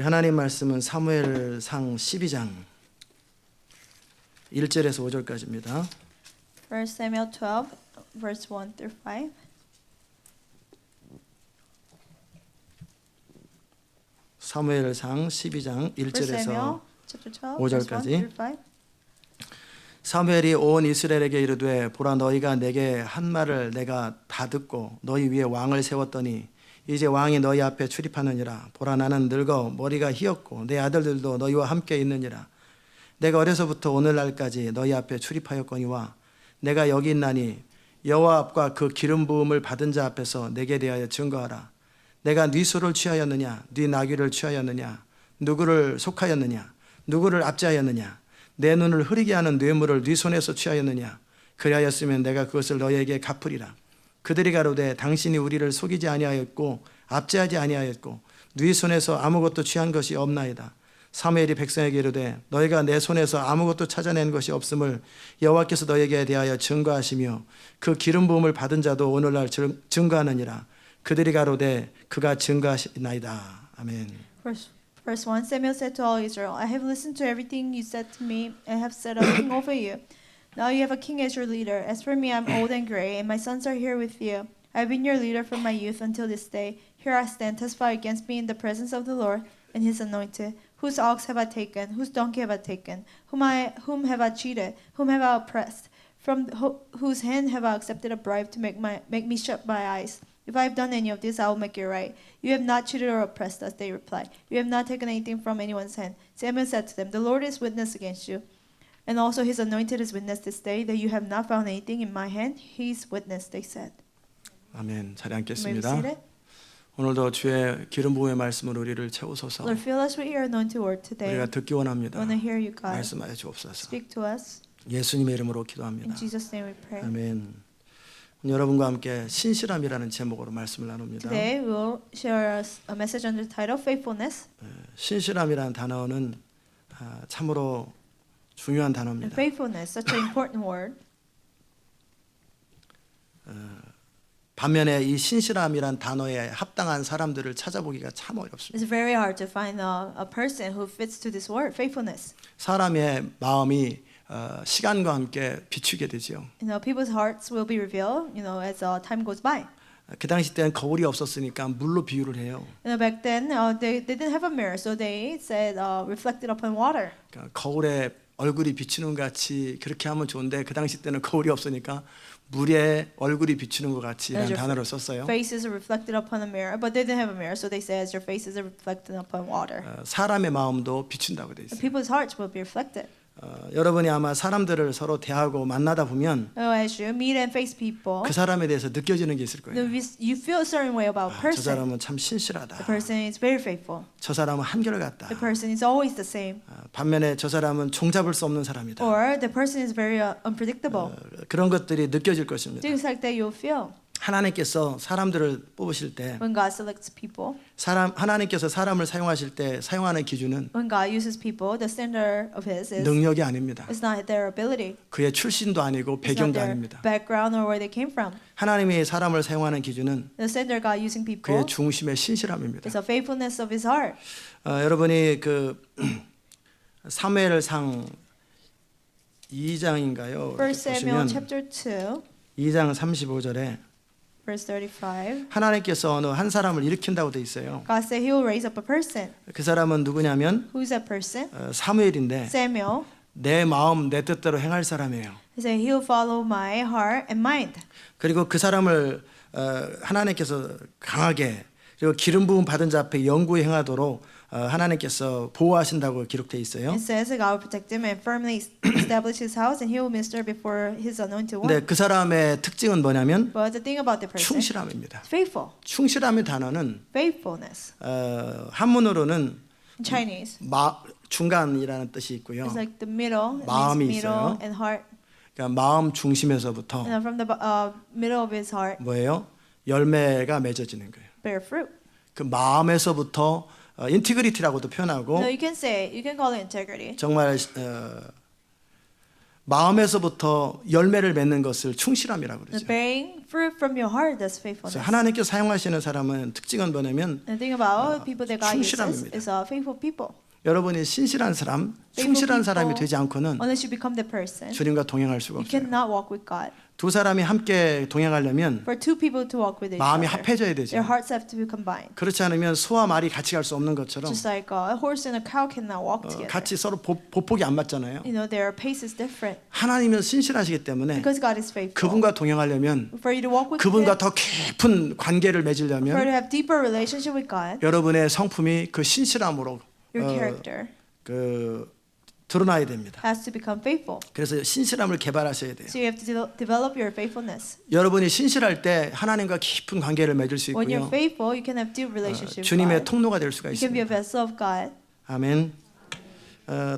우리 하나님 말씀은 사무엘상 12장 1절에서 5절까지입니다. 1 Samuel 12, verse 1 through 5. 사무엘상 12장 1 Samuel 1절에서 chapter 12, 5절까지. verse 1 through 5. 사무엘이 온 이스라엘에게 이르되 보라 너희가 내게 한 말을 내가 다 듣고 너희 위에 왕을 세웠더니 이제 왕이 너희 앞에 출입하느니라. 보라 나는 늙어 머리가 희었고 내 아들들도 너희와 함께 있느니라. 내가 어려서부터 오늘날까지 너희 앞에 출입하였거니와 내가 여기 있나니 여호와 앞과 그 기름 부음을 받은 자 앞에서 내게 대하여 증거하라. 내가 네 소를 취하였느냐 네 나귀를 취하였느냐 누구를 속하였느냐 누구를 압제하였느냐 내 눈을 흐리게 하는 뇌물을 네 손에서 취하였느냐 그리하였으면 내가 그것을 너희에게 갚으리라. 그들이 가로되 당신이 우리를 속이지 아니하였고 압제하지 아니하였고 네 손에서 아무것도 취한 것이 없나이다. 사무엘이 백성에게 이르되 너희가 내 손에서 아무것도 찾아낸 것이 없음을 여호와께서 너희에게 대하여 증거하시며 그 기름 부음을 받은 자도 오늘날 증거하느니라. 그들이 가로되 그가 증거하시나이다. 아멘. Verse 1 Samuel said to all Israel, I have listened to everything you said to me and have set a king over you. Now you have a king as your leader. As for me, I am old and gray, and my sons are here with you. I have been your leader from my youth until this day. Here I stand, testify against me in the presence of the Lord and his anointed. Whose ox have I taken? Whose donkey have I taken? Whom have I cheated? Whom have I oppressed? From whose hand have I accepted a bribe to make me shut my eyes? If I have done any of this, I will make it right. You have not cheated or oppressed us, they replied. You have not taken anything from anyone's hand. Samuel said to them, The Lord is witness against you. And also his anointed is witness this day that you have not found anything in my hand. He is witness, they said. 아멘. 자리 May we 앉겠습니다. seated? 오늘도 주의 기름 부음의 말씀으로 우리를 채우소서. Lord, fill us with your anointed word today. 우리가 듣기 원합니다. We want to hear you, God. 말씀하여 주옵소서. Speak to us. 예수님의 이름으로 In 기도합니다. Jesus' name we pray. 아멘. 여러분과 함께 신실함이라는 제목으로 말씀을 나눕니다. Today we will share a message under the title Faithfulness. 신실함이라는 단어는 참으로 중요한 And 단어입니다. faithfulness, such an important word. 반면에 이 신실함이란 단어에 합당한 사람들을 찾아보기가 참 어렵습니다. It's very hard to find a person who fits to this word, faithfulness. 사람의 마음이 시간과 함께 비추게 되죠. People's hearts will be revealed, as time goes by. 그 당시 때는 거울이 없었으니까 물로 비유를 해요. Back then, they didn't have a mirror, so they said reflected upon water. 그러니까 거울에 얼굴이 비추는 것 같이 그렇게 하면 좋은데 그 당시 때는 거울이 없으니까 물에 얼굴이 비추는 것 같이라는 단어를 썼어요. Faces are reflected upon a mirror, but they didn't have a mirror, so they said as your faces are reflected upon water. 사람의 마음도 비춘다고 돼 있어요. People's hearts will be reflected. 여러분이 아마 사람들을 서로 대하고 만나다 보면 As you meet and face people, 그 사람에 대해서 느껴지는 게 있을 거예요. you feel a certain way about a 저 person. 사람은 참 신실하다. The person is very faithful. 저 사람은 한결같다. The person is always the same. 반면에 저 사람은 종잡을 수 없는 사람이다. Or the person is very unpredictable. 그런 것들이 느껴질 것입니다. Things like that you'll feel 하나님께서 사람들을 뽑으실 때 when God selects people. 하나님께서 사람을 사용하실 때 사용하는 기준은 When God uses people, the standard of His is 능력이 아닙니다. it's not their ability. 그의 출신도 아니고 It's not 배경도 their 아닙니다. background or where they came from. 하나님이 사람을 사용하는 기준은 The standard God using people 그의 중심의 신실함입니다. is a faithfulness of His heart. 여러분이 그 사무엘상 2장인가요? 1 Samuel 보시면 chapter 2, 2장 35절에 verse 35. 하나님께서 어느 한 사람을 일으킨다고 돼 있어요. God said He will raise up a person. 그 사람은 누구냐면 Who's that person? 사무엘인데 Samuel. 내 마음 내 뜻대로 행할 사람이에요. He said He'll follow my heart and mind. 그리고 그 사람을 하나님께서 강하게 그리고 기름 부음 받은 자 앞에 영구히 행하도록 하나님께서 보호하신다고 기록되어 있어요. It says that God will protect him and firmly establish his house, and he will minister before his anointed one. 근데 그 사람의 특징은 뭐냐면 But the thing about the person, 충실함입니다. faithful, 충실함의 단어는 faithfulness. 한문으로는 In Chinese, 중간이라는 뜻이 있고요. it's like the middle, it 마음이 means middle 있어요. and heart. 그러니까 마음 중심에서부터 And from the middle of his heart, 뭐예요? 열매가 맺어지는 거예요. bear fruit. 그 마음에서부터 인티그리티라고도 표현하고 No, you can say, you can call it integrity. 정말 마음에서부터 열매를 맺는 것을 충실함이라고 The 그러죠. bearing fruit from your heart, that's 그래서 faithfulness. 하나님께 사용하시는 사람은 특징은 뭐냐면 The thing about people that God uses 충실함입니다. is faithful people. 여러분이 신실한 사람, 충실한 사람이 되지 않고는 Unless you become the person, 주님과 동행할 수가 you 없어요. cannot walk with God. 두 사람이 함께 동행하려면 For two people to walk with each 마음이 other, 합해져야 되죠. their hearts have to be combined. 그렇지 않으면 소와 말이 같이 갈 수 없는 것처럼 Just like a horse and a cow cannot walk together. 같이 서로 보폭이 안 맞잖아요. You know, their pace is different. 하나님은 신실하시기 때문에 Because God is faithful. 그분과 동행하려면 For you to walk with 그분과 Him, 더 깊은 관계를 for you 맺으려면 to have deeper relationship with God, 여러분의 성품이 그 신실함으로 your character 드러나야 됩니다. has to become faithful. 그래서 신실함을 개발하셔야 돼요. So you have to develop your faithfulness. 여러분이 신실할 때 하나님과 깊은 관계를 맺을 수 When you're 있고요. faithful, you can have deep relationship with 주님의 God. 통로가 될 수가 You can be a 있습니다. vessel of God. 아멘.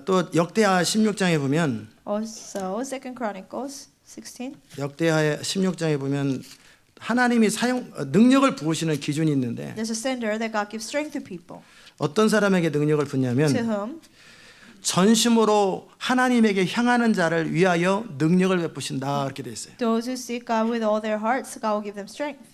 또 역대하 16장에 보면 Also, 2 Chronicles 16. 역대하 16장에 보면 하나님이 능력을 부으시는 기준이 있는데 There's a standard that God gives strength to people. 어떤 사람에게 능력을 To 부냐면 whom? 전심으로 하나님에게 향하는 자를 위하여 능력을 베푸신다 이렇게 돼 있어요. Those who seek God with all their hearts, God will give them strength.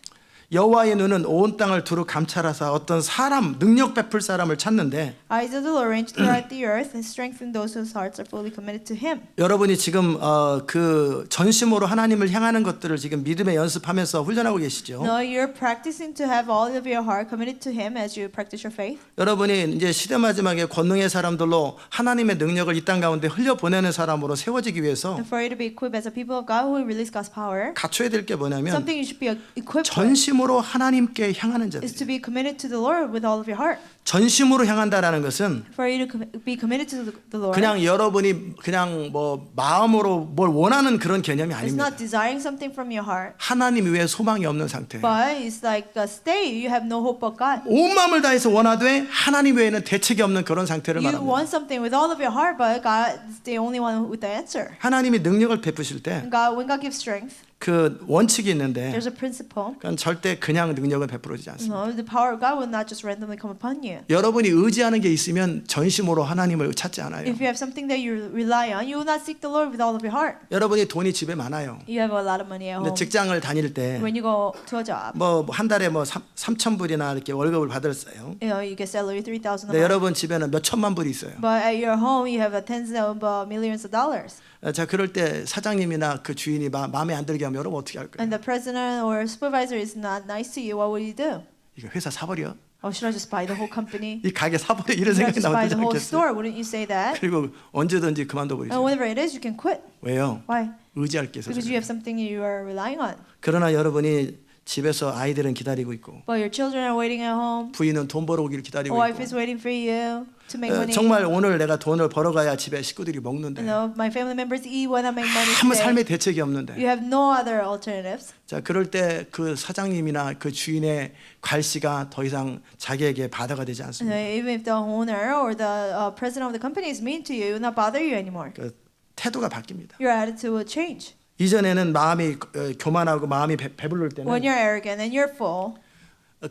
여호와의 눈은 온 땅을 두루 감찰하사 어떤 사람 능력 베풀 사람을 찾는데 Eyes of the Lord range throughout the earth and strengthen those whose hearts are fully committed to Him. 여러분이 지금 그 전심으로 하나님을 향하는 것들을 지금 믿음에 연습하면서 훈련하고 계시죠. No, you're practicing to have all of your heart committed to Him as you practice your faith. 여러분이 이제 시대 마지막에 권능의 사람들로 하나님의 능력을 이 땅 가운데 흘려 보내는 사람으로 세워지기 위해서 And for you to be equipped as a people of God who will release God's power, 갖춰야 될 게 뭐냐면 something you should be equipped with 전심으로 하나님께 향하는 자들. is to be committed to the Lord with all of your heart. 전심으로 향한다라는 것은 For you to be committed to the Lord, 그냥 여러분이 그냥 뭐 마음으로 뭘 원하는 그런 개념이 it's 아닙니다. not desiring something from your heart, 하나님 외에 소망이 없는 상태. but it's like a state you have no hope of God. 온 마음을 다해서 원하되 하나님 외에는 대책이 없는 그런 상태를 You 말합니다. want something with all of your heart, but God is the only one with the answer. 하나님이 능력을 베푸실 때 And when God gives strength, 그 원칙이 있는데 there's a principle. 그건 절대 그냥 능력을 베풀어지지 않습니다. No, the power of God will not just randomly come upon you. 여러분이 의지하는 게 있으면 전심으로 하나님을 찾지 않아요. If you have something that you rely on, you will not seek the Lord with all of your heart. 여러분이 돈이 집에 많아요. You have a lot of money at 근데 home. 직장을 다닐 때 When you go to a job, 뭐 한 달에 뭐 3,000불이나 이렇게 월급을 받았어요. you know, you get salary $3,000 a 근데 month. 여러분 집에는 몇 천만 불이 있어요. But at your home, you have tens of millions of dollars. 자, 그럴 때 사장님이나 그 주인이 마음에 안 들게 하면 여러분 어떻게 할까요? And the president or supervisor is not nice to you. What will you do? 이거 회사 사버려? Oh, should I just buy the whole company? 이 가게 사버려? 이런 Should I 생각이 just buy 나오지 the whole 않겠어요? store? Wouldn't you say that? 그리고 언제든지 그만둬 And 버리죠. whatever it is, you can quit. 왜요? Why? 의지할 게 있어서. Because you have something you are relying on. 그러나 여러분이 집에서 아이들은 기다리고 있고 But your children are waiting at home. 부인은 돈 벌어오기를 기다리고 Wife 있고 is waiting for you to make money. 정말 오늘 내가 돈을 벌어가야 집에 식구들이 먹는데 You know, my family members eat when I make money 아무 today. 삶의 대책이 없는데 You have no other alternatives. 자 그럴 때 그 사장님이나 그 주인의 괄시가 더 이상 자기에게 바다가 되지 You know, 않습니다. even if the owner or the president of the company is mean to you, it will not bother you anymore. 그 태도가 바뀝니다. Your attitude will change. 이전에는 마음이 교만하고 마음이 배부를 때는 When you're arrogant and you're full,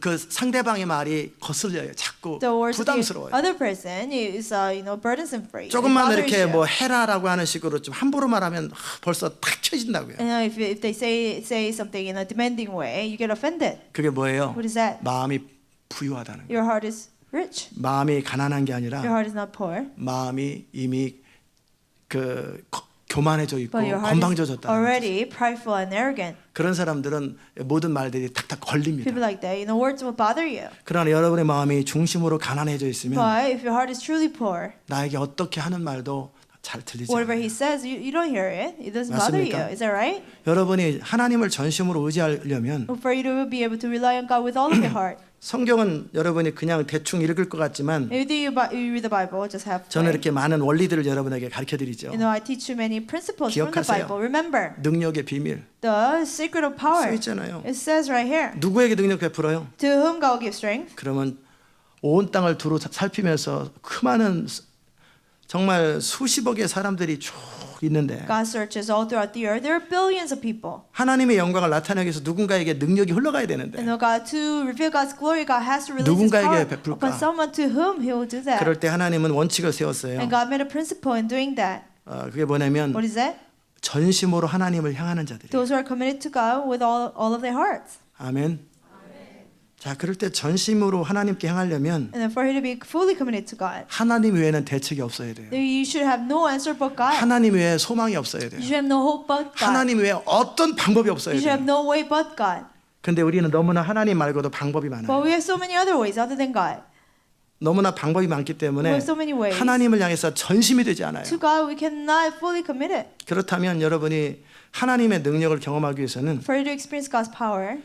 그 상대방의 말이 거슬려요. 자꾸 the words of the 부담스러워요. other person is burdensome for you. It 조금만 bothers 이렇게 you. 뭐 해라라고 하는 식으로 좀 함부로 말하면 벌써 탁 쳐진다고요. And if they say something in a demanding way, you get offended. 그게 뭐예요? What is that? 마음이 부유하다는 거예요. Your heart is rich. 마음이 가난한 게 Your 아니라 heart is not poor. 마음이 이미 그 교만해져 있고 But your heart is 건방져졌다. already prideful and arrogant. 그런 사람들은 모든 말들이 탁탁 걸립니다. People like that, words will bother you. 그러나 여러분의 마음이 중심으로 가난해져 있으면 But if your heart is truly poor, 나에게 어떻게 하는 말도 잘 들리지 whatever 않아요. he says, you don't hear it. It doesn't bother you. 맞습니까? Is that right? 여러분이 하나님을 전심으로 의지하려면 For you to be able to rely on God with all of your heart. 성경은 여러분이 그냥 대충 읽을 것 같지만 Maybe you read the Bible just halfway. 저는 이렇게 많은 원리들을 여러분에게 가르쳐드리죠. I teach you many principles from the 기억하세요. Bible. Remember, 능력의 비밀 the secret of 써 power. 있잖아요. It says right here. 누구에게 능력 베풀어요? To whom God will give strength. 그러면 온 땅을 두루 살피면서 그 많은 정말 수십억의 사람들이 쭉 있는데 God searches all throughout the earth. There are billions of people. 하나님의 영광을 나타내기 위해서 누군가에게 능력이 흘러가야 되는데 God, to reveal God's glory, God has to release His 누군가에게 power 베풀까? upon someone to whom He will do that. 그럴 때 하나님은 원칙을 세웠어요. And God made a principle in doing that. 그게 뭐냐면 What is that? 전심으로 하나님을 향하는 자들이. Those who are committed to God with all of their hearts. 아멘. 자, 그럴 때 전심으로 하나님께 향하려면 And then for you to be fully committed to God, 하나님 외에는 대책이 없어야 돼요. you should have no answer but God. 하나님 외에 소망이 없어야 돼요. You should have no hope but God. 하나님 외에 어떤 방법이 없어야 You should 돼요. have no way but God. 근데 우리는 너무나 하나님 말고도 방법이 But 많아요. we have so many other ways other than God. 너무나 방법이 많기 We 때문에 have so many ways. 하나님을 향해서 전심이 되지 않아요. To God, we cannot fully commit it. 그렇다면 여러분이 하나님의 능력을 경험하기 위해서는 For you to experience God's power,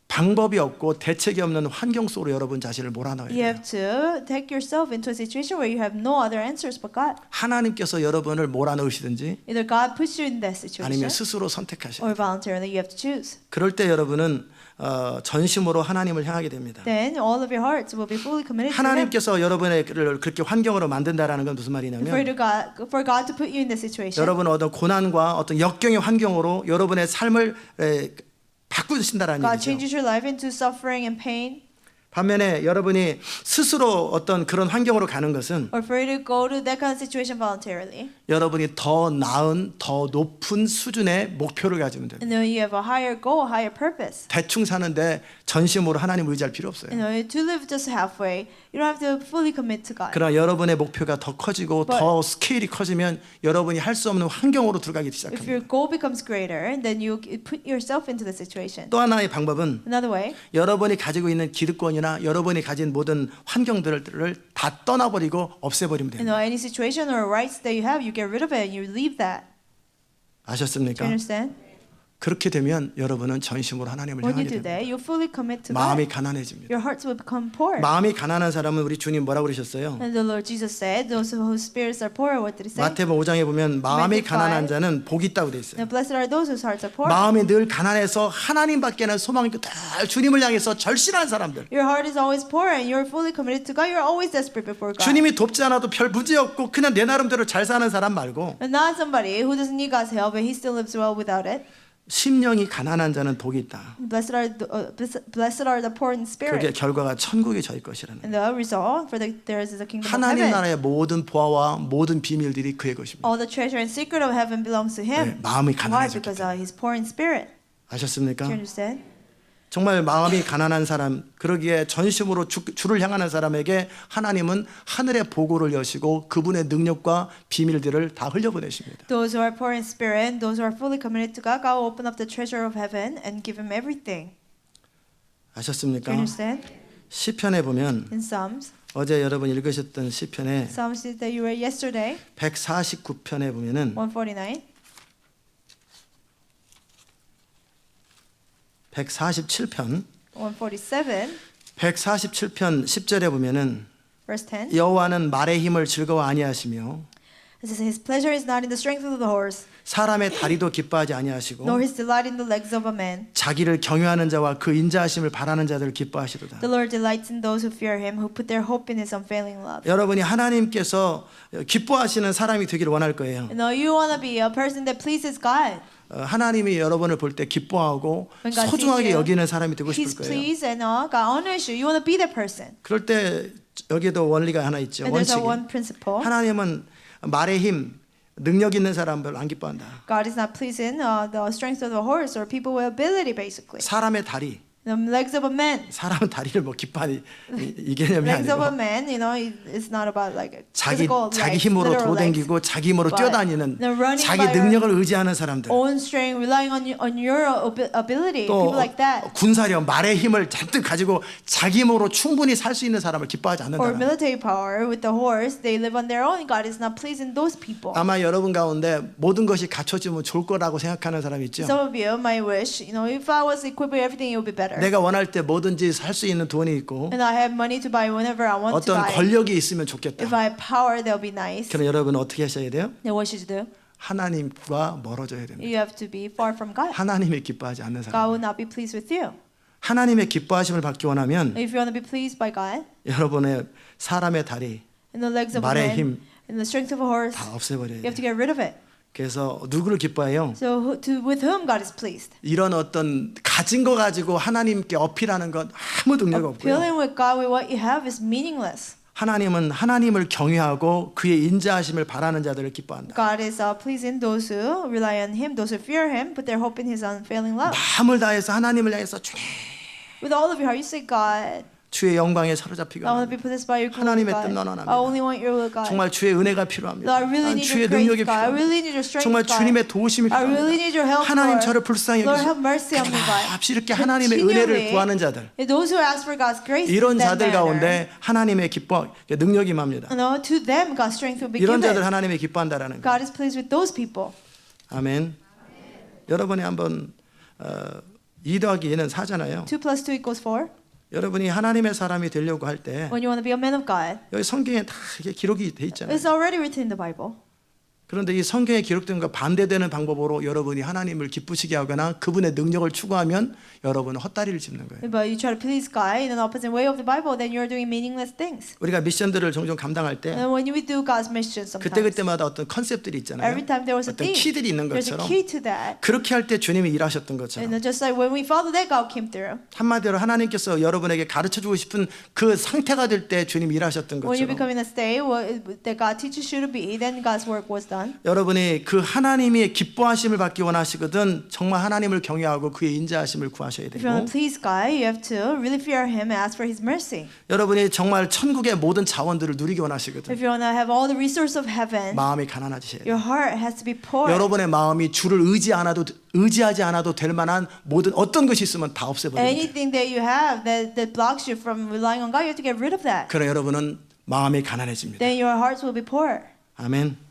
방법이 없고 대책이 없는 환경 속으로 여러분 자신을 몰아넣어야 you 돼요. have to take yourself into a situation where you have no other answers but God. 하나님께서 여러분을 몰아넣으시든지 Either God puts you in that situation 아니면 스스로 선택하셔야 or 돼요. voluntarily you have to choose. 그럴 때 여러분은 전심으로 하나님을 향하게 됩니다. Then all of your hearts will be fully committed to Him. 하나님께서 여러분을 그렇게 환경으로 만든다라는 건 무슨 말이냐면 For God to put you in this situation. 여러분 어떤 고난과 어떤 역경의 환경으로 여러분의 삶을 바꾸신다라는 God 얘기죠. changes your life into suffering and pain. 반면에 여러분이 스스로 어떤 그런 환경으로 가는 것은 Or for you to go to that kind of situation voluntarily. 여러분이 더 나은, 더 높은 수준의 목표를 가지면 됩니다. And then you have a higher goal, a higher purpose. 대충 사는데 전심으로 하나님 의지할 필요 없어요. To live just halfway, you don't have to fully commit to God. 그러나 여러분의 목표가 더 커지고 더 스케일이 커지면 여러분이 할 수 없는 환경으로 들어가기 If your 시작합니다. goal becomes greater, then you put yourself into the situation. 또 하나의 방법은 Another way, 여러분이 가지고 있는 기득권이나 여러분이 가진 모든 환경들을 다 떠나버리고 없애버리면 됩니다. any situation or rights that you have, you get rid of it and you leave that. Do 아셨습니까? you understand? 그렇게 되면 여러분은 전심으로 하나님을 When you 향하게 do 됩니다. that, you fully commit to 마음이 God. 가난해집니다. Your hearts will become poor. 마음이 가난한 사람은 우리 주님 뭐라고 그러셨어요? And the Lord Jesus said, those whose spirits are poor, what did He say? 마태복음 5장에 보면 마음이 Matthew 가난한 5. 자는 복이 있다고 돼 있어요. Now, blessed are those whose hearts are poor. 마음이 늘 가난해서 하나님밖에는 소망이 없고 늘 주님을 향해서 절실한 사람들. Your heart is always poor and you're fully committed to God. You're always desperate before God. 주님이 돕지 않아도 별 문제 없고 그냥 내 나름대로 잘 사는 사람 말고 And not somebody who doesn't need God's help and he still lives well without it. 심령이 가난한 자는 복이 있다. Blessed are the poor in spirit. 그게 결과가 천국이 저희 것이라는. And the result for theirs is the kingdom of 하나님 heaven. 나라의 모든 보화와 모든 비밀들이 그의 것입니다. All the treasure and secret of heaven belongs to him. 네, 마음이 Why? 가난해졌기 Because he's poor in spirit. 아셨습니까? Do you understand? 정말 마음이 가난한 사람, 그러기에 전심으로 주를 향하는 사람에게 하나님은 하늘의 보고를 여시고 그분의 능력과 비밀들을 다 흘려보내십니다. Those who are poor in spirit and those who are fully committed to God, God will open up the treasure of heaven and give him everything. Do 아셨습니까? you understand? 시편에 보면 In Psalms, 어제 여러분 읽으셨던 시편에 Psalms that you read yesterday, 149편에 보면은 149, 147편 147, 147편 10절에 보면은 verse 10. 여호와는 말의 힘을 즐거워 아니하시며 It says, His pleasure is not in the strength of the horse, 사람의 다리도 기뻐하지 아니하시고 nor His delight in the legs of a man. 자기를 경외하는 자와 그 인자하심을 바라는 자들을 기뻐하시도다. The Lord delights in those who fear Him, who put their hope in His unfailing love. 여러분이 하나님께서 기뻐하시는 사람이 되기를 원할 거예요. You know, you want to be a person that pleases God. 하나님이 여러분을 볼 때 기뻐하고 When God 소중하게 sees you, 여기는 사람이 되고 He's 싶을 거예요. pleased and God honors you. You want to be that person. 그럴 때 여기에도 원리가 하나 있죠. And there's a 원칙이. one principle. 하나님은 말의 힘, 능력 있는 사람을 안 기뻐한다. God is not pleased in the strength of the horse or people with ability, basically. 사람의 다리, The legs of a man. 사람은 다리를 뭐 기뻐하니 이 개념이 Legs of a 아니고 man, you know, it's not about like a 자기 physical legs, 힘으로 literal legs. 도댕기고 자기 힘으로 But 뛰어다니는 they're running 자기 by 능력을 의지하는 사람들. Own strength, relying on your ability. 또 People like that. 군사력, 말의 힘을 잔뜩 가지고 자기 힘으로 충분히 살 수 있는 사람을 기뻐하지 Or 않는다. military power with the horse, they live on their own. God is not pleased in those people. 아마 여러분 가운데 모든 것이 갖춰지면 좋을 거라고 생각하는 사람이 있죠. Some of you might wish, you know, if I was equipped with everything, it would be better. 내가 원할 때 뭐든지 살 수 있는 돈이 있고 And I have money to buy whenever I want to 어떤 buy. 권력이 있으면 If 좋겠다. I have power, that'll be nice. 그럼 여러분 어떻게 하셔야 돼요? Then what should you do? 하나님과 멀어져야 됩니다. You have to be far from God. 하나님의 기뻐하지 않는 God 사람. will not be pleased with you. 하나님의 기뻐하심을 받기 원하면 If you want to be pleased by God, 여러분의 사람의 다리 in the legs of a 말의 man, 힘 in the strength of a horse, 다 없애버려야 you 돼요. have to get rid of it. 그래서 누구를 기뻐해요? So with whom God is pleased? 이런 어떤 가진 거 가지고 하나님께 어필하는 건 아무 능력 없고요. Appealing with God with what you have is meaningless. 하나님은 하나님을 경외하고 그의 인자하심을 바라는 자들을 기뻐한다. God is pleasing those who rely on Him, those who fear Him, put their hope in His unfailing love. 마음을 다해서 하나님을 향해서 주님 With all of your heart, you say, God, 주의 영광에 I 사로잡히고 want to be possessed by your glory, 하나님의 God. 뜻 I only want your will, God. 정말 주의 은혜가 Lord, 필요합니다. I really 난 need 주의 your grace, 능력이 God. I really 필요합니다. need your strength, 정말 God. 주님의 도우심이 I really 필요합니다. need your help, 하나님 Lord. 저를 불쌍히 Lord, 여기소서. have mercy on me, God. 없이 이렇게 하나님의 은혜를 구하는 자들, And those who ask for God's grace 이런 in that 자들 manner, 가운데 하나님의 기뻐 능력이 임합니다. to them God's strength will be 이런 자들 given. 하나님의 기뻐한다라는 거. God is pleased with those people. 아멘. 여러분이 한번 2 더하기 2는 4잖아요. 2 plus 2 equals 4. 여러분이 하나님의 사람이 되려고 할 때 When you want to be a man of God, 여기 성경에 다 이게 기록이 돼 있잖아요. it's already written in the Bible. 그런데 이 성경에 기록된 것과 반대되는 방법으로 여러분이 하나님을 기쁘시게 하거나 그분의 능력을 추구하면 여러분은 헛다리를 짚는 거예요. But you try to please God in an opposite way of the Bible, then you're doing meaningless things. 우리가 미션들을 종종 감당할 때 And when we do God's mission sometimes, 그때그때마다 어떤 컨셉들이 있잖아요. every time there was a 어떤 theme, 키들이 있는 there's a 것처럼 key to that. 그렇게 할 때 주님이 일하셨던 것처럼 And just like when we follow that, God came through. 한마디로 하나님께서 여러분에게 가르쳐주고 싶은 그 상태가 될 때 주님이 일하셨던 When you 것처럼 become in a state that God teaches you to be, then God's work was done. 여러분이 그 하나님의 기뻐하심을 받기 원하시거든 정말 하나님을 경외하고 그의 인자하심을 구하셔야 If you want 되고 to please God, you have to really fear Him and ask for His mercy. 여러분이 정말 천국의 모든 자원들을 누리기 원하시거든 If you want to have all the resources of heaven, 마음이 가난해지셔야 돼요. your heart has to be poor. 여러분의 마음이 주를 의지하지 않아도 될 만한 모든 어떤 것이 있으면 다 없애버려야 돼요. Anything that you have that blocks you from relying on God, you have to get rid of that. 그럼 여러분은 마음이 가난해집니다. Then your hearts will be poor. 아멘.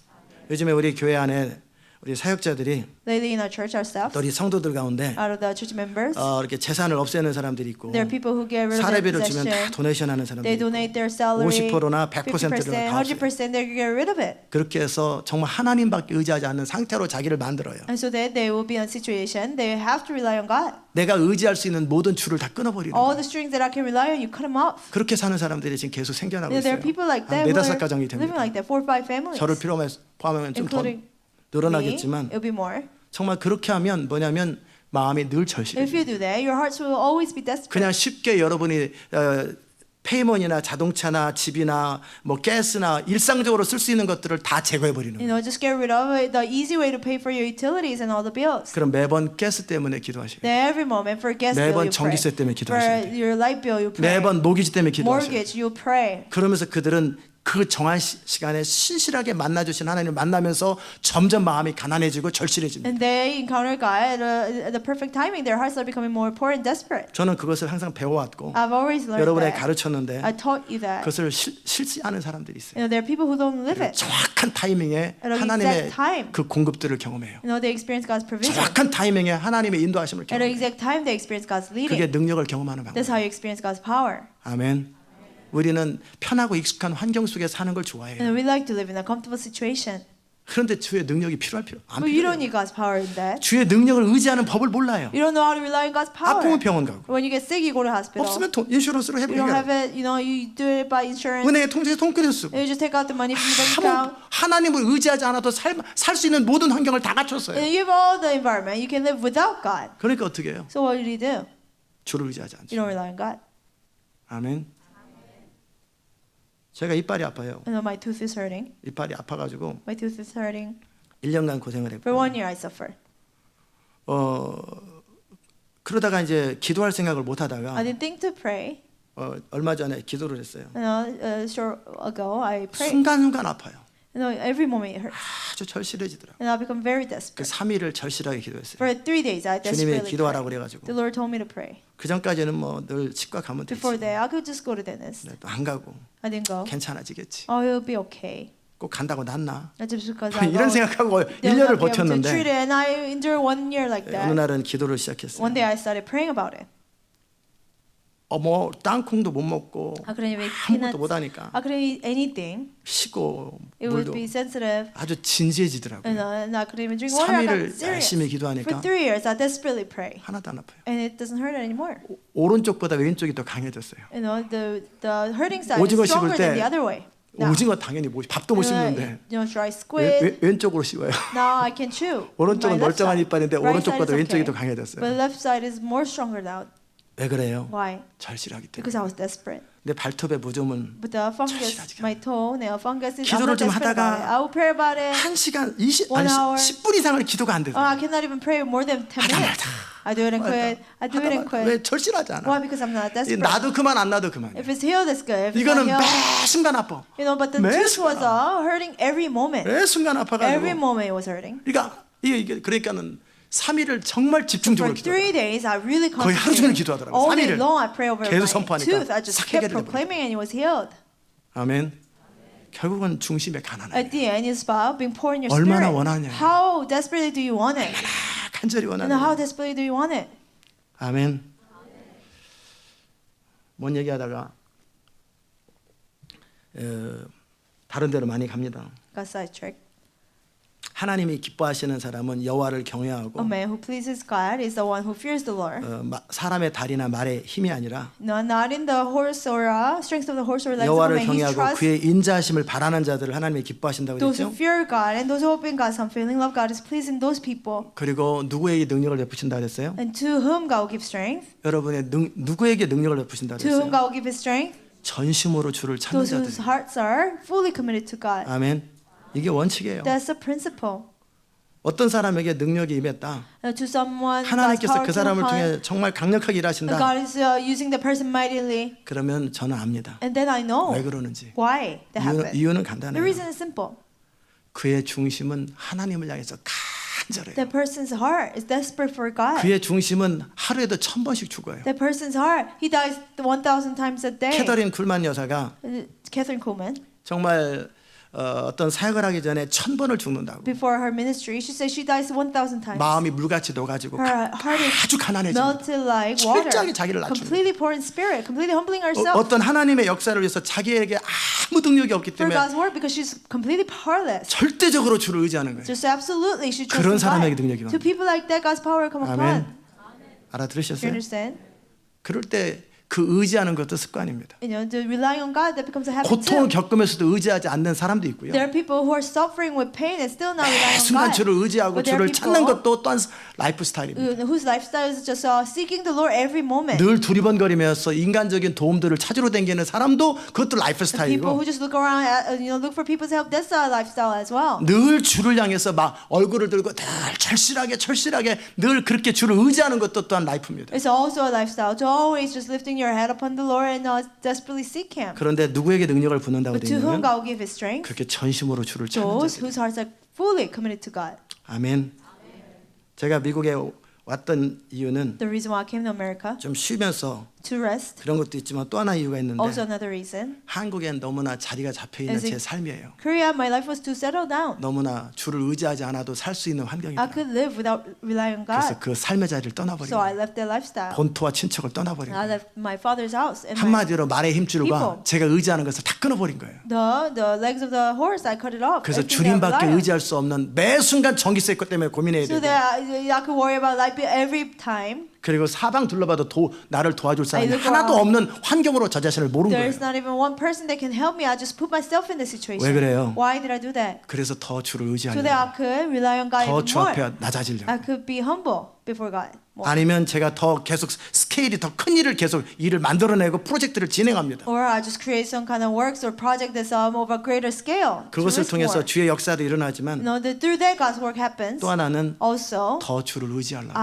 요즘에 우리 교회 안에 우리 사역자들이 Lately in our church, our staff, 또 우리 성도들 가운데 out of the church members, 이렇게 재산을 없애는 사람들이 있고 there are people who get rid of their 사례비를 주면 다 possession. 도네이션하는 사람들이 They 있고 donate their salary, 50%나 100%를 50%, 다 없애요. 100%, they get rid of it. 그렇게 해서 정말 하나님밖에 의지하지 않는 상태로 자기를 만들어요. And so that they will be in a situation, they have to rely on God. 내가 의지할 수 있는 모든 줄을 다 끊어버리는 All 거예요. the strings that I can rely on, you cut them off. 그렇게 사는 사람들이 지금 계속 생겨나고 There 있어요. are people like that 한 who 4-5 are 가정이 living 됩니다. like that, 4 or 5 families. 저를 포함하면 좀 더 including me, 늘어나겠지만 it'll be more. 정말 그렇게 하면 뭐냐면 마음이 늘 If 절실해져요. you do that, your hearts will always be desperate. 그냥 쉽게 여러분이 페이먼이나 자동차나 집이나 뭐 가스나 일상적으로 쓸 수 있는 것들을 다 제거해 버리는 You 거예요. know, just get rid of it. The easy way to pay for your utilities and all the bills. 그럼 매번 가스 때문에 기도하셔요. Then every moment for gas bill 매번 you pray. 전기세 때문에 기도하셔야 For your light bill you pray. 매번 모기지 때문에 기도하셔요. Mortgage you pray. 그러면서 그들은 그 정한 시간에 신실하게 만나주신 하나님을 만나면서 점점 마음이 가난해지고 절실해집니다. And they encounter God at the perfect timing. Their hearts are becoming more poor and desperate. 저는 그것을 항상 배워왔고 I've always learned 여러분에게 that. 가르쳤는데 I taught you that. 그것을 실시하는 사람들이 있어요. You know, there are people who don't live it. 정확한 타이밍에 At an 하나님의 exact time. 그 공급들을 경험해요. You know, they experience God's provision. 정확한 타이밍에 하나님의 인도하심을 At an 경험해요. exact time, they experience God's leading. 그게 능력을 경험하는 방법. That's how you experience God's power. 아멘. 우리는 편하고 익숙한 환경 속에 사는 걸 좋아해요. And we like to live in a comfortable situation. 그런데 주의 능력이 안 But you don't 필요해요. need God's power in that. 주의 능력을 의지하는 법을 몰라요. You don't know how to rely on God's power. 아프면 병원 가고 When you get sick, you go to hospital. 없으면 인슈런스로 You don't have 해결해요. it, you know, you do it by insurance. 은행에 통장에 돈끓여 쓰고 You just take out the money from the bank account. 하나님을 의지하지 않아도 살 수 있는 모든 환경을 다 갖췄어요. And you have all the environment. You can live without God. 그러니까 어떻게 해요? So what do you do? 주를 의지하지 않죠. You don't rely on God. 아멘. 제가 이빨이 아파요. I know my tooth is hurting. 이빨이 아파가지고 My tooth is hurting. 1년간 고생을 For 했고 1 year I suffered. 그러다가 이제 기도할 생각을 못 하다가 I didn't think to pray. 얼마 전에 기도를 했어요. You know, short ago I prayed. 순간순간 아파요. You know, every moment it hurts. 아주 절실해지더라고요. And I become very 그 desperate. 3일을 절실하게 기도했어요. For 3 days I 주님이 desperately 기도하라고 prayed. 그래가지고 The Lord told me to pray. 그 전까지는 뭐 늘 치과 가면 되지. Before that, I could just go to dentist. 또 안 가고 I didn't go. 괜찮아지겠지. Oh, it'll be okay. 꼭 간다고 낫나? Not just because I 이런 go. 생각하고 They'll 1년을 not be able to 버텼는데 treat it, and I endured 1 year like 어느 that. 날은 기도를 시작했어요. One day I started praying about it. 뭐 땅콩도 못 먹고 I couldn't even eat 아무것도 peanuts. 못 하니까 I couldn't eat anything. 쉬고 It would 물도 be sensitive. 아주 진지해지더라고요. And I couldn't even drink water. I got 3일을 serious. 열심히 For 기도하니까 3 years, I desperately pray, 하나도 안 아파요. and it doesn't hurt anymore. 오른쪽보다 왼쪽이 더 강해졌어요. You know, the hurting side 오징어 is stronger 씹을 than 때 the other way. Now, 오징어 당연히 밥도 못 씹는데 you know, dry squid. 왼쪽으로 씹어요. Now I can chew. 오른쪽은 My left 멀쩡한 side. 이빨인데 Right 오른쪽보다 side is 왼쪽이 okay. 더 강해졌어요. But left side is more stronger now. 왜 그래요? Why? 절실하기 때문에. Because I was desperate. 내 발톱에 무좀은 But the fungus, 절실하지가 my toenail fungus is. I'm 기도를 not 좀 desperate about it. 하다가 I will pray about it. 1시간 20 1 아니 hour. 10분 이상을 기도가 안 Oh, 되더라고요. I cannot even pray more than 10 minutes. I do it and quit. I do it and quit. 왜 절실하지 않아? Why? Because I'm not 이 desperate. 나도 그만 안 나도 그만. If it's healed, it's good. If it's 이거는 not 매 healed, 순간 아파. but the 매 tooth was 순간 hurting every moment. 매 순간 Every 아파가지고. moment it was hurting. 그러니까 이게 그러니까는 3일을 정말 For 집중적으로 3 기도해요. days, I really 거의 하루 종일 concentrated. 기도하더라고요. All day 3일을 long, I pray over 계속 my 선포하니까 tooth. I just 싹 kept 해결이 proclaiming, and it was healed. 아멘. 결국은 중심에 가난해. At the end, it's about being poured in your 얼마나 spirit. 원하냐. How desperately do you want it? 간절히 And how 원하는. desperately do you want it? 아멘. 뭔 얘기하다가 다른 데로 많이 갑니다. Got sidetracked. 하나님이 기뻐하시는 사람은 여호와를 A 경외하고 man who pleases God is the one who fears the Lord. 사람의 다리나 말의 힘이 아니라 No, not in the horse or strength of the horse or legs of a 여호와를 man. He 경외하고 trusts 그의 인자하심을 바라는 자들을 하나님이 기뻐하신다고 those who 그랬죠. fear God and those who hope in God. Some feeling love God is pleasing those people. 그리고 누구에게 능력을 베푸신다 그랬어요? And to whom God will give strength. 여러분의 누구에게 능력을 베푸신다 To whom 그랬어요? God will give His strength. 전심으로 주를 찾는 Those whose 자들. hearts are fully committed to God. 아멘. 이게 원칙이에요. That's the principle. 어떤 사람에게 능력이 임했다. To someone, God's 하나님께서 power 그 to 사람을 upon, 통해 정말 강력하게 일하신다. God is using the person mightily. 그러면 저는 압니다. And then I know 왜 그러는지. why that happened. 이유는 The 간단해요. reason is simple. 그의 중심은 하나님을 향해서 간절해요. That person's heart is desperate for God. 그의 중심은 하루에도 1000번씩 죽어요. That person's heart, he dies 1,000 times a day. 캐더린 쿨만 여사가 Catherine Coleman, 정말 어떤 사역을 하기 전에 1000번을 죽는다고. before her ministry, she says she dies 1,000 times. 마음이 물같이 녹아지고 Her heart is 아주 가난해집니다. melted like water. 철저하게 자기를 낮춥니다. Completely poor in spirit, completely humbling herself 어떤 하나님의 역사를 위해서 자기에게 아무 능력이 없기 for 때문에 God's word because she's completely powerless. 절대적으로 주를 의지하는 거예요. Just absolutely, she trusts 그런 in 사람에게 God. 능력이 To people like that, God's power will come 아멘. upon. Do you 알아들으셨어요? understand? 그럴 때 그 의지하는 것도 습관입니다. To rely on God, that becomes a habit too. 고통을 겪으면서도 의지하지 않는 사람도 있고요. There are people who are suffering with pain and still not relying on 순간 God. 주를 의지하고 But there are 주를 찾는 people 것도 또한 라이프 스타일입니다. whose lifestyle is just seeking the Lord every moment. 늘 두리번거리면서 인간적인 도움들을 찾으러 다니는 사람도 그것도 라이프 The people 스타일이고 who just look around, look for people's help. That's a lifestyle as well. 늘 주를 향해서 막 얼굴을 들고 늘 절실하게 늘 그렇게 주를 의지하는 것도 또한 라이프입니다. It's also a lifestyle to always just lifting your head upon the Lord and desperately seek Him. 그런데 누구에게 능력을 붓는다고 But to whom 되냐면 God will give His strength? 그렇게 전심으로 주를 찾는 Those 자들. whose hearts are fully committed to God. 아멘. 제가 미국에 왔던 이유는 The reason why I came to America 좀 쉬면서 to rest. 그런 것도 있지만 또 하나 이유가 있는데 Also another reason. 한국엔 너무나 자리가 잡혀 있는 Is it- 제 삶이에요. Korea, my life was to settle down. 너무나 주를 의지하지 않아도 살 수 있는 I 환경이다. could live without relying on 그래서 God. 그 삶의 자리를 떠나버린 So I 거예요. left that lifestyle. 본토와 친척을 떠나버린 I 거예요. left my father's house and my, 한마디로 말의 힘줄과 people. 제가 의지하는 것을 다 끊어버린 거예요. the legs of the horse. I cut it off. 그래서 Everything that I 주님밖에 rely on. 의지할 수 없는 매 순간 전기세 것 때문에 고민해야 So 되고 that I could worry about life every time. 그리고 사방 둘러봐도 나를 도와줄 사람이 look 하나도 around. 없는 환경으로 저 자신을 모른 거예요. There's not even one person that can help me. I just put myself in the situation. 왜 그래요? Why did I do that? 그래서 더 주를 So that 의지하려고 I could rely on God 더 even 주 more. 앞에 낮아지려고 I could be humble before God. more. 아니면 제가 더 계속 스케일이 더 큰 일을 계속 일을 만들어내고 프로젝트를 진행합니다. Or I just create some kind of works or project that's of a greater scale. to 그것을 risk 통해서 more. 주의 역사도 일어나지만 Through that God's work happens. 또 하나는 Also, 더 주를 의지하려고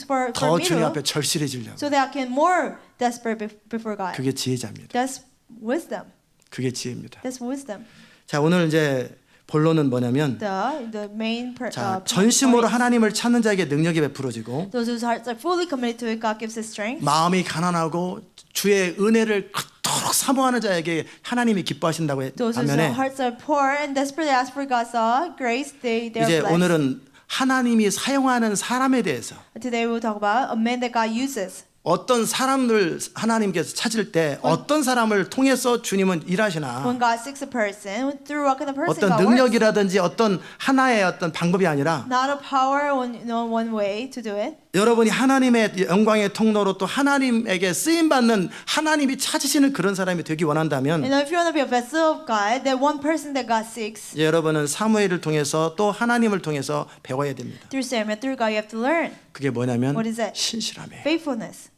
for 더 me 주님 to, 앞에 절실해지려고 so that I can more desperate before God. 그게 지혜자입니다. That's wisdom. 그게 지혜입니다. That's wisdom. 자 오늘 이제 본론은 뭐냐면 The main 자 전심으로 point. 하나님을 찾는 자에게 능력이 베풀어지고 Those whose hearts are fully committed to it, God gives us strength. 마음이 가난하고 주의 은혜를 그토록 사모하는 자에게 하나님이 기뻐하신다고 Those whose 하면에 hearts are poor and desperately ask for God's grace, they're 이제 blessed. 오늘은 하나님이 사용하는 사람에 대해서 Today we'll talk about a man that God uses. 어떤 사람을 하나님께서 찾을 때 어떤 사람을 통해서 주님은 일하시나 When God seeks a person, through what kind of person 어떤 God works. 능력이라든지 어떤 하나의 어떤 방법이 아니라 Not a power, one way to do it. 여러분이 하나님의 영광의 통로로 또 하나님에게 쓰임 받는 하나님이 찾으시는 그런 사람이 되기 원한다면 And if you want to be a vessel of God, that one person that God seeks, 이제 여러분은 사무엘을 통해서 또 하나님을 통해서 배워야 됩니다. through Samuel, through God, you have to learn 그게 뭐냐면 What is that? 신실함이에요. faithfulness.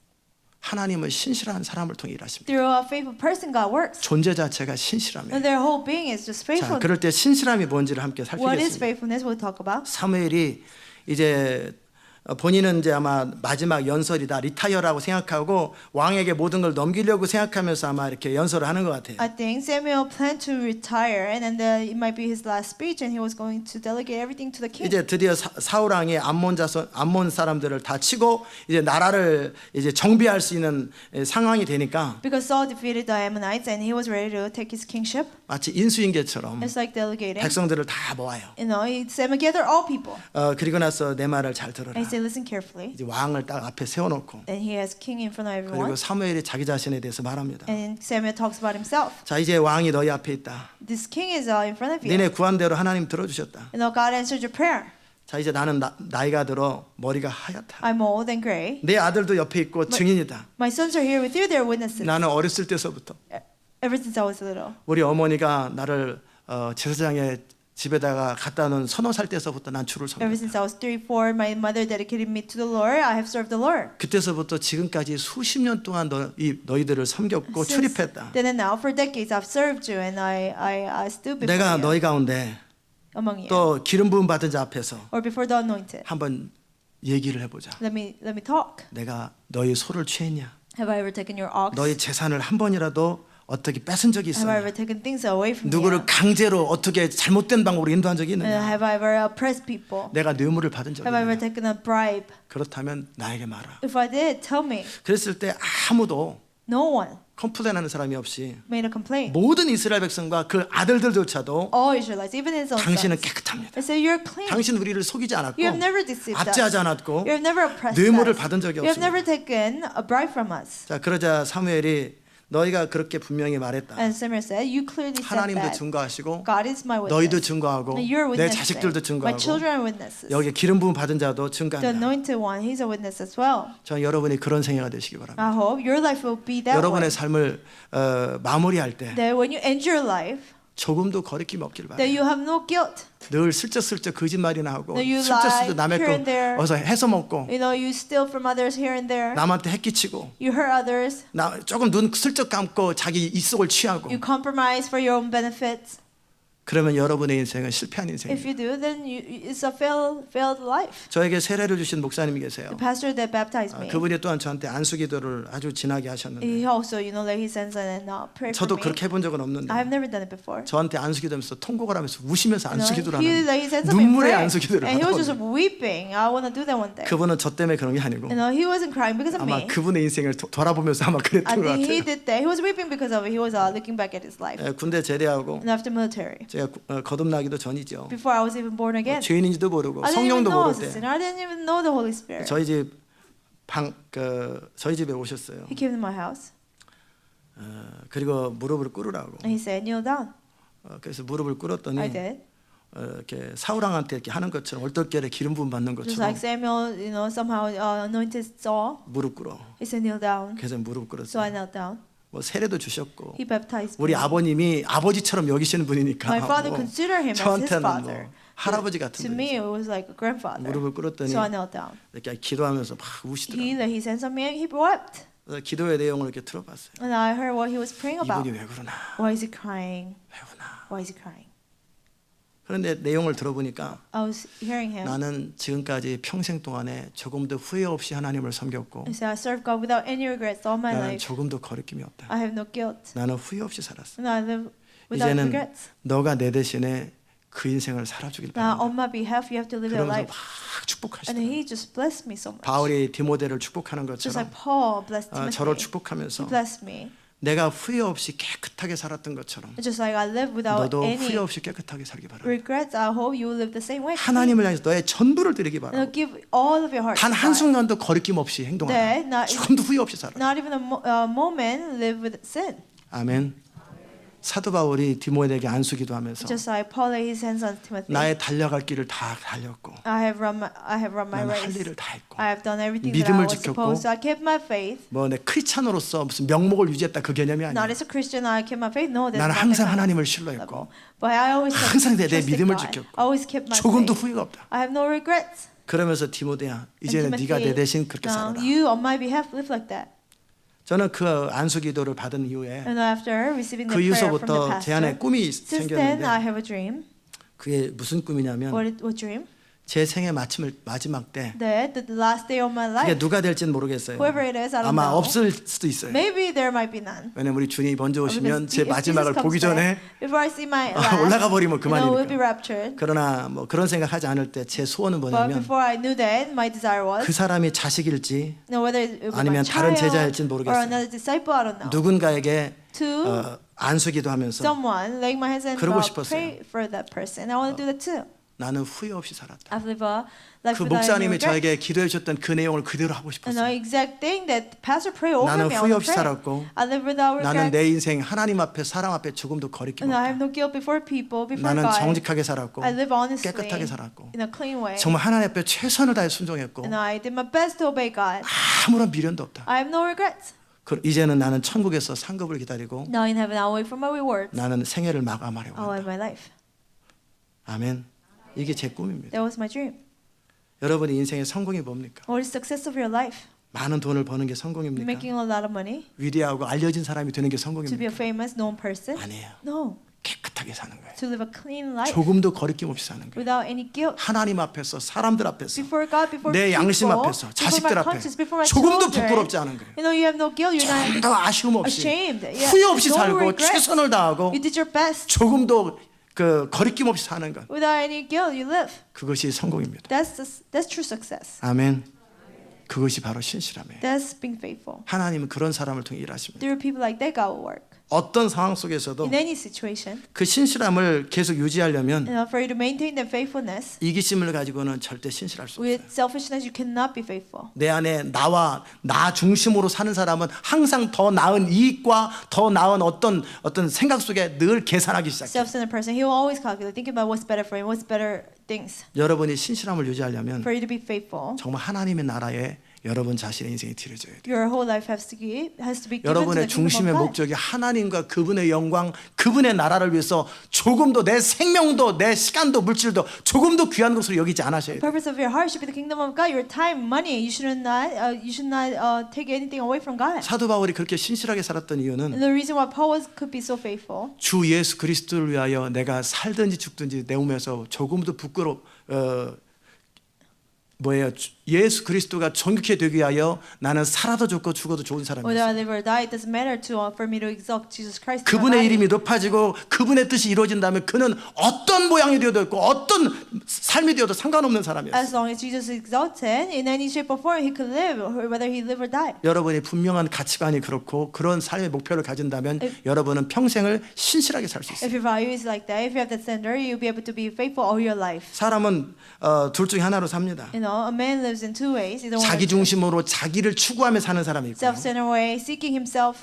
하나님은 신실한 사람을 통해 일하십니다. Through a faithful person, God works. 존재 자체가 신실함이에요. And their whole being is just 자, faithful. 그럴 때 신실함이 뭔지를 함께 What is 살피겠습니다. faithfulness? We'll talk about. 사무엘이 이제 본인은 이제 아마 마지막 연설이다, 리타이어라고 생각하고 왕에게 모든 걸 넘기려고 생각하면서 아마 이렇게 연설을 하는 것 같아요. I think Samuel planned to retire, and then it might be his last speech, and he was going to delegate everything to the king. 이제 드디어 사울 왕이 암몬 사람들을 다 치고 이제 나라를 이제 정비할 수 있는 상황이 되니까 Because Saul defeated the Ammonites, and he was ready to take his kingship. 마치 인수인계처럼 It's like delegating. 백성들을 다 모아요. You know, he Samuel gather all people. 그리고 나서 내 말을 잘 들어라. And he said, listen carefully. 이제 왕을 딱 앞에 세워놓고 Then he has king in front of 그리고 everyone. 사무엘이 자기 자신에 대해서 말합니다. And Samuel talks about himself. 자, 이제 왕이 너희 앞에 있다. This king is in front of you. 니네 구한 대로 하나님 들어주셨다. You know, God answered your prayer. 자, 이제 나는 나이가 들어 머리가 하얗다. I'm old and gray. 내 아들도 옆에 있고 증인이다. My sons are here with you. They're witnesses. 나는 어렸을 때서부터 Ever since I was little. 우리 어머니가 나를 제사장의 집에다가 갖다 놓은 서너 살 때서부터 난 주를 Ever 섬겼다. since I was 3, 4, my mother dedicated me to the Lord. I have served the Lord. 그때서부터 지금까지 수십 년 동안 너희들을 섬겼고 Since 출입했다. then and now, for decades, I've served you, and I stood before 내가 you, 너희 가운데 among you, 또 기름 부음 받은 자 앞에서 or before the anointed. 한번 얘기를 해보자. Let me talk. 내가 너희 소를 취했냐? Have I ever taken your ox? 너희 재산을 한 번이라도 어떻게 뺏은 적이 Have I 있었냐? ever taken things away from 누구를 you? 강제로 어떻게 잘못된 방법으로 인도한 적이 있느냐? Have I ever oppressed people? 내가 뇌물을 받은 적이 Have I ever 있느냐? taken a bribe? 그렇다면 나에게 말하. If I did, tell me. 그랬을 때 아무도 No one 컴플레인하는 사람이 없이 made a complaint. 모든 이스라엘 백성과 그 아들들조차도 All Israelites, even his own 당신은 sons, 깨끗합니다. they say you're clean. 당신 우리를 속이지 않았고 You have never deceived us. 압제하지 않았고 You have never oppressed 뇌물을 us. 받은 적이 You have 없습니다. never taken a bribe from us. 자, 그러자 사무엘이 너희가 그렇게 분명히 말했다. And Samuel said, you clearly said 하나님도 that. 증거하시고 God is my witness. 너희도 증거하고 And you're 내 witnessing. 자식들도 My 증거하고 children are witnesses. 여기 기름 부음 받은 자도 The 증거한다. anointed one, he's a witness as well. 저 여러분이 그런 생애가 되시기 바랍니다. I hope your life will be that way. 여러분의 삶을 마무리할 때 That when you end your life, 조금도 거리낌 없길 that 바랍니다. you have no guilt. 늘 슬쩍슬쩍 거짓말이나 하고 That you 슬쩍슬쩍 lie 남의 here and there. 거 어서 해서 먹고 You know, you steal from others here and there. 남한테 해끼치고 You hurt others. 나 조금 눈 슬쩍 감고 자기 입속을 취하고 You compromise for your own benefits. 그러면 여러분의 인생은 실패한 If 인생이에요. you do, then it's a failed life. 저에게 세례를 주신 목사님이 계세요. The pastor that baptized me, 그분이 또한 저한테 안수기도를 아주 진하게 하셨는데 he also, you know, that he sends and pray for 저도 me. 그렇게 해본 적은 없는데 I have never done it before. 저한테 안수기도하면서 통곡을 하면서 우시면서 You know, 안수기도를 he 하는 said something 눈물의 pray, 안수기도를 and he was just 하거든요. weeping. I want to do that one day. 그분은 저 때문에 그런 게 아니고 You know, he wasn't crying because of 아마 me. 그분의 인생을 돌아보면서 아마 I 그랬던 것 think he 같아요. did that. He was weeping because of it. He was looking back at his life. 군대 제대하고 And after military, 제가 거듭나기도 전이죠. before I was even born again, 죄인인지도 모르고 I didn't even 성령도 know I 모를 was a 때 sinner. I didn't even know the Holy Spirit. 저희 저희 집에 오셨어요. He came to my house 그리고 무릎을 꿇으라고. and he said, kneel down. 그래서 무릎을 꿇었더니 I did. 이렇게 사울왕한테 이렇게 하는 것처럼 얼떨결에 기름 부음 받는 Just 것처럼 like Samuel, you know, somehow anointed Saul. 무릎 꿇어. He said, kneel down. 그래서 무릎 So I 꿇었어요. knelt down. 뭐 세례도 주셨고 He baptized 우리 me. 아버님이 아버지처럼 여기시는 분이니까 My father 뭐 considered him as his 저한테는 father. 뭐 할아버지 To 같은 me, 분이죠. it was like a grandfather. 무릎을 꿇었더니 So I knelt down. 이렇게 기도하면서 막 우시더라고요. He laid his hands on me and he wept. 그래서 기도의 내용을 이렇게 들어봤어요. And I heard what he was praying about. 이분이 왜 그러나 Why is he crying? 왜 그러나. Why is he crying? 그런데 내용을 들어보니까 I was hearing him. 나는 지금까지 평생 동안에 조금도 후회 없이 하나님을 섬겼고 He said, I served God without any regrets all my 나는 life. 조금도 거리낌이 없다. I have no guilt. 나는 후회 없이 살았어. And I live without 이제는 regrets. 너가 내 대신에 그 인생을 살아주길 Now, 바란다. on my behalf, you have to live your 그러면서 life. 막 And 축복하시더라. he just blessed me so much. 바울이 디모데를 축복하는 Just 것처럼 like Paul blessed 저를 Timothy. 축복하면서 He blessed me. 내가 후회 없이 깨끗하게 살았던 것처럼 Just like I live without 너도 후회 any 없이 깨끗하게 살기 바랍니다. regrets, I hope you will live the same way. 하나님을 향해서 너의 전부를 드리기 And 바랍니다. give all of your heart to 단 God. 한순간도 거리낌 없이 네, 행동하라. 나- 조금도 후회 없이 살아. Not even a moment live with sin. 아멘. 사도 바울이 디모데에게 안수기도 하면서 Just like Paul laid his hands on Timothy. 나의 달려갈 길을 다 달렸고 I have run my 나는 할 race. 일을 다 했고 I have done everything that I 믿음을 was 지켰고 supposed to. I kept my faith. 뭐 내 크리스찬으로서 무슨 명목을 유지했다 그 개념이 Not 아니야. as a Christian, I kept my faith. No, that's 나는 not 항상 the kind 하나님을 of 신뢰했고 level. But I always 항상 내 trusted 믿음을 God. 지켰고 I always kept my 조금도 faith. 후회가 없다. I have no regrets. 그러면서 디모데야 And 이제는 네가 내 Timothy, 대신 그렇게 now 살아라. you on my behalf live like that. 저는 그 안수기도를 받은 이후에 And after receiving the 그 prayer from the 이후서부터 제 안에 pastor, 꿈이 since then I 생겼는데 have a dream. 그게 무슨 꿈이냐면 What dream? 제 생애 마지막 때 That the last day of my 그게 life, 누가 될지는 모르겠어요. whoever it is, I don't 아마 know. 없을 수도 있어요. Maybe there might be none. 왜냐면 우리 주님이 먼저 오시면 제 Because if Jesus 마지막을 comes 보기 전에 back, before I see my last, 올라가 버리면 we'll be 그만이니까. raptured. 그러나 뭐 그런 생각하지 않을 때 제 소원은 But 뭐냐면 before I knew that, my desire was, 그 사람이 자식일지 whether it would be 아니면 my 다른 child 제자일지는 or 모르겠어요. another disciple, I don't know. 누군가에게 To 안수기도 하면서 someone, laying my hands and 그러고 싶었어요. pray for that person. I want to do that too. 나는 후회 없이 살았다. I've lived a life 그 without any 목사님이 regrets. 저에게 기도해 주셨던 그 내용을 그대로 하고 And 싶었어요. the exact thing that Pastor prayed over 나는 me, I 후회 want 없이 to pray. 살았고 I live without 나는 regrets. 내 인생 하나님 앞에 사람 앞에 조금도 거리낌 And I 없다. have no guilt before people, before 나는 God. 정직하게 살았고 I live honestly, 깨끗하게 살았고 in a clean way. 정말 하나님 앞에 최선을 다해 순종했고 And I did my best to obey God. 아무런 미련도 없다. I have no regrets. 이제는 나는 천국에서 상급을 기다리고 Now in heaven, I'll wait for my rewards. 나는 생애를 마감하려고 I'll 한다. live my life. 아멘. 이게 제 꿈입니다. That was my dream. 여러분의 인생의 성공이 뭡니까? What is success of your life? 많은 돈을 버는 게 성공입니까? Making a lot of money? 위대하고 알려진 사람이 되는 게 To be a 성공입니까? famous, known person? 아니에요. No. 깨끗하게 사는 거예요. To live a clean life 조금도 거리낌 없이 사는 거예요. without any guilt. 하나님 앞에서 사람들 앞에서 Before God, before 내 양심 people, 앞에서 before 자식들 my 앞에 conscience, before my 조금도 children. 부끄럽지 않은 거예요. You know, you have no guilt. You're not 조금도 아쉬움 없이 ashamed. 후회 없이 no 살고 regrets. 최선을 다하고 You did your best. 조금도 그 거리낌 없이 사는 것, Without any guilt, you live. 그것이 성공입니다. That's true success. 아멘. 그것이 바로 신실함이에요. That's being faithful. 하나님은 그런 사람을 통해 일하십니다. Through people like that, God will work. 어떤 상황 속에서도 In any situation, 그 신실함을 계속 유지하려면 for you to maintain that faithfulness, 이기심을 가지고는 절대 신실할 수 없어요. with selfishness, you cannot be faithful. 내 안에 나 중심으로 사는 사람은 항상 더 나은 이익과 더 나은 어떤 생각 속에 늘 계산하기 시작해요. Self-centered person, he will always calculate, think about what's better for him, what's better things. 여러분이 신실함을 유지하려면 For you to be faithful, 정말 하나님의 나라에 여러분 자신의 인생이 드려져야 돼요. your whole life has to be given to the 여러분의 kingdom 중심의 of God. 목적이 하나님과 그분의 영광, 그분의 나라를 위해서 조금도 내 생명도 내 시간도 물질도 조금도 귀한 것으로 여기지 않으셔야 The 돼요. purpose of your heart should be the kingdom of God. Your time, money, you should not take anything away from God. 사도 바울이 그렇게 신실하게 살았던 이유는 And the reason why Paul could be so faithful, 주 예수 그리스도를 위하여 내가 살든지 죽든지 내 몸에서 조금도 예수 그리스도가 존귀케 되기 위하여 나는 살아도 좋고 죽어도 좋은 whether 사람이었어요. I live or die, it doesn't matter for me to exalt Jesus Christ. in my 그분의 body. 이름이 높아지고 그분의 뜻이 이루어진다면 그는 어떤 모양이 되어도 있고 어떤 삶이 되어도 상관없는 사람이었어요. As long as Jesus is exalted, in any shape or form, he could live, whether he live or die. 여러분이 분명한 가치관이 그렇고 그런 삶의 목표를 가진다면 여러분은 평생을 신실하게 살 수 있어요. If your value is like that, if you have that standard, you'll be able to be faithful all your life. 사람은 둘 중에 하나로 삽니다. You know, a man lives in two ways. Either one 자기 or two. 중심으로 자기를 추구하며 사는 사람이 있고요. Self-centered way, seeking himself.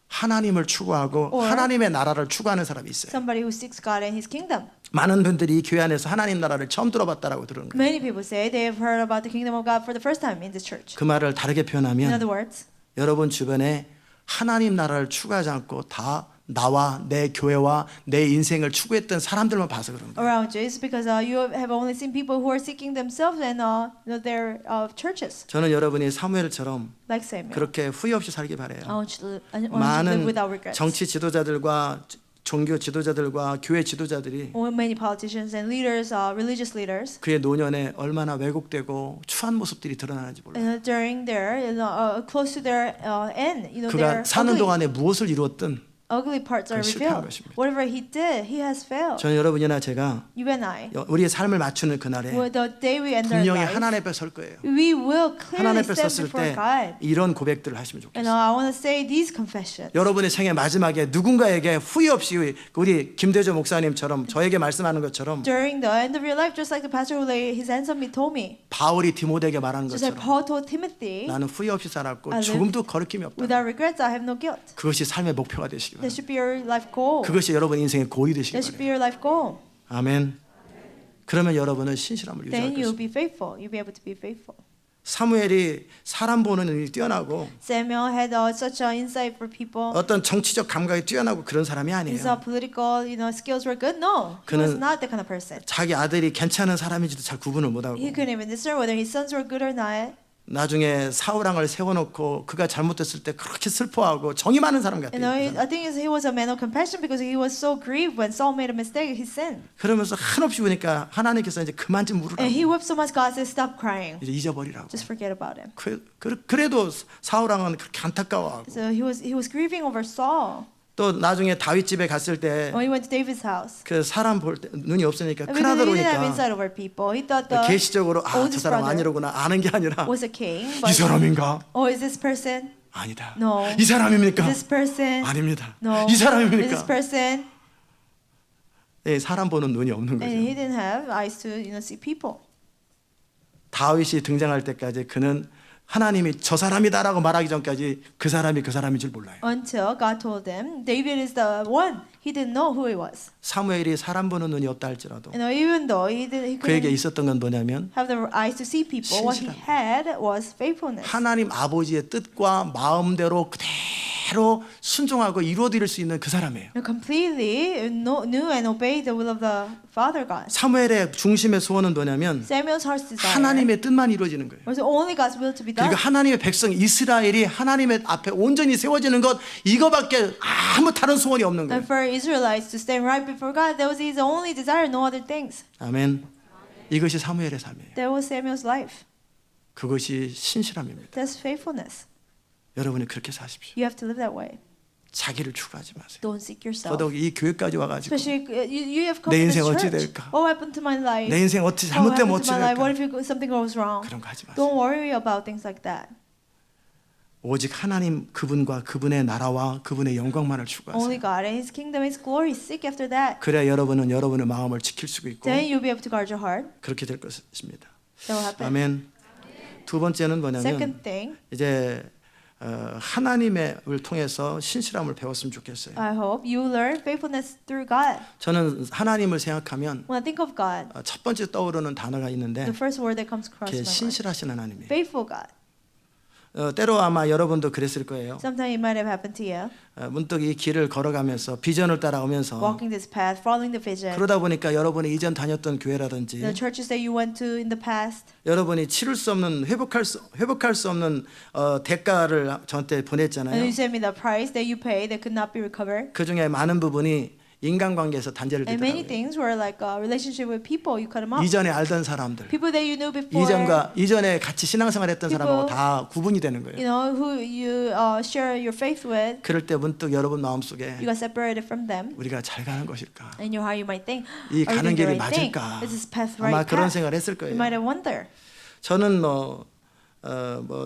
하나님을 추구하고 Or 하나님의 나라를 추구하는 사람이 있어요. Somebody who seeks God and His kingdom. 많은 분들이 이 교회 안에서 하나님 나라를 처음 들어봤다라고 들은 거예요. Many people say they have heard about the kingdom of God for the first time in this church. 그 말을 다르게 In 표현하면 other words, 여러분 주변에 하나님 나라를 추구하지 않고 다 나와 내 교회와 내 인생을 추구했던 사람들만 봐서 그런 거예요. around you is because you have only seen people who are seeking themselves and their churches, 저는 여러분이 사무엘처럼 like Samuel. 그렇게 후회 없이 살기 바래요. I want you to live 많은 without regrets. 정치 지도자들과 종교 지도자들과 교회 지도자들이 Many politicians and leaders, religious leaders, 그의 노년에 얼마나 왜곡되고 추한 모습들이 드러나는지 몰라요. during their close to their end, their 그가 사는 동안에 무엇을 이루었든 ugly parts are 그건 실패한 revealed. 것입니다. Whatever he did, he has failed. 저는 여러분이나 제가 You and I, 우리의 삶을 맞추는 그날에 the day we end our 분명히 life, 하나님 앞에 설 거예요. we will 하나님 clearly 앞에 stand 섰을 before 때 God. 이런 고백들을 하시면 And 좋겠어요. I want to say these confessions. 여러분의 생애 마지막에 누군가에게 후회 없이 우리 김대조 목사님처럼 저에게 말씀하는 것처럼 During the end of your life, just like the pastor who laid his hands on me told me, 바울이 디모데에게 말하는 just like 것처럼 Paul told Timothy, 나는 후회 없이 살았고 I live 조금도 거리낌이 없다. without regrets, I have no guilt. 그것이 삶의 목표가 되시기 That 바랍니다. should be your life goal. 그것이 여러분 인생의 고이 되시기 That should 바랍니다. be your life goal. 아멘. 그러면 여러분은 신실함을 유지할 Then you'll 것입니다. be faithful. You'll be able to be faithful. 사무엘이 사람 보는 눈이 뛰어나고 Samuel had such an insight for people. 어떤 정치적 감각이 뛰어나고 그런 사람이 His 아니에요. political, skills were good. No, he was 그는 not that kind of person. 자기 아들이 괜찮은 사람인지도 잘 구분을 못하고 He couldn't even discern whether his sons were good or not. 나중에 사울 왕을 세워놓고 그가 잘못됐을 때 그렇게 슬퍼하고 정이 많은 사람 You know, 같아요. I think he was a man of compassion because he was so grieved when Saul made a mistake, he sinned. 그러면서 한없이 우니까 하나님께서 이제 그만 좀 And he 울으라고 wept so much, God said, stop crying. 이제 잊어버리라고. Just forget about him. 그래도 사울 왕은 그렇게 안타까워하고 So he was grieving over Saul. 또 나중에 다윗 집에 갔을 때 When he went to David's house. 그 사람 볼 때 눈이 없으니까 Because 큰아들 he didn't have 오니까 insight over people. He thought the 계시적으로 아 저 oldest 사람 brother 아니로구나 아는 게 아니라 was a king. 이 But, 사람인가? oh, is this person? 아니다. No. 이 사람입니까? Is this person? 아닙니다. No. 이 Is this 사람입니까? person? 예, 사람 보는 눈이 없는 And he 거죠. didn't have eyes to see people. 다윗이 등장할 때까지 그는 하나님이 저 사람이다라고 말하기 전까지 그 사람이 그 사람인 줄 몰라요. Until God told him David is the one. He didn't know who he was. 사무엘이 사람 보는 눈이 없다 할지라도 You know, even though he 그에게 couldn't 있었던 건 뭐냐면 have the eyes to see people, what he had was faithfulness. 하나님 아버지의 뜻과 마음대로 그대로 순종하고 이루어드릴 수 있는 그 사람이에요. You completely knew and obeyed the will of the Father God. 사무엘의 중심의 소원은 뭐냐면 Samuel's heart's desire 하나님의 뜻만 이루어지는 거예요. was only God's will to be done. 그러니까 하나님의 백성 이스라엘이 하나님의 앞에 온전히 세워지는 것 이거밖에 아무 다른 소원이 없는 거예요. And for Israelites to stand right before God, that was his only desire, no other things. 아멘. 이것이 사무엘의 삶이에요. That was Samuel's life. 그것이 신실함입니다. That's faithfulness. 여러분이 그렇게 사십시오. You have to live that way. 자기를 추구하지 마세요. Don't seek yourself. 더더욱 이 교회까지 와가지고 Especially you have come 내 to this 인생 어찌 church. 될까? What happened to my life? 내 인생 어떻게 What 잘못되면 happened 어찌 to my life? What 될까? if something goes wrong? 그런 거 하지 마세요. Don't worry about things like that. 오직 하나님 그분과 그분의 나라와 그분의 영광만을 Only 추구하세요. God and His kingdom, His glory. Seek after that. 그래야 여러분은 여러분의 마음을 지킬 수 있고 Then you'll be able to guard your heart. 그렇게 될 것입니다. That will happen. 아멘. 두 번째는 뭐냐면 Second thing, 이제 하나님을 통해서 신실함을 배웠으면 좋겠어요. I hope you learn faithfulness through God. 저는 하나님을 생각하면 When I think of God, 첫 번째 떠오르는 단어가 있는데 the first word that comes across 그게 my mind, 신실하신 하나님이에요. faithful God. 때로 아마 여러분도 그랬을 거예요. Sometimes it might have happened to you. 문득 이 길을 걸어가면서 비전을 따라오면서 Walking this path, following the vision. 그러다 보니까 여러분이 이전 다녔던 교회라든지 The churches that you went to in the past. 여러분이 치를 수 없는 회복할 수 없는 대가를 저한테 And 보냈잖아요. you sent me the price that you paid that could not be recovered. 그 중에 많은 부분이 인간관계에서 단절을 And many 되더라고요. things were like a relationship with people. You cut them off. 이전에 알던 사람들, People that you knew before. 이전에 같이 신앙생활했던 사람하고 다 구분이 되는 거예요. You know who you share your faith with. 그럴 때 문득 여러분 마음속에 You got separated from them. 우리가 잘 가는 것일까? In your heart, you might think, 이 are we 가는 doing the 길이 right thing? 맞을까? Is this path 아마 right 그런 path? 생각을 했을 You 거예요. might have wondered. 저는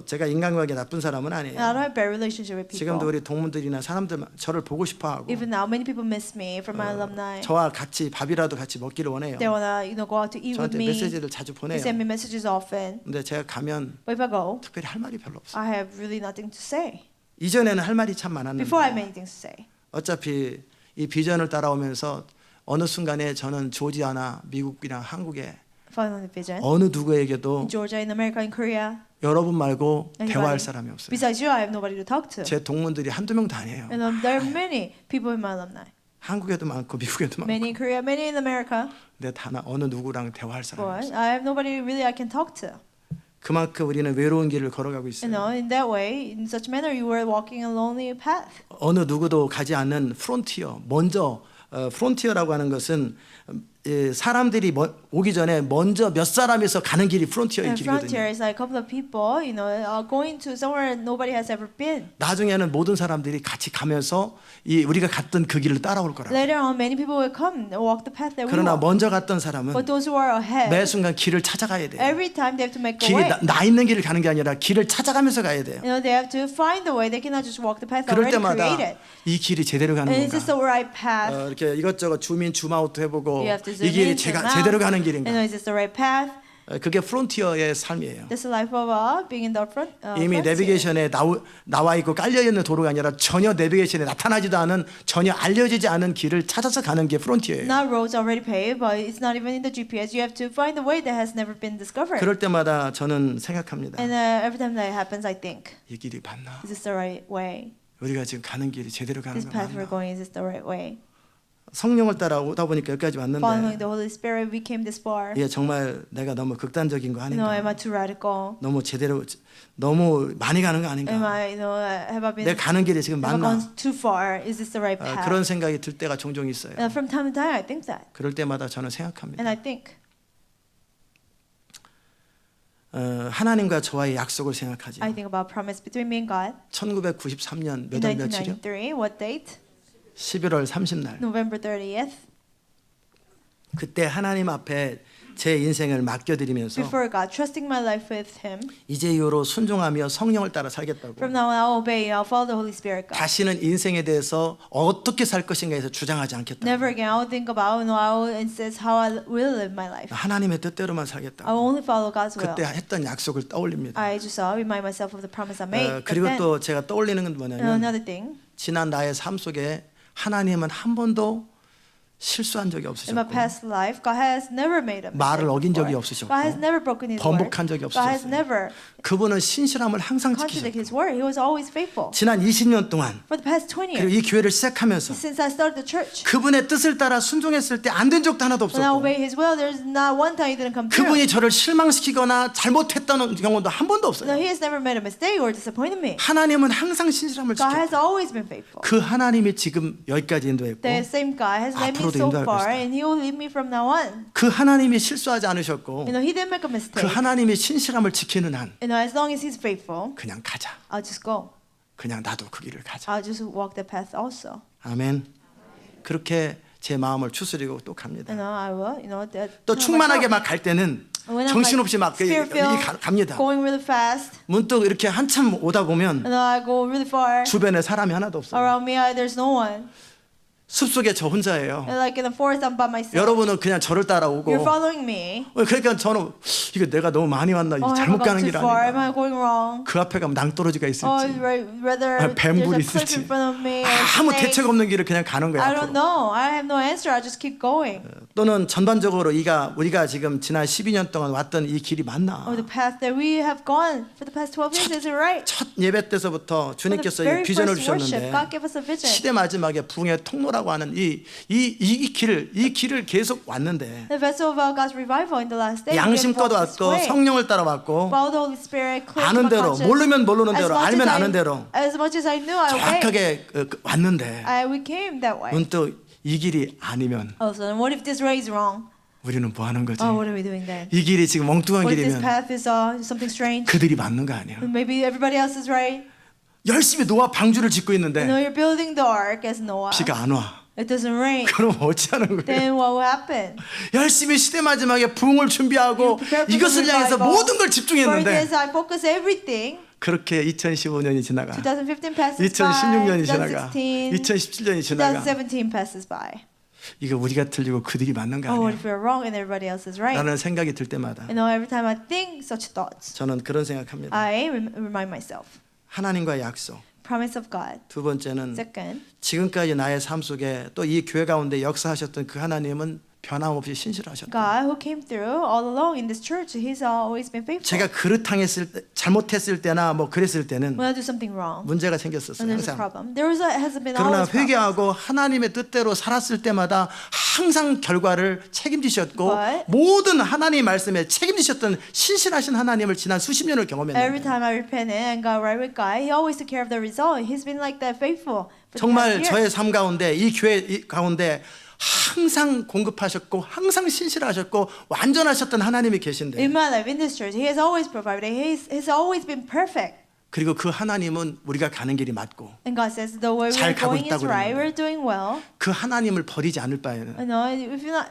제가 인간관계 나쁜 사람은 I don't 아니에요. have bad relationship with 지금도 people. 우리 동문들이나 사람들 저를 보고 싶어하고 Even now, many people miss me from my alumni. 저와 같이 밥이라도 같이 먹기를 원해요. They wanna, go out to eat with 저한테 me. 메시지를 자주 They 보내요. send me messages often. 근데 제가 가면 But if I go, 특별히 할 말이 별로 없어요. I have really nothing to say. 이전에는 할 말이 참 많았는데 Before I have many things to say. 어차피 이 비전을 따라오면서 어느 순간에 저는 조지아나 미국이나 한국에 Following the vision. 어느 누구에게도 In Georgia, in America, in Korea. 여러분 말고 Anybody? 대화할 사람이 없어요. Besides you, I have nobody to talk to. 제 동문들이 한두 명도 아니에요. And there are many people in my alumni. 한국에도 많고 미국에도 많고. Many in Korea, many in America. 근데 어느 누구랑 대화할 사람이 But 없어요. I have nobody really I can talk to. 그만큼 우리는 외로운 길을 걸어가고 You 있어요. know, in that way, in such manner, you were walking a lonely path. 어느 누구도 가지 않는 프론티어, 먼저 프론티어라고 하는 것은 사람들이 오기 전에 먼저 몇 사람에서 가는 길이 프론티어의 And frontier 길이거든요. is like a couple of people, going to somewhere nobody has ever been. 나중에는 모든 사람들이 같이 가면서 우리가 갔던 그 길을 따라올 거라고. Later on, many people will come and walk the path that we 그러나 walk. 먼저 갔던 사람은 But those who are ahead, 매 순간 길을 찾아가야 돼요. every time they have to make a 길이 way. 나 있는 길을 가는 게 아니라 길을 찾아가면서 가야 돼요. They have to find the way. They cannot just walk the path 그럴 already 때마다 created. 이 길이 제대로 가는 And is this 건가? the right path? 이렇게 이것저것 줌아웃도 해보고 You have to 이 zoom 길이 in, zoom out. 제대로 가는 And 길인가? is this the right path? 그게 프론티어의 삶이에요. That's the life of being in the front. 이미 frontier. 내비게이션에 나와 있고 깔려 있는 도로가 아니라 전혀 내비게이션에 나타나지도 않은 전혀 알려지지 않은 길을 찾아서 가는 게 프론티어예요. Not roads already paved, but it's not even in the GPS. You have to find the way that has never been discovered. 그럴 때마다 저는 생각합니다. And every time that happens, I think, 이 길이 맞나? is this the right way? 우리가 지금 가는 길이 제대로 가는 This 거 path we're 맞나? going, is this the right way? 성령을 따라오다 보니까 여기까지 Following 왔는데 the Holy Spirit, we came this far. 이게 정말 내가 너무 극단적인 거 아닌가? Am I too radical? 너무 제대로 너무 많이 가는 거 Am 아닌가? I, have I been, 내가 가는 길이 지금 have I 맞나? gone too far? Is this the right path? 그런 생각이 들 때가 종종 있어요. And from time to time, I think that, 그럴 때마다 저는 생각합니다. and I think 하나님과 저와의 약속을 생각하지. I think about promise between me and God. 1993년 In 몇 월 며칠이요? 1993, what date? 11월 30날. November 30th. 그때 하나님 앞에 제 인생을 맡겨드리면서 Before God, trusting my life with Him. 이제 이후로 순종하며 성령을 따라 살겠다고. From now on, I'll obey. I'll follow the Holy Spirit, God. 다시는 인생에 대해서 어떻게 살 것인가에서 주장하지 않겠다. Never again. I will think about, I will insist how I will live my life. 하나님의 뜻대로만 I 살겠다. will only follow God's will. 그때 했던 약속을 떠올립니다. I just remind myself of the promise I made. But 그리고 then, 또 제가 떠올리는 건 뭐냐면 another thing. 지난 나의 삶 속에 하나님은 한 번도 실수한 적이 In my 없으셨고 past life, God has never made a mistake. 말을 어긴 적이 before. 없으셨고 God has never broken His word. 번복한 적이 God has 없으셨어요. never 그분은 신실함을 항상 contradicted 지키셨고 His word. He was always faithful. 지난 20년 동안 For the past 20 그리고 years, 이 교회를 시작하면서 since I started the church, 그분의 뜻을 따라 순종했을 때 안 된 적도 하나도 when I 없었고 obeyed His will, there's not one time He didn't come through. 그분이 저를 실망시키거나 잘못했다는 경우도 한 번도 No, 없어요. He has never made a mistake or disappointed me. 하나님은 항상 신실함을 God 지켰고 has always been faithful. 그 하나님이 지금 여기까지 인도했고 The same God has led me 앞으로도 so 인도할 far, 것이다. and He will lead me from now on. 그 하나님이 실수하지 않으셨고 He didn't make a 그 mistake. 하나님이 신실함을 지키는 한 As long as He's faithful, 그냥 가자. I'll just go. 그냥 나도 그 길을 가자. I'll just walk the path also. 아멘. 그렇게 제 마음을 추스리고 또 갑니다. I will. 또 충만하게 막 갈 때는 When I'm 정신없이 막 spirit-filled, 갑니다. going really fast, 문득 이렇게 한참 오다 보면 I go really far. 주변에 사람이 하나도 없어요. Around me, there's no one. 숲속에 저 혼자예요. Like in the forest, I'm by myself. 여러분은 그냥 저를 따라오고 You're following me. 그러니까 저는 이거 내가 너무 많이 왔나 Have I 잘못 가는 gone 길 too far? Am 아닌가. I going wrong? 그 앞에 가면 낭떠러지가 있을지 Whether there's 뱀불이 a cliff 있을지 in front of me or 아무 snakes. 대책 없는 길을 그냥 가는 거예요. I don't 앞으로. know. I have no answer. I just keep going. 또는 전반적으로 우리가 지금 지난 12년 동안 왔던 이 길이 맞나? The path that we have gone for the past 12 years, is it right? 첫 예배 때서부터 From the 주님께서 이 very 비전을 first worship, 주셨는데 God gave us a vision. 시대 마지막에 부흥의 통로라고 하는 이 길을 계속 왔는데 The vessel of God's revival in the last day. 양심껏 왔고 성령을 따라 왔고 Follow the Holy Spirit, cleanse 아는 my 대로 conscience. 모르면 모르는 As 대로 much 알면 as 아는 대로 As much as I knew, I obeyed. 정확하게 왔는데 We came that way. 문득 이 길이 아니면 All of a sudden, what if this way is wrong? 우리는 뭐 하는 거지? What are we doing then? 이 길이 지금 엉뚱한 What if this 길이면 path is something strange? 그들이 맞는 거 아니야? Maybe everybody else is right. 열심히 노아 방주를 짓고 You 있는데 know, you're building the ark as Noah. 비가 안 와. It doesn't rain. 그럼 어찌하는 거예요? Then what will happen? 열심히 시대 마지막에 부흥을 준비하고 prepare for 이것을 the 향해서 revival. 모든 걸 For 집중했는데 this, I focus everything. 그렇게 2015년이 지나가 2015 passes 2016년이 by. 지나가 2016, 2017년이 지나가 2017 passes by. 이거 우리가 틀리고 그들이 맞는 거 What 아니야? if we're wrong and everybody else is right? 라는 생각이 들 때마다 Every time I think such thoughts, 저는 그런 생각합니다. I remind myself. 하나님과의 약속. Promise of God. 두 번째는 Second, 지금까지 나의 삶 속에 또 이 교회 가운데 역사하셨던 그 하나님은 변함없이 신실하셨다. God who came through all along in this church, He's always been faithful. 제가 그릇당했을 때, 잘못했을 때나 뭐 그랬을 때는 When I do something wrong, 문제가 when 생겼었어요. there's a 항상. problem, there hasn't been 그러나 always problems. 회개하고 하나님의 뜻대로 살았을 때마다 항상 결과를 책임지셨고 But- 모든 하나님의 말씀에 책임지셨던 신실하신 하나님을 지난 수십 년을 Every 경험했는데 time I repented and got right with God, He always took care of the result. He's been like that faithful for the 정말 past year. 저의 삶 가운데 이 교회 가운데 항상 공급하셨고 항상 신실하셨고 완전하셨던 하나님이 계신데 In my life, in this church, He has always provided. He's always been perfect. 그리고 그 하나님은 우리가 가는 길이 맞고 And God says the way 잘 we're 가고 going is 있다고 right. 그러는데 We're doing well. 그 하나님을 버리지 않을 바에는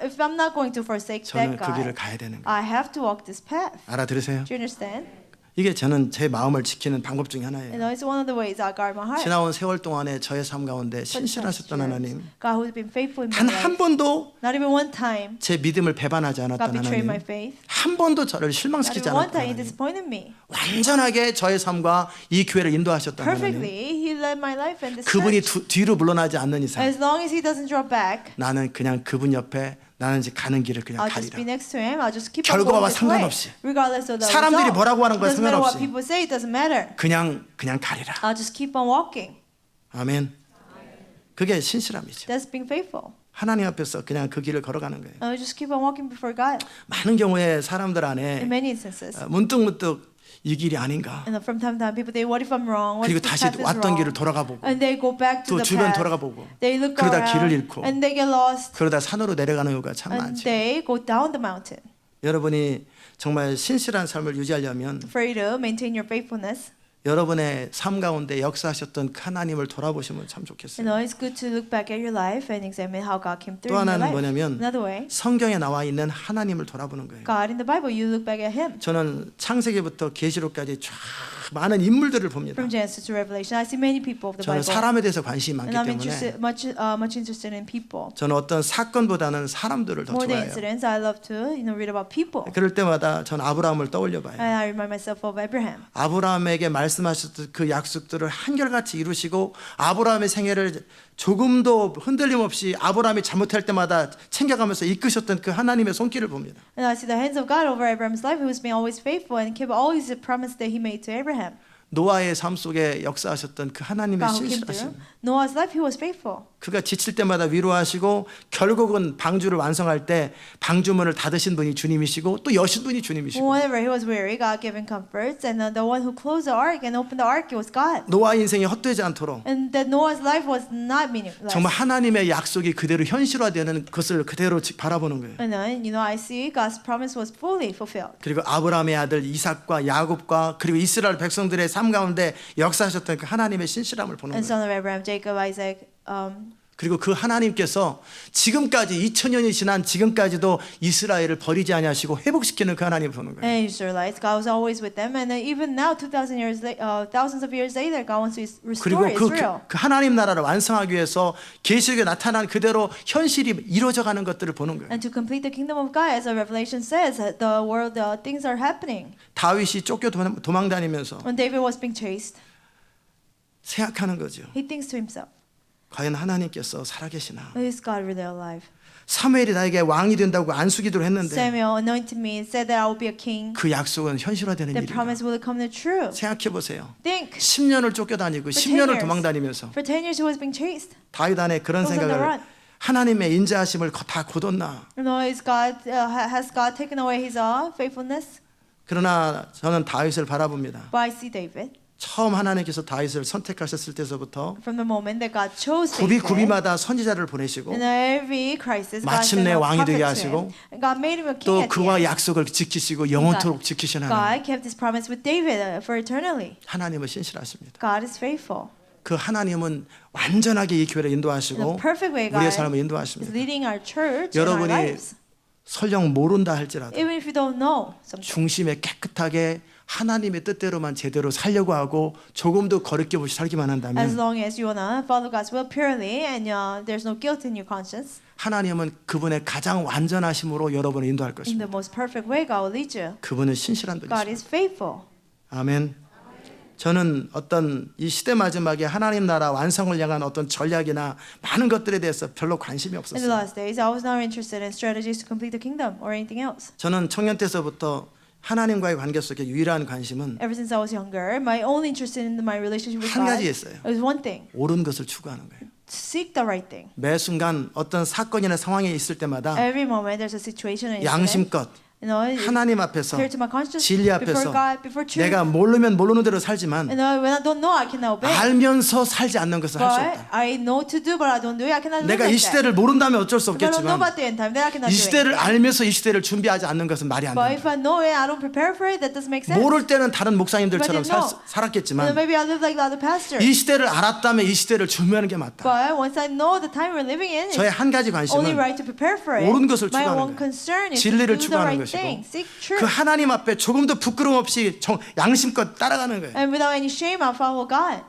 If I'm not going to forsake 저는 that 그 길을 God, 가야 되는 거예요. I have to walk this path. 알아들으세요? Do you understand? 이게 저는 제 마음을 지키는 방법 중에 하나예요. It's one of the ways I guard my heart. 지나온 세월 동안에 저의 삶 가운데 신실하셨던 하나님 God who's been faithful in my 단 life. 한 번도 Not even one time 제 믿음을 배반하지 God 않았던 betrayed my 하나님 faith. 한 번도 저를 Not 실망시키지 even one 않았던 time He 하나님 disappointed me. 완전하게 저의 삶과 이 교회를 인도하셨던 하나님 Perfectly, He led my life in this 그분이 church. 뒤로 물러나지 않는 이상 As long as He doesn't draw back, 나는 그냥 그분 옆에 나는 이제 가는 길을 그냥 I'll just be 가리라. next to Him. I'll just keep on 결과와 going this way. 상관없이. Regardless of the 사람들이 result. 뭐라고 하는 거에 Doesn't matter what 상관없이. people say. It doesn't matter. 그냥 가리라. I'll just keep on walking. 아멘. 그게 신실함이죠. That's being faithful. 하나님 앞에서 그냥 그 길을 걸어가는 거예요. Just keep on walking before God. 많은 경우에 사람들 In 안에 many instances. 문득문득 이 길이 아닌가. And from time to time, people say, "What if I'm wrong? What 그리고 if the 다시 path is 왔던 길을 wrong?" 돌아가 보고 And they go back to 또 the 주변 path. 돌아가 보고 They look 그러다 길을 around 잃고 and they get lost. 그러다 산으로 내려가는 경우가 참 And 많죠. they go down the mountain. 여러분이 정말 신실한 삶을 유지하려면 For you to maintain your faithfulness, 여러분의 삶 가운데 역사하셨던 그 하나님을 돌아보시면 참 you 좋겠어요. know, it's good to look back at your life and examine how God came through 또 in your 하나는 life. 뭐냐면 Another way, 성경에 나와 있는 하나님을 돌아보는 거예요. God in the Bible, you look back at Him. 저는 창세기부터 계시록까지 쫙 많은 인물들을 봅니다. From Genesis to Revelation, I see many people of the 저는 Bible, 사람에 대해서 관심이 많기 and I'm 때문에 interested, much interested in people. 저는 어떤 사건보다는 사람들을 더 More than 좋아해요. incidents, I love to, read about people. 그럴 때마다 전 아브라함을 떠올려 봐요. And I remind myself of Abraham. 아브라함에게 말씀하셨던 그 약속들을 한결같이 이루시고 아브라함의 생애를 조금도 흔들림 없이 아브라함이 잘못할 때마다 챙겨가면서 이끄셨던 그 하나님의 손길을 봅니다. And I see the hands of God over Abraham's life, who has been always faithful and kept all His promise that He made to Abraham. 노아의 삶 속에 역사하셨던 그 하나님의 God who came 신실하심. through Noah's life, He was faithful. 그가 지칠 때마다 위로하시고 결국은 방주를 완성할 때 방주문을 닫으신 분이 주님이시고 또 여신 분이 주님이시고 Whenever he was weary, God gave him comforts, and the one who closed the ark and opened the ark, it was God. 노아 인생이 헛되지 않도록 And that Noah's life was not meaningless. 정말 하나님의 약속이 그대로 현실화되는 것을 그대로 바라보는 거예요. And then, I see God's promise was fully fulfilled. 그리고 아브라함의 아들 이삭과 야곱과 그리고 이스라엘 백성들의 삶 가운데 역사하셨던 그 하나님의 신실함을 보는 And 거예요. son of Abraham, Jacob, Isaac, 그리고 그 하나님께서 지금까지 2000년이 지난 지금까지도 이스라엘을 버리지 아니하시고 회복시키는 그 하나님을 보는 거예요. and Israelites. God was always with them, and even now, thousands of years later, God wants to 그리고 restore Israel. 그 하나님 나라를 완성하기 위해서 계시록에 나타난 그대로 현실이 이루어져 가는 것들을 보는 거예요. And to complete the kingdom of God, as the Revelation says, the world things are happening. 다윗이 쫓겨 도망 다니면서 When David was being chased, 생각하는 거죠. he thinks to himself, 과연 하나님께서 살아계시나? "Is God really alive?" 사무엘이 나에게 왕이 된다고 안수기도를 했는데 Samuel anointed me and said that I will be a king. 그 약속은 현실화되는 The 일인가? promise will come to true. 생각해 보세요. Think. 10년을 쫓겨다니고 For 10년을 10 years. 도망 다니면서 For 10 years he was being chased. 다윗 안에 그런 He was on the 생각을 run. 하나님의 인자하심을 다 거뒀나? Has God taken away his faithfulness? 그러나 저는 다윗을 바라봅니다. But I see David. 처음 하나님께서 다윗을 선택하셨을 때서부터 From the moment that God chose David, 구비마다 선지자를 보내시고 in every crisis, God 마침내 sent a 왕이 되게 prophet to 하시고 him. And God made him a king 또 at the 그와 end. 약속을 지키시고 영원토록 지키시는 하나님. God kept his promise with David for eternally. 하나님은 신실하십니다. God is faithful. 그 하나님은 완전하게 이 교회를 In 인도하시고 the perfect way, 우리의 God 삶을 is 인도하십니다. leading our church and our 여러분이 lives. 설령 모른다 할지라도 Even if you don't know something. 중심에 깨끗하게 하나님의 뜻대로만 제대로 살려고 하고 조금도 거리낌 없이 살기만 As 한다면 long as you wanna follow God's will purely and there's no guilt in your conscience, 하나님은 그분의 가장 완전하심으로 여러분을 인도할 in 것입니다. the most perfect way, God will lead you. 그분은 신실한 God 분이십니다. is faithful. 아멘. 저는 어떤 이 시대 마지막에 하나님 나라 완성을 향한 어떤 전략이나 많은 것들에 대해서 별로 관심이 In the 없었어요. last days, I was not interested in strategies to complete the kingdom or anything else. 저는 청년 때서부터 하나님과의 관계 속에 유일한 관심은 Ever since I was younger, my only interest in my relationship with 한 God 가지였어요. was one thing: 옳은 것을 추구하는 거예요. to seek the right thing. 매 순간 어떤 사건이나 상황에 있을 때마다 Every moment there's a situation and incident. 양심껏 clear 하나님 앞에서 to my conscience, 진리 before 앞에서 God, before truth. 내가 모르면 모르는 대로 살지만 When I don't know, I cannot obey. 알면서 살지 않는 것을 할 수 But 없다. I know to do, but I don't do it. I cannot live 내가 like 이 that. 시대를 모른다면 어쩔 수 If I don't know 없겠지만 about the end time, then I cannot 이 do 시대를 it. 알면서 이 시대를 준비하지 않는 것은 말이 안 But 된다. if I know it, I don't prepare for it. That doesn't make sense. 모를 때는 다른 목사님들처럼 But I didn't know. Then 살았겠지만 maybe I live like the other pastors. 이 시대를 알았다면 이 시대를 준비하는 게 맞다. But once I know the time we're living in, 저의 한 가지 only 관심은 right to prepare for it. 옳은 것을 My 추구하는 one 거예요. concern is 진리를 to do the 추구하는 right 것이고 thing. Seek 그 truth. 하나님 앞에 조금도 부끄럼 없이 양심껏 따라가는 거예요. And without any shame, I follow God.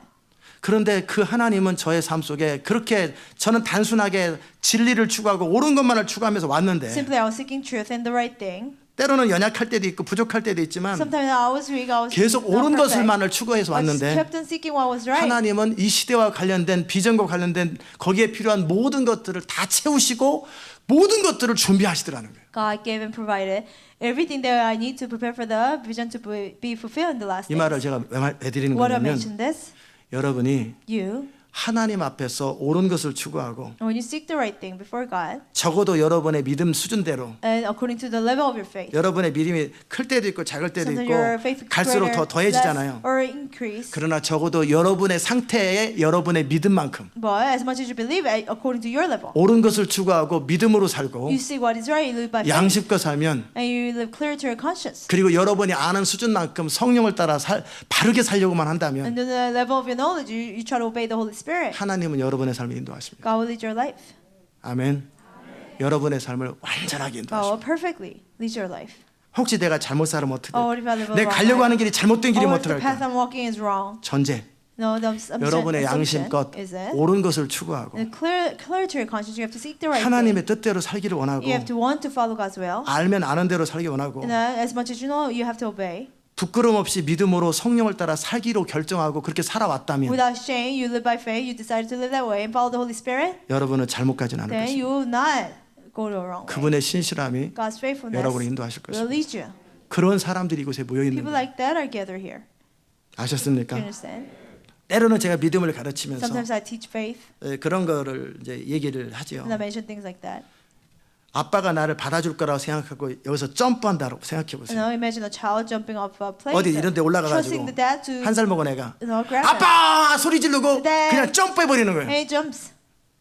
그런데 그 하나님은 저의 삶 속에 그렇게 저는 단순하게 진리를 추구하고 옳은 것만을 추구하면서 왔는데 Simply, I was seeking truth and the right thing. 때로는 연약할 때도 있고 부족할 때도 있지만 Sometimes I was weak, I was 계속 not 옳은 perfect. 것을만을 추구해서 I just 왔는데 kept on seeking what was right. 하나님은 이 시대와 관련된 비전과 관련된 거기에 필요한 모든 것들을 다 채우시고 모든 것들을 준비하시더라는 거예요. God gave and provided everything that I need to prepare for the vision to be fulfilled in the last 이 days. 말을 제가 왜 드리는 What I 거냐면 mentioned this, 여러분이 you 하나님 앞에서 옳은 것을 추구하고 And when you seek the right thing before God, 적어도 여러분의 믿음 수준대로 and according to the level of your faith, 여러분의 믿음이 클 때도 있고 작을 때도 sometimes 있고 your faith is 갈수록 greater, 더 더해지잖아요. less, or increase. 그러나 적어도 여러분의 상태에 여러분의 믿음만큼 But as much as you believe, according to your level, 옳은 것을 추구하고 믿음으로 살고 you seek what is right, you live by faith, 양심껏 살면 and you live clear to your conscience. 그리고 여러분이 아는 수준만큼 성령을 따라 바르게 살려고만 한다면 And to the level of your knowledge, you try to obey the Holy Spirit. 하나님은 여러분의 삶을 인도하십니다. God will lead your life. 아멘. 여러분의 삶을 완전하게 God 인도하십니다. will perfectly lead your life. 혹시 내가 잘못 살면 어떻게 Oh, 될까? what if I live a 내가 wrong 가려고 life? 하는 길이 잘못된 길이면 Oh, if the path 어떡할까? I'm walking is wrong. 전제. No, the 여러분의 assumption 양심껏 is it. 옳은 것을 추구하고 And clear to your conscience, you have to seek the right thing. 하나님의 뜻대로 살기를 원하고 You have to want to follow God's will. 알면 아는 대로 살기 원하고 And as much as you know, you have to obey. 부끄럼 없이 믿음으로 성령을 따라 살기로 결정하고 그렇게 살아왔다면 Without shame, you live by faith. You decided to live that way and follow the Holy Spirit. 여러분은 잘못 가진 않을 Then 것입니다. you will not go the wrong way. 그분의 신실함이 God's faithfulness 여러분을 인도하실 will 것입니다. lead you. 그런 사람들이 이곳에 모여 있는 People 거예요. like that are gathered here. Do 아셨습니까? you understand? 때로는 제가 믿음을 가르치면서 Sometimes I teach faith 그런 거를 이제 얘기를 하지요. and I mention things like that. 아빠가 나를 받아줄 거라고 생각하고 여기서 점프한다고 생각해 You 보세요. know, imagine a child jumping off a place. 어디 이런 데 올라가가지고 trusting the dad to 한 살 먹은 애가 grab him. 아빠 소리 지르고 네. 그냥 점프해 버리는 거예요. And he jumps.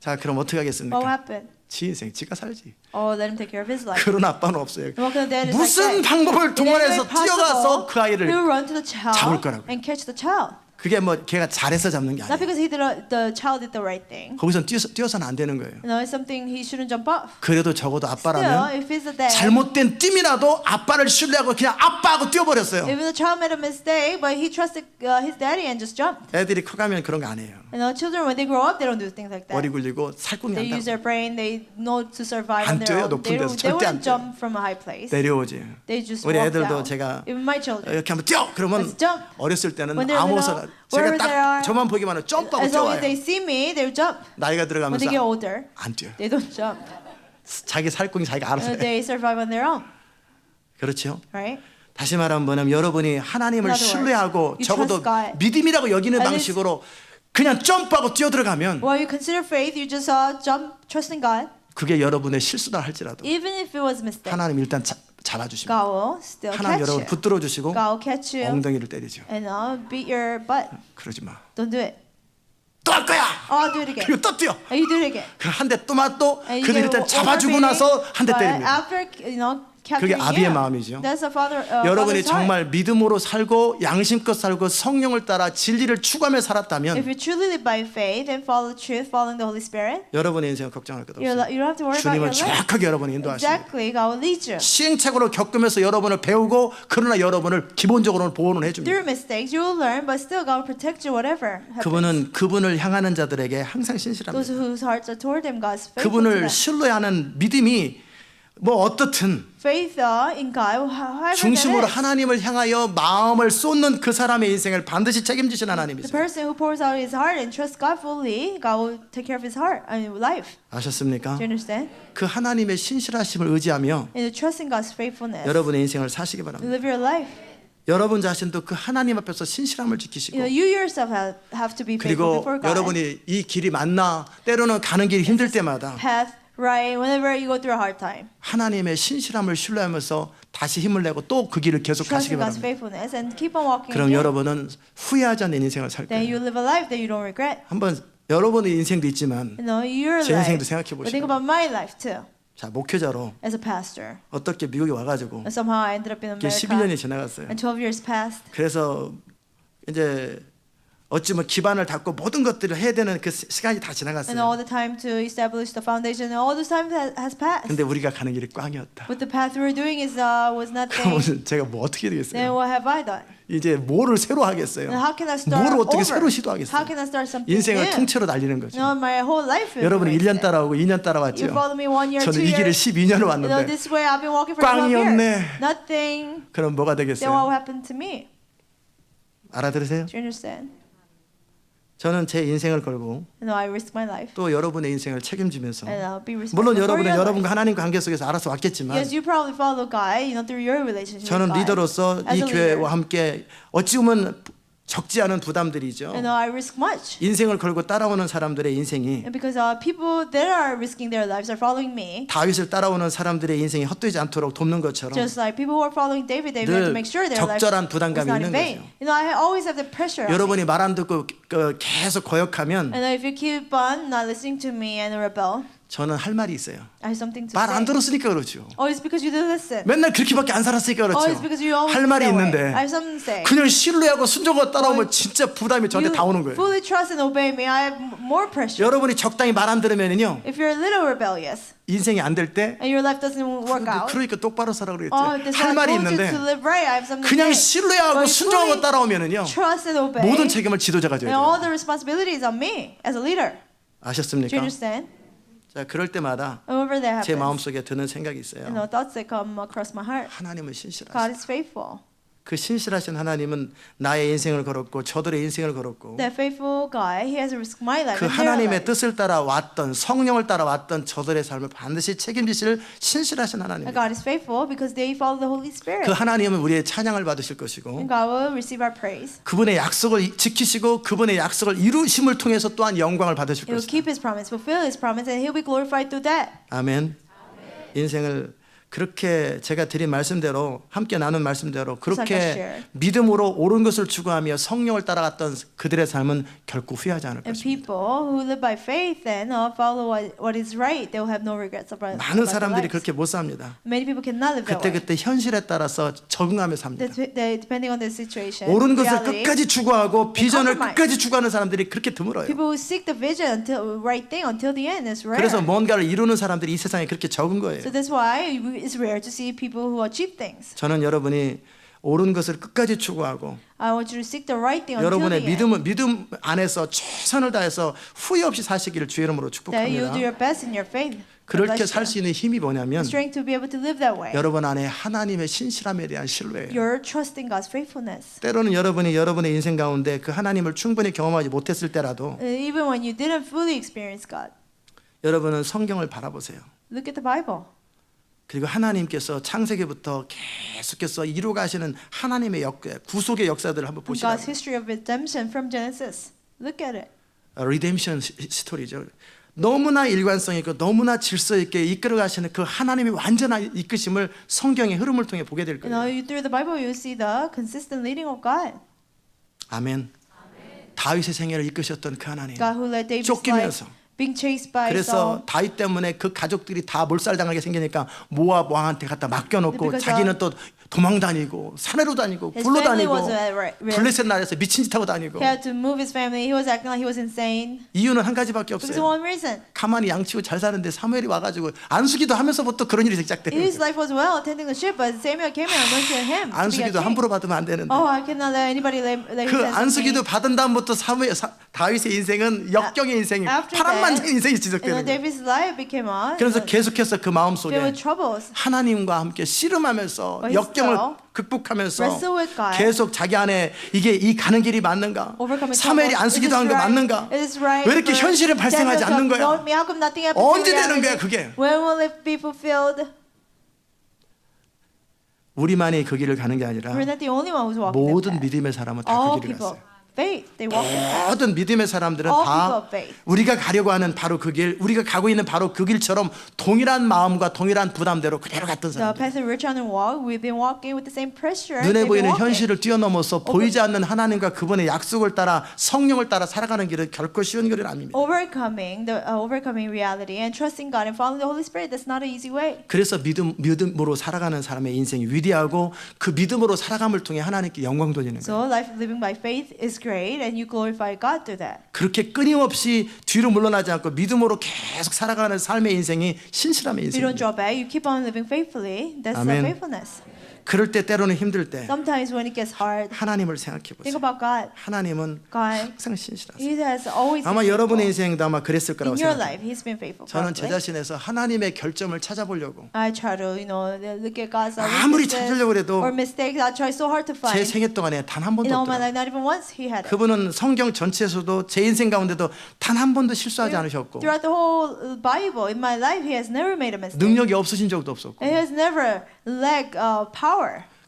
자, 그럼 어떻게 What 하겠습니까? happened? 지 인생 지가 살지. Oh, let him take care of his life. 그런 아빠는 없어요. What kind of dad is 무슨 like that? 방법을 In any way 동원해서 possible, 뛰어가서 그 아이를 he will run to the child 잡을 거라고요. and catch the child. 그게 뭐 걔가 잘해서 잡는 게 Not 아니에요. because the child did the right thing. 거기선 뛰어서는 안 되는 거예요. You know, it's something he shouldn't jump off. 그래도 적어도 Still, 아빠라면 if he's a dad, 잘못된 띠이라도 아빠를 신뢰하고 그냥 아빠하고 뛰어버렸어요. even the child made a mistake, but he trusted his daddy and just jumped. 애들이 커가면 그런 거 안 해요. You know, children when they grow up, they don't do things like that. 머리 굴리고 살궁이 They use 한다. their brain. They know to survive 안 on 뛰어요, their own. 높은 데서. They 절대 안 wouldn't jump from a high place. 내려오지. They just 우리 walk 애들도 down. 제가 Even my children. 이렇게 한번 뛰어 그러면 Let's jump. 어렸을 때는 When they're 아무것도 little, 제가 wherever they 딱 are, 저만 보기만 하면 점프하고 As long as 뛰어와요. they see me, they'll jump. 나이가 When 들어가면서 they get older, 안 뛰어요. they don't jump. 자기 살궁이 자기가 알아서 해요. They survive on their own, 그렇죠? right? 다시 말하면 뭐냐면 여러분이 하나님을 In other words, 신뢰하고 you 적어도 trust God. 믿음이라고 여기는 At least- 방식으로 그냥 점프하고 뛰어들어가면 While you consider faith, you just jump, trusting God. 그게 여러분의 실수다 할지라도 Even if it was a mistake, 하나님 일단 잡아주십니다. God will still 하나님 catch 여러분 you. 붙들어 주시고 God will catch you 엉덩이를 때리죠. and beat your butt. 그러지 마. Don't do it. 또 할 거야. Oh, I'll do it again. 그리고 또 뛰어. And you do it again. 그 한 대 또 맞도 And you 그들 get 일단 over 잡아주고 beating, 나서 한 대 but 때립니다. After 그게 capturing 아비의 you, 마음이죠. that's a 여러분이 father's heart. 정말 믿음으로 살고 양심껏 살고 성령을 따라 진리를 추구하며 살았다면 If you truly live by faith and follow the truth, following the Holy Spirit, 여러분의 인생은 걱정할 것 you 없어요. don't have to worry about 주님은 your life. 정확하게 여러분을 인도하십니다. Exactly, God will lead you. 시행착오를 겪으면서 여러분을 배우고 그러나 여러분을 기본적으로는 보호는 해줍니다. Through mistakes, you will learn, but still God will protect you whatever happens. 그분은 그분을 향하는 자들에게 항상 Those 신실합니다. whose hearts are toward Him, God's faithful to 그분을 them. 신뢰하는 믿음이 뭐 어떻든 Faith in God, however 중심으로 that is. 하나님을 향하여 마음을 쏟는 그 사람의 인생을 반드시 책임지신 The 하나님이세요. person who pours out his heart and trusts God fully, God will take care of his heart, life. 아셨습니까? Do you understand? 그 하나님의 신실하심을 의지하며 And to trust in God's faithfulness, 여러분의 인생을 사시기 바랍니다. live your life. 여러분 자신도 그 하나님 앞에서 신실함을 지키시고 You yourself have to be faithful 그리고 before God. 여러분이 이 길이 맞나 때로는 가는 길이 힘들 때마다 Path right whenever you go through a hard time. 하나님의 신실함을 신뢰하면서 다시 힘을 내고 또 그 길을 계속 Trust 가시기 in God's 바랍니다. faithfulness and keep on walking. 그럼 again. 여러분은 후회하지 않는 인생을 살 Then 거예요. you live a life that you don't regret. 한번 여러분의 인생도 있지만 You know, your 제 life. 인생도 생각해 But think 보시고 about my life too. 자 목회자로 As a pastor, 어떻게 미국에 와가지고 and somehow I ended up in 이게 America. 12년이 지나갔어요. And 12 years passed. 그래서 이제 어찌면 기반을 닫고 모든 것들을 해야 되는 그 시간이 다 And 지나갔어요. all the time to establish the foundation, and all this time has passed. 근데 우리가 가는 길이 꽝이었다. But the path we were doing was nothing. 그러면 제가 뭐 어떻게 Then 되겠어요? what have I done? 이제 뭐를 새로 하겠어요? And how can I start 뭐를 어떻게 over? 새로 시도하겠어요? How can I start something 인생을 new? 통째로 날리는 거죠. No, my whole life is 여러분은 1년 wasted. 따라오고 2년 You 따라왔죠. follow me 1 year, 저는 2 이 길을 years. 12년을 You know, 왔는데 this way I've been walking for 12 꽝이었네. years. Nothing. 그럼 뭐가 Then 되겠어요? what happened to me? 알아들으세요? Do you understand? 저는 제 인생을 걸고 You know, I risk my life. 또 여러분의 인생을 책임지면서 And I'll be responsible 물론 for 여러분은 your 여러분과 life. 하나님과 관계 속에서 알아서 왔겠지만 Yes, you probably follow God, you know, through your relationship 저는 with God. 리더로서 As 이 a leader, 교회와 함께 어찌 보면 적지 않은 부담들이죠. And I risk much. 인생을 걸고 따라오는 사람들의 인생이 And because people that are risking their lives are following me, 다윗을 따라오는 사람들의 인생이 헛되지 않도록 돕는 것처럼 just like people who are following David, they have to 늘 make sure their life 적절한 is 부담감이 not in 있는 vain. 거죠. I always have the pressure on me. 여러분이 말 안 듣고 계속 거역하면 And if you keep on not listening to me and rebel, 저는 할 말이 있어요. I have something to 말 안 say. 들었으니까 그렇죠. Oh, it's because you didn't listen. 맨날 그렇게밖에 안 살았으니까 Oh, 그렇죠. it's because you always 할 think 말이 that way. 있는데 I have something to say. 그냥 신뢰하고 순종하고 따라오면 진짜 부담이 저한테 You 다 오는 거예요. fully trust and obey me. I have more pressure. 여러분이 적당히 말 안 들으면요 If you're a little rebellious 인생이 안 될 때 and your life doesn't work out, 그러니까 똑바로 살아 그랬죠. oh, that's 할 why I 말이 told you 있는데 to live right. I have something 그냥 to say. 신뢰하고 But 순종하고 fully 따라오면은요 trust and obey. 모든 책임을 지도자가 져야 And 돼요. all the responsibilities on me as a leader. Do you 아셨습니까? understand? 자 그럴 때마다 Whenever that 제 happens, 마음속에 드는 생각이 and 있어요. the thoughts that come across my heart, 하나님은 신실하시다. God is faithful. 그 신실하신 하나님은 나의 인생을 걸었고 저들의 인생을 걸었고 That faithful God, He has risked my life 그 and their 하나님의 life. 뜻을 따라 왔던 성령을 따라 왔던 저들의 삶을 반드시 책임지실 신실하신 And 하나님입니다. God is faithful because they follow the Holy Spirit. 그 하나님은 우리의 찬양을 받으실 것이고 And God will receive our praise. 그분의 약속을 지키시고 그분의 약속을 이루심을 통해서 또한 영광을 받으실 He will 것입니다. keep His promise, fulfill His promise, and He'll be glorified through that. 아멘. 인생을 그렇게 제가 드린 말씀대로 함께 나눈 말씀대로 그렇게 믿음으로 옳은 것을 추구하며 성령을 따라갔던 그들의 삶은 결코 후회하지 않을 And 것입니다. people who live by faith and follow what is right, they will have no regrets about 많은 their 사람들이 lives. 그렇게 못 삽니다. Many people cannot live that way. 그때 현실에 따라서 적응하며 삽니다. Depending on the situation, 옳은 것을 reality, 끝까지 추구하고 비전을 compromise. 끝까지 추구하는 사람들이 그렇게 드물어요. people who seek the vision until right thing until the end is rare. 그래서 뭔가를 이루는 사람들이 이 세상에 그렇게 적은 거예요. So that's why it's rare to see people who achieve things. 저는 여러분이 옳은 것을 끝까지 추구하고 I want you to seek the right thing until the 여러분의 end. 믿음 안에서 최선을 다해서 후회 없이 사시기를 주의 이름으로 That you do 축복합니다. your best in your faith. 그렇게 살 수 있는 힘이 뭐냐면 Strength to be able to live that way. 여러분 안에 하나님의 신실함에 대한 신뢰예요. You're trusting God's faithfulness. 때로는 여러분이 여러분의 인생 가운데 그 하나님을 충분히 경험하지 못했을 때라도 Even when you didn't fully experience God. 여러분은 성경을 바라보세요. Look at the Bible. 그리고 하나님께서 창세기부터 계속해서 이루어가시는 하나님의 구속의 역사들을 한번 God's 보시라고요. history of redemption from Genesis. Look at it. 리뎀션 스토리죠. 너무나 일관성 있고 너무나 질서 있게 이끌어가시는 그 하나님의 완전한 이끄심을 성경의 흐름을 통해 보게 될 You know, 거예요. through the Bible, you see the consistent leading of God. 아멘. 다윗의 생애를 이끄셨던 그 하나님. God who led David's 쫓기면서. life, being chased by 그래서 Saul. 다윗 때문에 그 가족들이 다 몰살당하게 생기니까 모압 왕한테 갖다 맡겨놓고 Because 자기는 또 도망 다니고 산에로 다니고 His 굴로 family 다니고 was at risk. 블레셋 나라에서 미친 짓 하고 다니고 He had to move his family. He was acting like he was insane. 이유는 한 가지밖에 Because 없어요. of one reason. 가만히 양치고 잘 사는데 사무엘이 와가지고 안수기도 하면서부터 그런 일이 시작돼요. His life was well, attending the ship, but Samuel came and anointed him to be a 안수기도 king. 함부로 받으면 안 되는데 Oh, I cannot let anybody lay 그 his hands on 안수기도 me. 받은 다음부터 다윗의 인생은 역경의 인생이 After 파란만장의 that, 인생이 You know, 지속되는 거예요. David's life became on. 그래서 계속해서 그 마음속에 filled with troubles. 하나님과 함께 씨름하면서 But 역경을 still, 극복하면서 wrestle with God. 계속 자기 안에 이게 이 가는 길이 맞는가? Overcoming 사무엘이 troubles. 안수기도 Is 한 게 this right? 맞는가? Is this right? 왜 이렇게 For 현실에 발생하지 Samuel to 않는 거야? anoint me? How come nothing happens in 언제 되는 거야 reality? 그게? When will it be fulfilled? 우리만이 그 길을 가는 게 아니라 We're not the only one who's walking 모든 that path. 믿음의 사람은 다 All 그 길을 people, 갔어요. faith, they walk in that. 모든 믿음의 사람들은 All 다 people of faith. 우리가 가려고 하는 바로 그 길, 우리가 가고 있는 바로 그 길처럼 동일한 마음과 동일한 부담대로 그대로 갔던 The 사람들. path that we're trying to walk, we've been walking with the same pressure. 눈에 they've been 보이는 walking. 현실을 뛰어넘어서 보이지 않는 하나님과 그분의 약속을 따라 성령을 따라 살아가는 길은 결코 쉬운 길은 아닙니다. Overcoming reality and trusting God and following the Holy Spirit. That's not an easy way. 그래서 믿음으로 살아가는 사람의 인생이 위대하고 그 믿음으로 살아감을 통해 하나님께 영광 돌리는 거예요. So life living by faith is great, and you glorify God through that. 그렇게 끊임없이 뒤로 물러나지 않고 믿음으로 계속 살아가는 삶의 인생이 신실함의 If you don't 인생입니다. draw back, you keep on living faithfully. That's Amen. faithfulness. 그럴 때 때로는 힘들 때 Sometimes when it gets hard, 하나님을 생각해 think 보세요. about God. 하나님은 God, 항상 신실하세요. He has always 아마 been 여러분의 faithful. 인생도 아마 그랬을 거라고 In your 생각해요. life, He's been faithful. 저는 제 probably. 자신에서 하나님의 결점을 찾아보려고 I try to, look at God's 아무리 weaknesses 찾으려고 해도 or mistakes. I try so hard to 제 find. 생애 동안에 단 한 번도 In all my 없더라고요. life, not even once He had it. 그분은 성경 전체에서도 제 인생 가운데도 단 한 번도 실수하지 않으셨고 Throughout the whole Bible, in my life, He has never made a mistake. 능력이 없으신 적도 없었고 And He has never lacked power.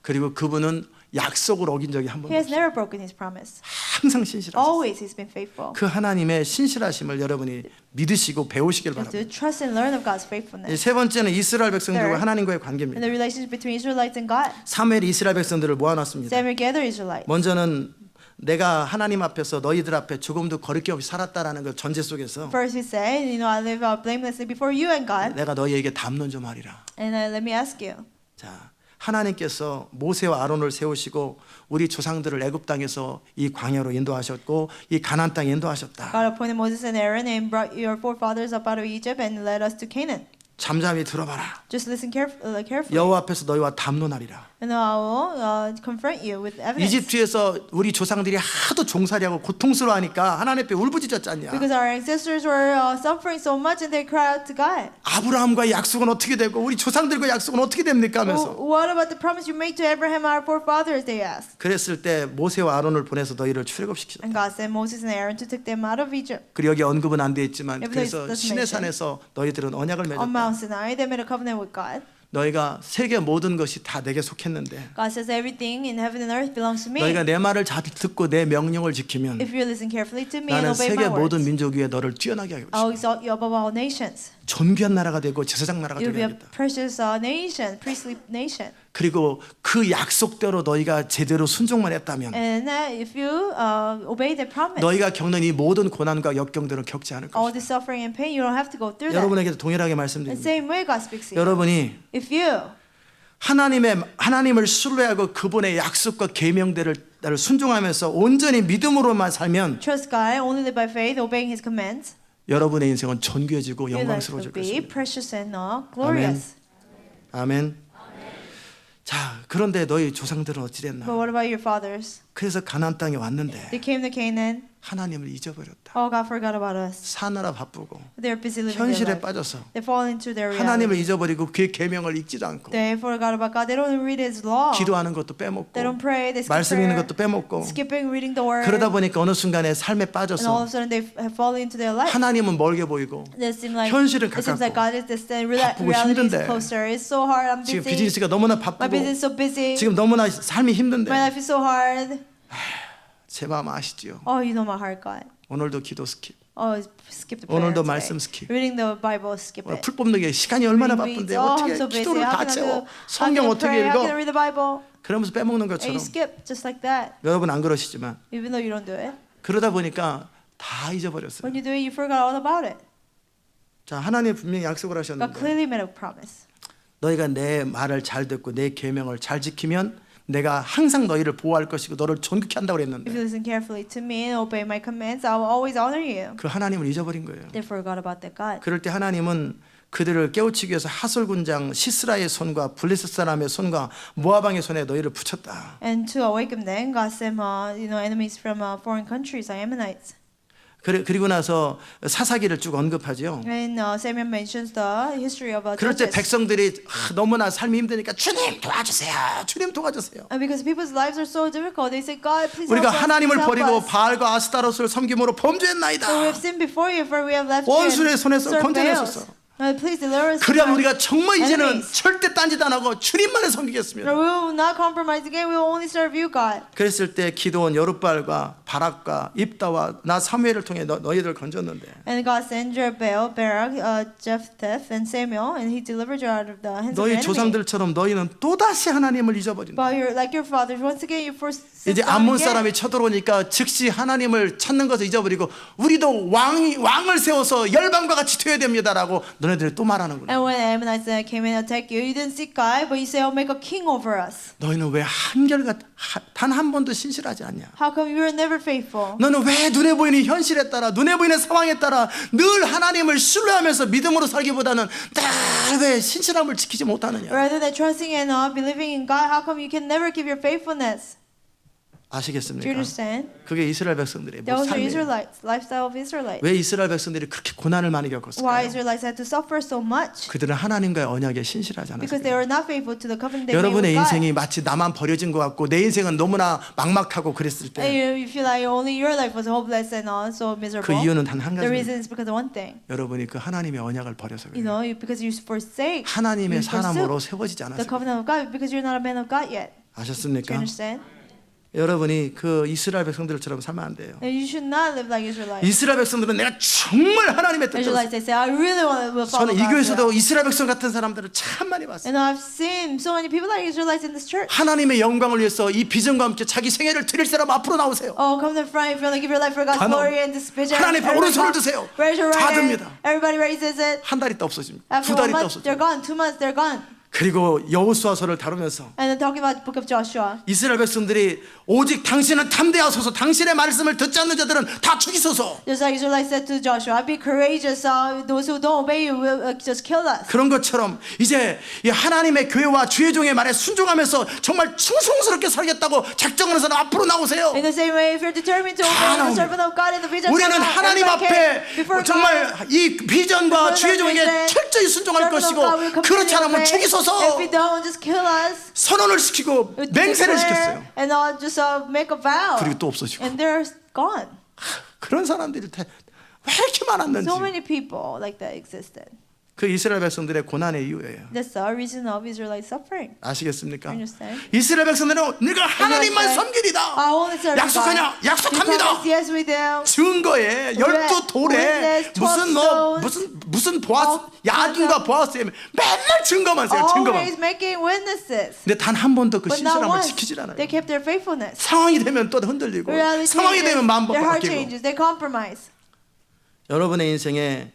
그리고 그분은 약속을 어긴 적이 한 번도 He has 없어요. never broken his promise. 항상 신실하셨어요. Always he's been faithful. 그 하나님의 신실하심을 여러분이 믿으시고 배우시길 You have 바랍니다. to trust and learn of God's faithfulness. 세 번째는 이스라엘 백성들과 Third. 하나님과의 And 관계입니다. the relationship between Israelites and God. 사무엘이 이스라엘 백성들을 모아놨습니다. Samuel gathered Israelites. 먼저는 내가 하나님 앞에서 너희들 앞에 조금도 거릴 게 없이 살았다라는 그 전제 속에서 First he said, I live blamelessly before you and God. 내가 너희에게 담론 좀 하리라. And let me ask you. 자, 하나님께서 모세와 아론을 세우시고 우리 조상들을 애굽 땅에서 이 광야로 인도하셨고 이 가나안 땅에 인도하셨다. God appointed Moses and Aaron and brought your forefathers up out of Egypt and led us to Canaan. 잠잠히 들어봐라. Just listen carefully. 여호와 앞에서 너희와 담론하리라. And I will confront you with evidence. 이집트에서 우리 조상들이 하도 종살이하고 고통스러워하니까 하나님 앞에 울부짖었지 않냐. Because our ancestors were suffering so much and they cried out to God. 아브라함과의 약속은 어떻게 되고 우리 조상들과의 약속은 어떻게 됩니까 하면서 What about the promise you made to Abraham, our forefathers? They asked. 그랬을 때 모세와 아론을 보내서 너희를 출애굽시켰다. And God sent Moses and Aaron to take them out of Egypt. 그리고 여기 언급은 안 돼 있지만 If 그래서 there's 시내 mention. 산에서 너희들은 언약을 On 맺었다. Mount Sinai, they made a covenant with God. 너희가 세계 모든 것이 다 내게 속했는데 God says everything in heaven and earth belongs to me. 너희가 내 말을 잘 듣고 내 명령을 지키면 If you listen carefully to me and 나는 obey 세계 my 모든 words, 민족 위에 너를 뛰어나게 하겠다. I'll exalt you above all nations. 존귀한 나라가 되고 제사장 나라가 You'll 되게 be a 하겠다. precious nation, priestly nation. 그리고 그 약속대로 너희가 제대로 순종만 했다면 And if you obey the promise, 너희가 겪는 이 모든 고난과 역경들은 겪지 않을 all 것이다. the suffering and pain, you don't have to go through that. 여러분에게도 동일하게 The 말씀드립니다. same way God speaks to you. 여러분이 If you 하나님을 신뢰하고 그분의 약속과 계명들을 순종하면서 온전히 믿음으로만 살면 trust God, only live by faith, obeying His commands, 여러분의 인생은 존귀해지고 your life 영광스러워질 will be 것입니다. precious and glorious. 아멘. 자, 그런데 너희 조상들은 어찌 됐나? But what about your fathers? 그래서 가나안 땅에 왔는데 They came to Canaan. 하나님을 잊어버렸다. Oh, God forgot about us. 사느라 바쁘고 They're busy living their 현실에 life. 빠져서 They fall into their 하나님을 reality. 잊어버리고 그의 계명을 읽지도 않고 They forgot about God. They don't read His law. 기도하는 것도 빼먹고 They don't pray. They skip 말씀 읽는 prayer. 것도 빼먹고 Skipping reading the word. 그러다 보니까 어느 순간에 삶에 And all 빠져서 of a sudden they have fallen into their life. 하나님은 멀게 보이고 It seems like 현실은 it seems like 가깝고 God is distant. 바쁘고 Reality is 힘든데 closer. It's so hard. I'm 지금 busy. 비즈니스가 너무나 My 바쁘고 business is so busy. 지금 너무나 삶이 힘든데 My life is so hard. 제 마음 아시지요? Oh, you know my heart, God. 오늘도 기도 스킵, Oh, skip the prayer. 오늘도 today. 말씀 스킵. Reading the Bible, skip 오늘 it. 풀 뽑는 게 시간이 얼마나 Reading 바쁜데 weeds. Oh, 어떻게 I'm so busy. 기도를 How 다 can I 채워? do? 성경 How can I 어떻게 pray? How can I 읽어? read the Bible? 그러면서 빼먹는 And you 것처럼 skip just like that, 여러분 안 그러시지만 even though you don't do it. 그러다 보니까 다 잊어버렸어요. When you do it, you forgot all about it. 자, 하나님 분명히 약속을 God 하셨는데 clearly made a promise. 너희가 내 말을 잘 듣고 내 계명을 잘 지키면 내가 항상 너희를 보호할 것이고 너를 존귀케 한다고 If 그랬는데 you listen carefully to me and obey my commands, I will always honor you. 그 하나님을 잊어버린 거예요. They forgot about that God. 그럴 때 하나님은 그들을 깨우치기 위해서 하솔 군장 시스라의 손과 블레셋 사람의 손과 모아방의 손에 너희를 붙였다. And to awaken them, God sent enemies from foreign countries, Ammonites. 그리고 나서 사사기를 쭉 언급하죠. And Samuel mentions the history of 그럴 때 Judges. 백성들이 너무나 삶이 힘드니까 주님 도와주세요. 주님 도와주세요. And because people's lives are so difficult, they say, God, please help 우리가 us. 하나님을 Please help 버리고 us. 바알과 아스타로스를 섬김으로 For we 범죄했나이다. have sinned before you, for we have left you 원수의 and 손에서 served 건져내소서. Baals. Please deliver us. 그래야 from 우리가 정말 이제는 enemies. 절대 딴짓 안 하고 주님만을 For 섬기겠습니다. we will not compromise again. We will only serve you, God. 그랬을 때 기도원 여룻발과 바락과 입다와 나 사무엘을 통해 너희들 건졌는데 And God sent Jerubbaal, Barak, Jephthah, and Samuel, and He delivered you out of the hands of 너희 your enemy. 조상들처럼 너희는 또다시 하나님을 잊어버린다. But you're like your fathers. Once again, you forsake 이제 God 암몬 again. 사람이 쳐들어오니까 즉시 하나님을 찾는 것을 잊어버리고 우리도 왕을 세워서 열방과 같이 되어야 됩니다라고 너네들이 또 말하는구나. And when the Ammonites came and attacked you, you didn't seek God, but you say, "Oh, make a king over us." 너희는 왜 단 한 번도 신실하지 않냐? How come you were never faithful? 너는 왜 눈에 보이는 현실에 따라 눈에 보이는 상황에 따라 늘 하나님을 신뢰하면서 믿음으로 살기보다는 늘 왜 신실함을 지키지 못하느냐? Rather than trusting and believing in God, how come you can never keep your faithfulness? Do you 아시겠습니까? understand? 그게 이스라엘 백성들의 That was the 삶이에요. Israelites, lifestyle of Israelites. 왜 이스라엘 백성들이 그렇게 고난을 많이 Why 겪었을까요? Israelites had to suffer so much? 그들은 하나님과의 언약에 신실하지 Because they 않았어요. were not faithful to the covenant they made 여러분의 with God. 인생이 마치 나만 버려진 것 같고 내 인생은 너무나 막막하고 그랬을 And 때 you feel like only your life was hopeless and so 그 miserable. 이유는 단 한 The 가지입니다. reason is because of one thing. 여러분이 그 하나님의 언약을 버려서 You 그래요. know, because you forsake 하나님의 you forsook 사람으로 세워지지 the 않았어요. covenant of God because you're not a man of God yet. Do you 아셨습니까? understand? 여러분이 그 이스라엘 백성들처럼 살면 안 돼요. And you should not live like Israelites. 이스라엘 백성들은 내가 정말 하나님의 뜻대로 Israelites, they say, I really want to follow 저는 이 God's 교회에서도 will. 이스라엘 백성 같은 사람들을 참 많이 봤어요. And I've seen so many people like Israelites in this church. 하나님의 영광을 위해서 이 비전과 함께 자기 생애를 드릴 사람 앞으로 나오세요. Oh, come to the front if you want to give your life for God's 다 glory and this vision. 하나님 앞에 오른손을 드세요. Raise your 다 right hand. 듭니다. Everybody raises it. 한 달 있다 없어집니다. After 두 달 1 있다 month, they're 없어집니다. gone. 2 months, they're gone. 그리고 여호수아서를 다루면서 And then talking about the book of Joshua. 이스라엘 백성들이 오직 당신은 담대하소서 당신의 말씀을 듣지 않는 자들은 다 죽이소서 Just like Israelites said to Joshua, be courageous. Those who don't obey you will just kill us. 그런 것처럼 이제 이 하나님의 교회와 주의 종의 말에 순종하면서 정말 충성스럽게 살겠다고 작정하는 사람 앞으로 나오세요. In the same way, if you're determined to obey the servant of God in the vision, 우리는 하나님 앞에 before 정말 이 비전과 주의 종에게 철저히 순종할 것이고 그렇지 않으면 죽이소서 If we don't, just kill us. 선언을 시키고 맹세를 시켰어요. And just make a vow. 그리고 또 없어지고 And they're gone. 그런 사람들이 왜 이렇게 많았는지 So many people like that existed. 그 이스라엘 백성들의 고난의 이유예요. That's the reason of Israelite suffering. 아시겠습니까? Understand? 이스라엘 백성들은 내가 하나님만 I 섬기리다. only serve 약속하냐? God. You 약속합니다. promise, yes, we do. 증거에 12돌에 witness, 12 무슨 보아스 야긴과 보아스에 맨날 증거만 세요. 증거만. Always making witnesses. 근데 단 한 번도 그 But not 신실함을 once 지키질 않아요. they kept their faithfulness. 상황이 되면 또 흔들리고 Reality 상황이 changes, 되면 마음 their heart 바뀌고. changes. They compromise. 여러분의 인생에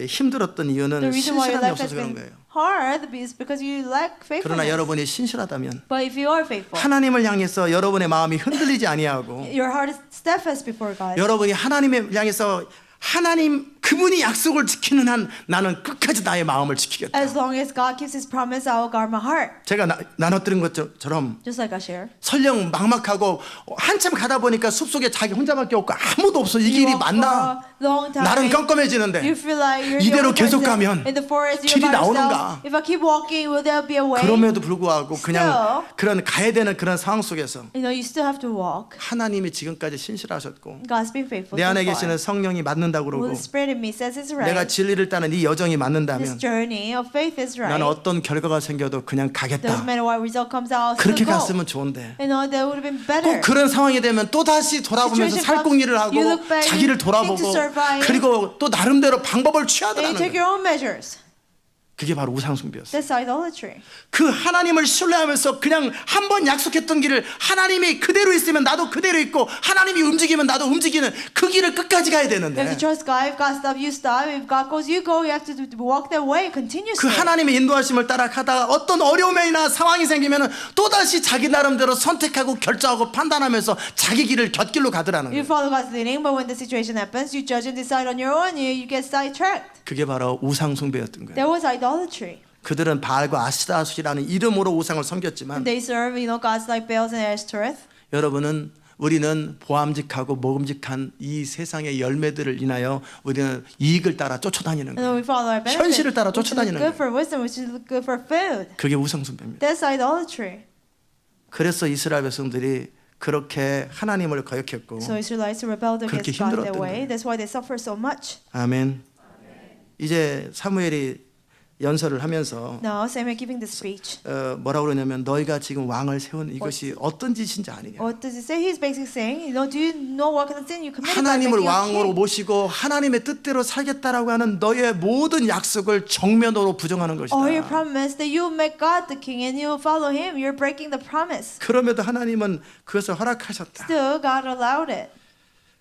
힘들었던 The 이유는 reason why your 신실함이 life has 없어서 그런 been 거예요. hard is because you lack 그러나 faithfulness. 여러분이 신실하다면 But if you are faithful, 하나님을 향해서 여러분의 마음이 흔들리지 아니하고 your heart is steadfast before God. 여러분이 하나님을 향해서 하나님 그분이 약속을 지키는 한 나는 끝까지 나의 마음을 지키겠다. As long as God keeps His promise, I will guard my heart. 제가 나눠드린 것처럼 Just like I share. 설령 막막하고 한참 가다 보니까 숲속에 자기 혼자밖에 없고 아무도 없어. 이 You 길이 walk 맞나? for a long time. 나름 깜깜해지는데 You feel like you're 이대로 the only 계속 person 가면 in the forest. You're 길이 by 나오는가? yourself. If I keep walking, will there be a way? 그럼에도 불구하고 그냥 Still. 그런 가야 되는 그런 상황 속에서 You know, you still have to walk. 하나님이 지금까지 신실하셨고 God's been faithful 내 so 안에 far. 계시는 성령이 맞는다고 Holy 그러고 Spirit in me says it's 내가 right. 진리를 따는 이 여정이 This 맞는다면 journey of faith is right. 나는 어떤 결과가 생겨도 그냥 Doesn't 가겠다. matter what result comes out, I'll 그렇게 still go. 갔으면 좋은데 You know, that would have been 꼭 better. 그런 상황이 되면 또 다시 돌아보면서 Situation 살궁리를 comes, 하고 you look back, 자기를 you 돌아보고 think to survive. 그리고 또 나름대로 방법을 And you 취하더라는 take 거예요. your own measures. 그게 바로 우상숭배였어요. That's idolatry. 그 하나님을 신뢰하면서 그냥 한 번 약속했던 길을 하나님이 그대로 있으면 나도 그대로 있고 하나님이 움직이면 나도 움직이는 그 길을 끝까지 가야 You have 되는데 to trust God. If God stops, you stop. If God goes, you go. You have to walk that way 그 continuously. 하나님의 인도하심을 따라가다가 어떤 어려움이나 상황이 생기면 또다시 자기 나름대로 선택하고 결정하고 판단하면서 자기 길을 곁길로 가더라는 You 거예요. follow God's leading, but when the situation happens, you judge and decide on your own. You get sidetracked. 그게 바로 우상숭배였던 거예요. There was idolatry. 그들은 바알과 아스타롯이라는 이름으로 우상을 섬겼지만 They serve, gods like Baal and Ashtoreth. 우리는 보암직하고 먹음직한 이 세상의 열매들을 인하여 우리는 이익을 따라 쫓아다니는 And then 거예요. we follow our benefits. 현실을 따라 which is 쫓아다니는 good 거예요. for wisdom, which is good for food. 그게 우상숭배입니다. That's idolatry. 그래서 이스라엘 백성들이 그렇게 하나님을 거역했고 So Israelites rebelled 그렇게 against God that 힘들었던 way. 거예요. That's why they suffer so much. 아멘. 이제 사무엘이 연설을 하면서 Now Samuel giving the speech. 뭐라고 그러냐면 너희가 지금 왕을 세운 이것이 어떤 짓인지 아니냐. What does he say? He's basically saying, do you know what kind of sin you committed by 하나님을 making a 왕으로 king? 모시고 하나님의 뜻대로 살겠다라고 하는 너의 모든 약속을 정면으로 부정하는 것이다. Or you promise that you will make God the king and you will follow him. You're breaking the promise. 그럼에도 하나님은 그것을 허락하셨다. Still, God allowed it.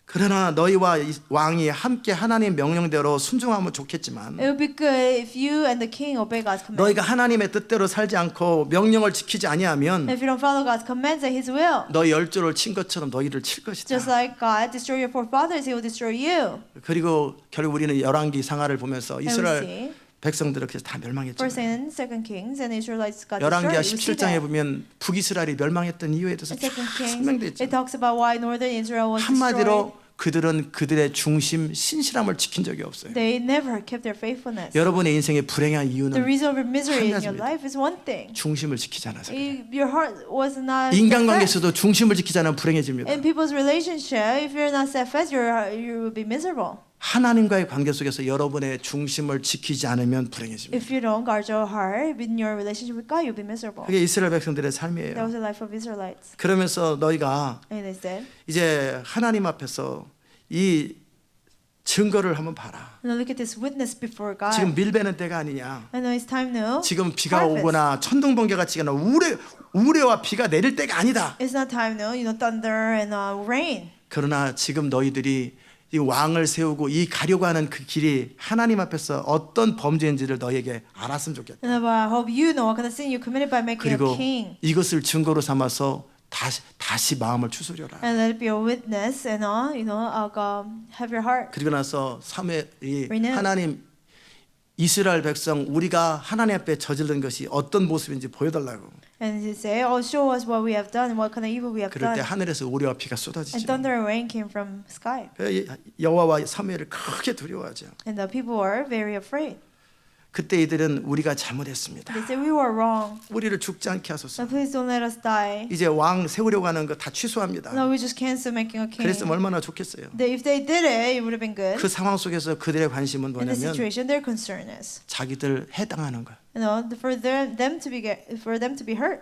그러나 너희와 이 왕이 함께 하나님 명령대로 순종하면 좋겠지만 It would be good if you and the king obey God's command. 너희가 하나님의 뜻대로 살지 않고 명령을 지키지 아니하면 If you don't follow God's commands and His will, 너희 열조를 친 것처럼 너희를 칠 것이다. just like God destroyed your forefathers, He will destroy you. 그리고 결국 우리는 열왕기 상하를 보면서 And we 이스라엘 see 백성들은 그래서 다 멸망했죠. First and Second Kings and Israelites got 열왕기하 destroyed. We see 17장에 that. 보면 북이스라엘이 멸망했던 이유에 대해서 In Second 쫙 Kings, 설명돼 it 있죠. talks about why Northern Israel was destroyed. 한마디로 그들은 그들의 중심 신실함을 지킨 적이 없어요. They never kept their faithfulness. 여러분의 인생의 불행한 The 이유는 reason of misery in your 가지입니다. life is one thing. 중심을 지키지 않아서 그래요. Your heart was not steadfast. 인간관계에서도 중심을 지키지 않으면 불행해집니다. In people's relationship, if you're not steadfast, you will be miserable. 하나님과의 관계 속에서 여러분의 중심을 지키지 않으면 불행해집니다. If you don't guard your heart in your relationship with God, you'll be miserable. 그게 이스라엘 백성들의 That 삶이에요. was the life of Israelites. 그러면서 너희가 And they said, 이제 하나님 앞에서 이 증거를 한번 봐라. now look at this witness before God. 지금 밀베는 때가 아니냐. I know it's time now. 지금 비가 Harvest. 오거나 천둥번개가 치거나 우레와 비가 내릴 때가 아니다. It's not time now, thunder and rain. 그러나 지금 너희들이 이 왕을 세우고 이 가려고 하는 그 길이 하나님 앞에서 어떤 범죄인지를 너에게 알았으면 좋겠다. And I hope you know what kind of sin you committed by making 그리고 a king. 이것을 증거로 삼아서 다시 마음을 추스려라. And let it be a witness and have your heart. 그리고 나서 사무엘이 Renew. 하나님 이스라엘 백성 우리가 하나님 앞에 저지른 것이 어떤 모습인지 보여달라고. And he say, oh, show us what we have done and what kind of evil we have 그럴 때 done. 하늘에서 우레와 비가 And 쏟아지죠. thunder and rain came from sky. 여호와와 사무엘을 크게 두려워하죠. And the people were very afraid. 그때 이들은 우리가 잘못했습니다. They said, we were wrong. 우리를 죽지 않게 하소서. So please don't let us die. 이제 왕 세우려고 하는 거 다 취소합니다. No, we just cancel making a king. 그랬으면 얼마나 좋겠어요. If they did it would have been good. 그 상황 속에서 그들의 관심은 In the 뭐냐면 situation, their concern is, 자기들 해당하는 거. for them to be hurt.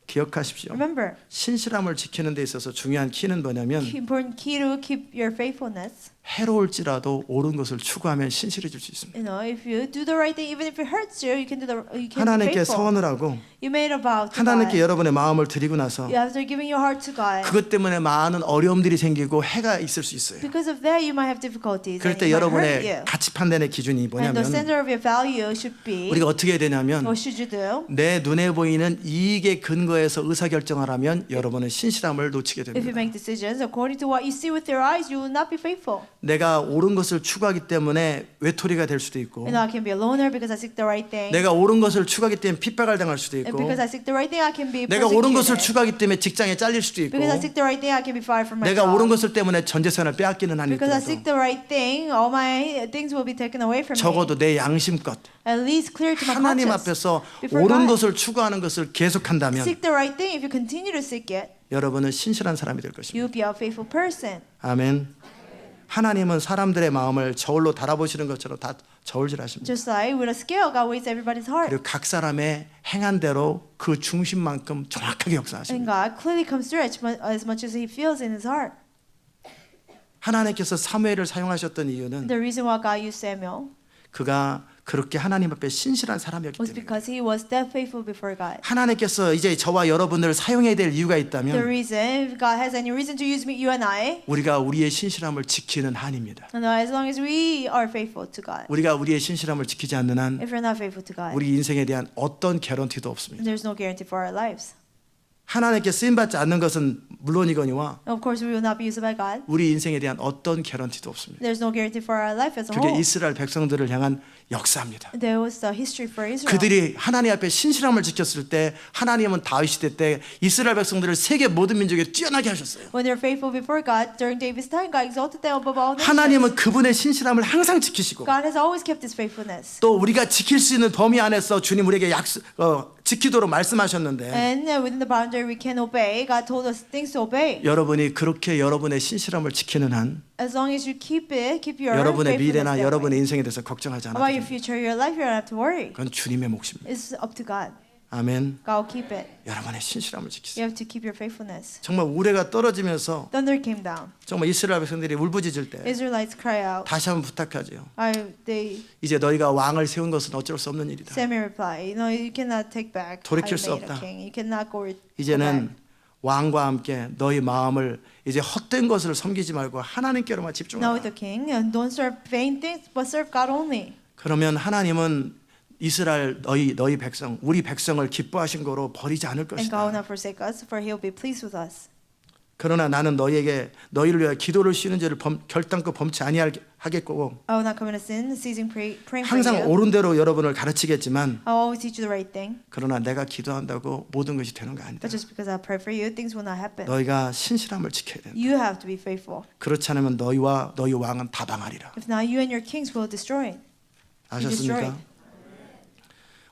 기억하십시오. Remember, 신실함을 지키는 데 있어서 중요한 키는 뭐냐면 important key to keep your faithfulness. 해로울지라도 옳은 것을 추구하면 신실해질 수 있습니다. If you do the right thing, even if it hurts you, you can be 하나님께 faithful. 서원을 하고 You made a vow to 하나님께 God. 여러분의 마음을 드리고 나서 After giving your heart to God, 그것 때문에 많은 어려움들이 생기고 해가 있을 수 있어요. because of that, you might have difficulties. 그럴 And 때 it might hurt 여러분의 you. 가치 판단의 기준이 And the 뭐냐면 center of your value should be, 우리가 어떻게 해야 되냐면 what should you do? 내 눈에 보이는 이익에 근거해서 의사결정을 하면 여러분은 신실함을 놓치게 If you 됩니다. make decisions according to what you see with your eyes, you will not be faithful. 내가 옳은 것을 추구하기 때문에 외톨이가 될 수도 있고 I can be a loner because I seek the right thing. 내가 옳은 것을 추구하기 때문에 핍박을 당할 수도 And 있고 because I seek the right thing, I can be 내가 옳은 것을 persecuted. 추구하기 때문에 직장에 잘릴 수도 있고 Because I seek the right thing, I can be fired from my 내가 job. 옳은 것을 때문에 전 재산을 빼앗기는 한이 Because I 있더라도 seek the right thing, all my things will be taken away from me. 적어도 내 양심껏 At least clear to my 하나님 conscience. 앞에서 before 옳은 God. 것을 추구하는 것을 계속한다면 Seek the right thing. If you continue to seek it, 여러분은 신실한 사람이 될 것입니다. you'll be a faithful person. 아멘. 하나님은 사람들의 마음을 저울로 달아보시는 것처럼 다 저울질하십니다. Just like with a scale, God weighs everybody's heart. 그리고 각 사람의 행한 대로 그 중심만큼 정확하게 And 역사하십니다. God clearly comes through as much as He feels in His heart. 하나님께서 사무엘을 사용하셨던 이유는 The reason why God used Samuel 그가 그렇게 하나님 앞에 신실한 사람이었기 was 때문에 because he was that faithful before God. 하나님께서 이제 저와 여러분들을 사용해야 될 이유가 The 있다면 reason, if God has any reason to use me, you and I, 우리가 우리의 신실함을 지키는 한입니다. and as long as we are faithful to God. 우리가 우리의 신실함을 지키지 않는 한 If we're not faithful to God, 우리 인생에 대한 어떤 개런티도 없습니다. there's no guarantee for our lives. 하나님께 쓰임받지 않는 것은 물론이거니와 Of course, we will not be used by God. 우리 인생에 대한 어떤 개런티도 없습니다. There's no guarantee for our life as a 그게 whole. 이스라엘 백성들을 향한 역사입니다. There was the history for Israel. 그들이 하나님 앞에 신실함을 지켰을 때 하나님은 다윗 시대 때 이스라엘 백성들을 세계 모든 민족에 뛰어나게 하셨어요. When they're faithful before God during David's time, God exalted them above all nations. 하나님은 그분의 신실함을 항상 지키시고 God has always kept His faithfulness. 또 우리가 지킬 수 있는 범위 안에서 주님 우리에게 지키도록 말씀하셨는데 And within the boundary we can obey, God told us things to obey. 여러분이 그렇게 여러분의 신실함을 지키는 한 As long as you keep your 여러분의 faithfulness 미래나 that 여러분의 way. 인생에 대해서 걱정하지 않아도 About your 됩니다. future, your life, you don't have to worry. 그건 주님의 몫입니다. It's up to God. 아멘. God will keep it. 여러분의 신실함을 You 지키세요. have to keep your faithfulness. 정말 우레가 떨어지면서 Thunder came down. 정말 이스라엘 백성들이 울부짖을 때 Israelites cry out. 다시 한번 부탁하죠. 이제 너희가 왕을 세운 것은 어쩔 수 없는 일이다. Samuel replied, you cannot take back. 돌이킬 I 수 made 없다. a king. You cannot go back. 이제는 왕과 함께 너희 마음을 이제 헛된 것을 섬기지 말고 하나님께로만 Now 집중하라. with the king, and don't serve vain things, but serve God only. 그러면 하나님은 이스라엘 너희 백성 우리 백성을 기뻐하신 거로 버리지 않을 And God will 것이다. not forsake us, for He'll be pleased with us. 그러나 나는 너희를 위하여 기도를 쉬는 죄를 결단코 범치 아니하겠고 I will not commit a sin, ceasing praying for 항상 you. 옳은 대로 여러분을 가르치겠지만 I will always teach you the right thing. 그러나 내가 기도한다고 모든 것이 되는 거 아니다. But just because I pray for you, things will not happen. 너희가 신실함을 지켜야 된다. You have to be faithful. 그렇지 않으면 너희와 너희 왕은 다방하리라. If not, you and your kings will destroy. 아셨습니까?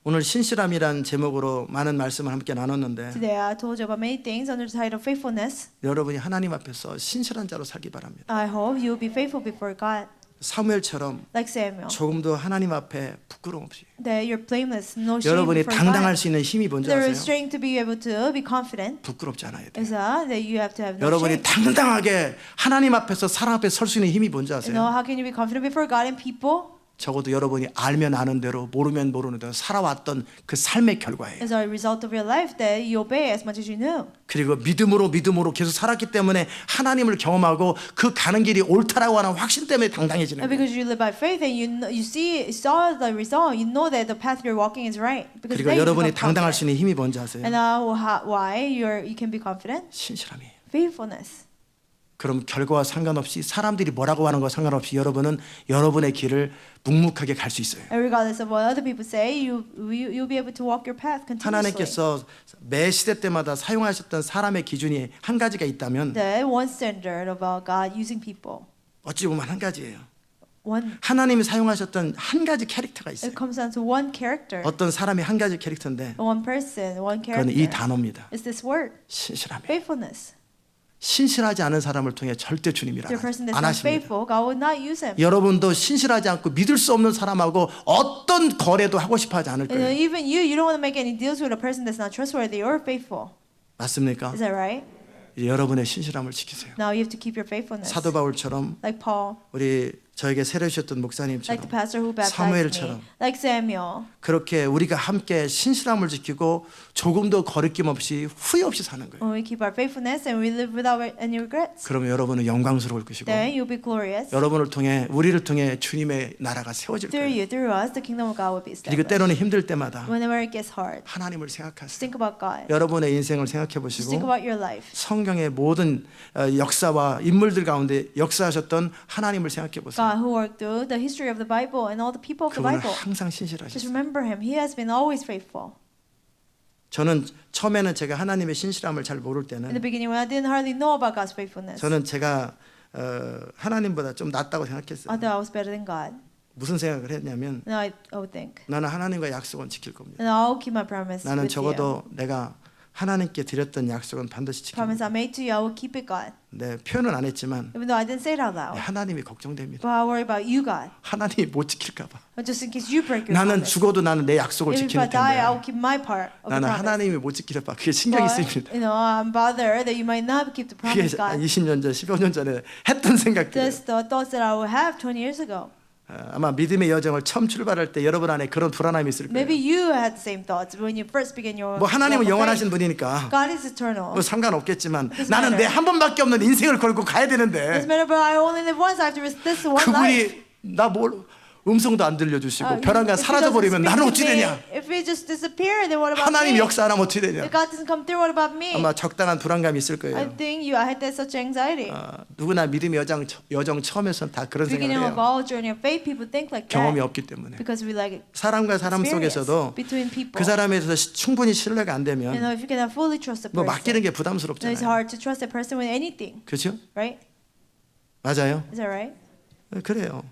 오늘 신실함이란 제목으로 많은 말씀을 함께 나눴는데 Today I told you about many things under the title of faithfulness. 여러분이 하나님 앞에서 신실한 자로 살기 바랍니다. I hope you will be faithful before God. 사무엘처럼 like Samuel. 조금도 하나님 앞에 부끄러움 없이 That you're blameless, no shame 여러분이 before 당당할 God. 수 있는 힘이 뭔지 The 아세요? restraint to be able to be confident 부끄럽지 않아야 돼요. is that you have to have no 여러분이 shame. 당당하게 하나님 앞에서 사람 앞에 설 수 있는 힘이 뭔지 You know, 아세요? how can you be confident before God and people? 적어도 여러분이 알면 아는 대로 모르면 모르는 대로 살아왔던 그 삶의 결과예요. As a result of your life that you obey as much as you know. 그리고 믿음으로 계속 살았기 때문에 하나님을 경험하고 그 가는 길이 옳다라고 하는 확신 때문에 당당해지는 And 거예요. because you live by faith and you saw the result, you know that the path you're walking is right. Because 그리고 then you 여러분이 become 당당할 수 confident. 있는 힘이 뭔지 아세요? And why you can be confident? 신실함이에요. Faithfulness. 그럼 결과와 상관없이 사람들이 뭐라고 하는 거 상관없이 여러분은 여러분의 길을 묵묵하게 갈 수 있어요. And regardless of what other people say, you'll be able to walk your path continuously. 하나님께서 매 시대 때마다 사용하셨던 사람의 기준이 한 가지가 있다면 The one standard about God using people. 어찌 보면 한 가지예요. One. 하나님이 사용하셨던 한 가지 캐릭터가 있어요. It comes down to one character. 어떤 사람이 한 가지 캐릭터인데 One person, one 그건 character. 이 단어입니다. It's this word. 신실함이에요. Faithfulness. 신실하지 않은 사람을 통해 절대 주님이라 The person that's 안 not 하십니다. faithful, God will not use him. 여러분도 신실하지 않고 믿을 수 없는 사람하고 어떤 거래도 하고 싶어 하지 않을 And 거예요. even you don't want to make any deals with a person that's not trustworthy or faithful. 맞습니까? Is that right? 이제 여러분의 신실함을 지키세요. Now you have to keep your faithfulness. 사도 바울처럼 Like Paul, 우리 저에게 세례 주셨던 like 목사님처럼 the pastor who baptized 사무엘처럼 me, like Samuel. 그렇게 우리가 함께 신실함을 지키고 조금도 거리낌 없이 후회 없이 사는 거예요. When we keep our faithfulness and we live without any regrets, 그러면 여러분은 영광스러울 것이고 then you'll be glorious. 여러분을 통해 우리를 통해 주님의 나라가 세워질 Through 거예요. you, through us, the kingdom of God will be 그리고 established. 때로는 힘들 때마다 Whenever it gets hard, 하나님을 just 생각하세요. think about God. 여러분의 인생을 생각해 Just think 보시고 about your life. 성경의 모든 역사와 인물들 가운데 역사하셨던 하나님을 생각해 보세요. God who worked through the history of the Bible and all the people of the 그분은 Bible. 항상 Just 신실하셨어요. remember him. He has been always faithful. 저는 처음에는 제가 하나님의 신실함을 잘 모를 In the 때는 beginning, when I didn't hardly know about God's faithfulness, 저는 제가 하나님보다 좀 낫다고 생각했어요. I thought I was better than God. 무슨 생각을 했냐면 And I would think, 나는 하나님과 약속은 지킬 겁니다. and I'll keep my promise 나는 with you. 적어도 내가 하나님께 드렸던 약속은 반드시 지킵니다. Promise I made to you, I will keep it, God. 네, 표현은 안 했지만 Even though I didn't say it out loud. 하나님이 걱정됩니다. But I worry about you, God. 하나님이 못 지킬까 봐. Just in case you break your 나는 promise. 죽어도 나는 내 약속을 Even if 지키는 I die, I 텐데 will keep my part of the 나는 promise. 하나님이 못 지킬까 봐 그게 신경이 But, 쓰입니다. you know, I'm bothered that you might not keep the 그게 promise, God. 20년 전, 15년 전에 했던 생각들. Just the thoughts that I would have 20 years ago. 아마 믿음의 여정을 처음 출발할 때 여러분 안에 그런 불안함이 있을 Maybe 거예요. you had the same thoughts when you first began your 뭐 하나님은 walk of 영원하신 faith. 분이니까 God is eternal. 뭐 상관없겠지만 Doesn't 나는 내 matter. 한 번밖에 없는 인생을 걸고 가야 Doesn't 되는데 matter, but I only live once. I have to risk this one life. 그분이 나 뭘 음성도 안 들려주시고 벼랑간 If he 사라져 doesn't 버리면 speak 나는 to 어찌 me, 되냐? If he just disappear, then what about 하나님 me? 역사 안 하면 어찌 되냐? If God doesn't come through, what about me? 아마 적당한 불안감이 있을 I 거예요. think I had that such anxiety. 누구나 믿음의 여정 처음에서는 다 그런 생각을 Beginning of 해요. all journey of faith, people think like 경험이 that 없기 때문에 because we like 사람과 사람 experience 속에서도 between people. 그 사람에 대해서 충분히 신뢰가 안 You 되면 know, if you cannot fully trust a 뭐 person, 맡기는 게 then it's 부담스럽잖아요. hard to trust a person with anything, 그렇죠? right? 맞아요. Is that right? 그래요.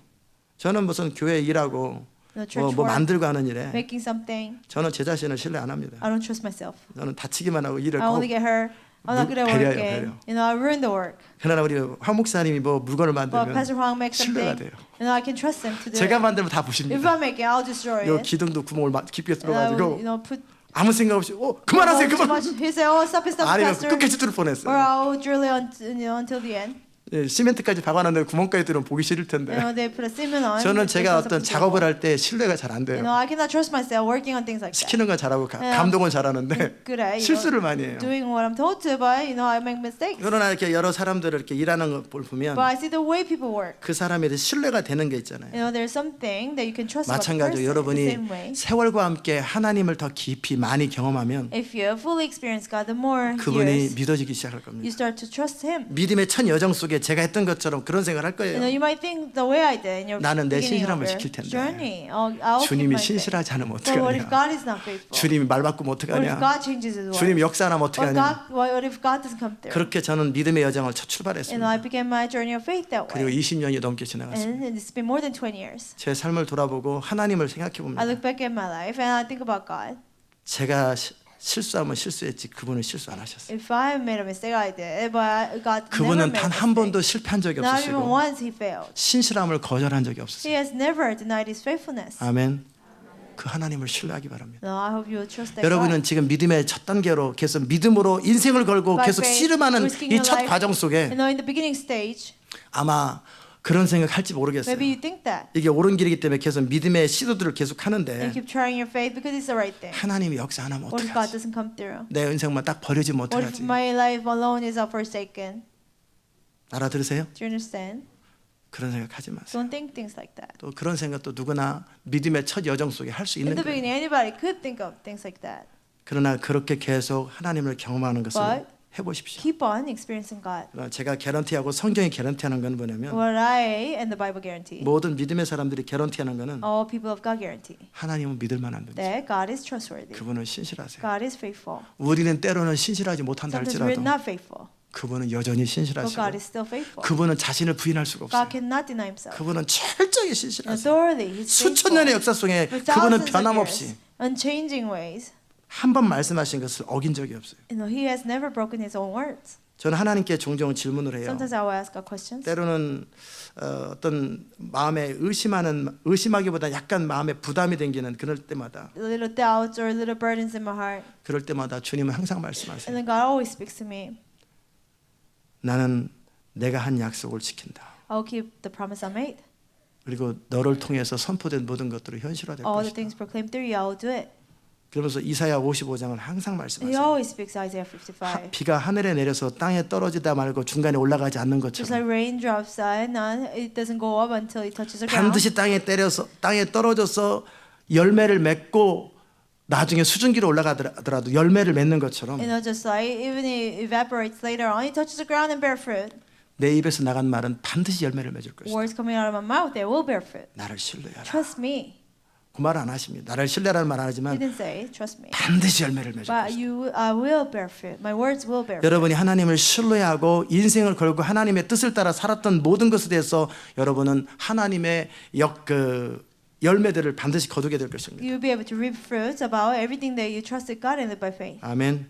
저는 무슨 교회 일하고 The church 뭐 work, 만들고 하는 일에 making something, 저는 제 자신을 신뢰 안 합니다. I don't trust myself. 저는 다치기만 하고 일을 I 꼭 only get hurt. I'm not good at 배려요, working. 배려. You know, I ruin the work. 그러나 우리 황 목사님이 뭐 물건을 But 만들면 Pastor Huang makes 신뢰가 something, 돼요. you know, I can trust him to do 제가 it. 만들면 다 If 보십니다. I make it, I'll destroy 요 it. 기둥도 구멍을 깊게 And I will, 뚫어가지고 you know, put 아무 생각 없이 그만하세요 too 그만. much. He said, "Oh, stop it, stop it, 아니면 Pastor," 끝까지 뚫을 or 뻔했어요. I'll drill it until the end. 예, 시멘트까지 박아놨는데 구멍까지 뚫으면 보기 싫을 You 텐데. know, they put a cement on. 저는 there's 제가 no 어떤 something 작업을 to 할 때 신뢰가 잘 안 do. You 돼요. know, I cannot trust myself working on things like that. 시키는 건 잘하고 Yeah. 감독은 잘하는데 Good at, you 실수를 know, 많이 해요. doing what I'm told to, but you know, I make mistakes. 그러나 이렇게 여러 사람들을 이렇게 일하는 걸 보면 But I see the way people work. 그 사람에 대해 신뢰가 되는 게 있잖아요. You know, there's something that you can trust about the person. 마찬가지로 The 여러분이 same way. 세월과 함께 하나님을 더 깊이 많이 경험하면 If you fully experience God, the more 그분이 years 믿어지기 시작할 you 겁니다. start to trust Him. 믿음의 첫 여정 속에 제가 했던 것처럼 그런 생각을 할 You know, 거예요. you might think the way I did in your 나는 내 beginning 신실함을 of 지킬 your 텐데. journey. I'll keep 주님이 my faith. 신실하지 않으면 But what if 어떡하냐? God is not faithful? 주님이 말 바꾸면 What if 어떡하냐? God changes His word? 주님이 역사하면 What 어떡하냐? if God doesn't come through? 그렇게 저는 믿음의 여정을 첫 And I 출발했습니다. began my journey of faith that 그리고 way. 20년이 넘게 지나갔습니다. And it's been more than 20 years. 제 삶을 돌아보고 하나님을 생각해 I 봅니다. look back at my life and I think about God. 제가 실수하면 실수했지 그분은 실수 안 하셨어요. If I made a mistake, I did. But God never 그분은 made a 단 한 mistake. 번도 실패한 적이 Not even 없으시고 once he failed. 신실함을 거절한 적이 없으세요. He has never denied his faithfulness. 아멘. 그 하나님을 신뢰하기 바랍니다. No, I hope you will trust that 여러분은 God. 지금 믿음의 첫 단계로 계속 믿음으로 인생을 걸고 By 계속 faith, 씨름하는 risking 이 your 첫 life. 과정 속에 You know, in the beginning stage, 아마 그런 생각할지 모르겠어요. maybe you think that. 이게 옳은 길이기 때문에 계속 믿음의 시도들을 계속 And 하는데 keep trying your faith because it's the right thing. 하나님이 역사 안 하면 What if God 어떡하지? doesn't come through? 내 인생만 딱 버려지면 What if 어떡하지? my life alone is forsaken? 알아들으세요? Do you understand? 그런 생각하지 마세요. Don't think things like that. 또 그런 생각도 누구나 믿음의 첫 여정 속에 할 수 In 있는 the 거예요. beginning, anybody could think of things like that. 그러나 그렇게 계속 하나님을 경험하는 것을 But 해보십시오. keep on experiencing God. 제가 개런티하고 성경이 개런티하는 건 뭐냐면 What I and the Bible guarantee, 모든 믿음의 사람들이 개런티하는 거는 all people of God guarantee, 하나님은 믿을 만한 분이죠. that God is trustworthy. 그분은 신실하세요. God is faithful. 우리는 때로는 신실하지 못한다 Sometimes we're 할지라도 not faithful, 그분은 여전히 but 신실하시고 God is still faithful. 그분은 자신을 부인할 수가 없어요. God cannot deny himself. 그분은 철저히 신실하세요. Authority, He's 수천 년의 faithful. 역사 속에 For 그분은 thousands of 변함없이 years, unchanging ways. 한 번 말씀하신 것을 어긴 적이 없어요. You know, He has never broken His own words. 저는 하나님께 종종 질문을 해요. Sometimes I will ask God questions. 때로는 어떤 마음에 의심하기보다 약간 마음에 부담이 생기는 그럴 때마다 Little doubts or little burdens in my heart, 그럴 때마다 주님은 항상 and 말씀하세요. then God always speaks to me. 나는 내가 한 약속을 지킨다. I will keep the promise I made. 그리고 너를 통해서 선포된 모든 것들을 현실화될 All the 것이다. things proclaimed through you, I will do it. 그러면서 이사야 55장을 항상 He 말씀하세요. always speaks Isaiah 55. 비가 하늘에 내려서 땅에 떨어지다 말고 중간에 올라가지 않는 Just 것처럼 like raindrops and it doesn't go up until it touches the ground. 반드시 땅에 떨어져서 열매를 맺고 나중에 수증기로 올라가더라도 열매를 맺는 것처럼 You know, just like even it evaporates later on, it touches the ground and bear fruit. 내 입에서 나간 말은 반드시 열매를 맺을 것이다. Words coming out of my mouth, they will bear fruit. 나를 신뢰하라. Trust me. 그 말 안 하십니다. 나를 신뢰라는 말 안 He 하지만 didn't say, trust me. 반드시 열매를 맺을 But 것이다. I will bear fruit. My words will bear fruit. 여러분이 하나님을 신뢰하고 인생을 걸고 하나님의 뜻을 따라 살았던 모든 것에 대해서 여러분은 하나님의 열매들을 반드시 거두게 될 것입니다. You'll be able to reap fruits about everything that you trusted God and live by faith. 아멘.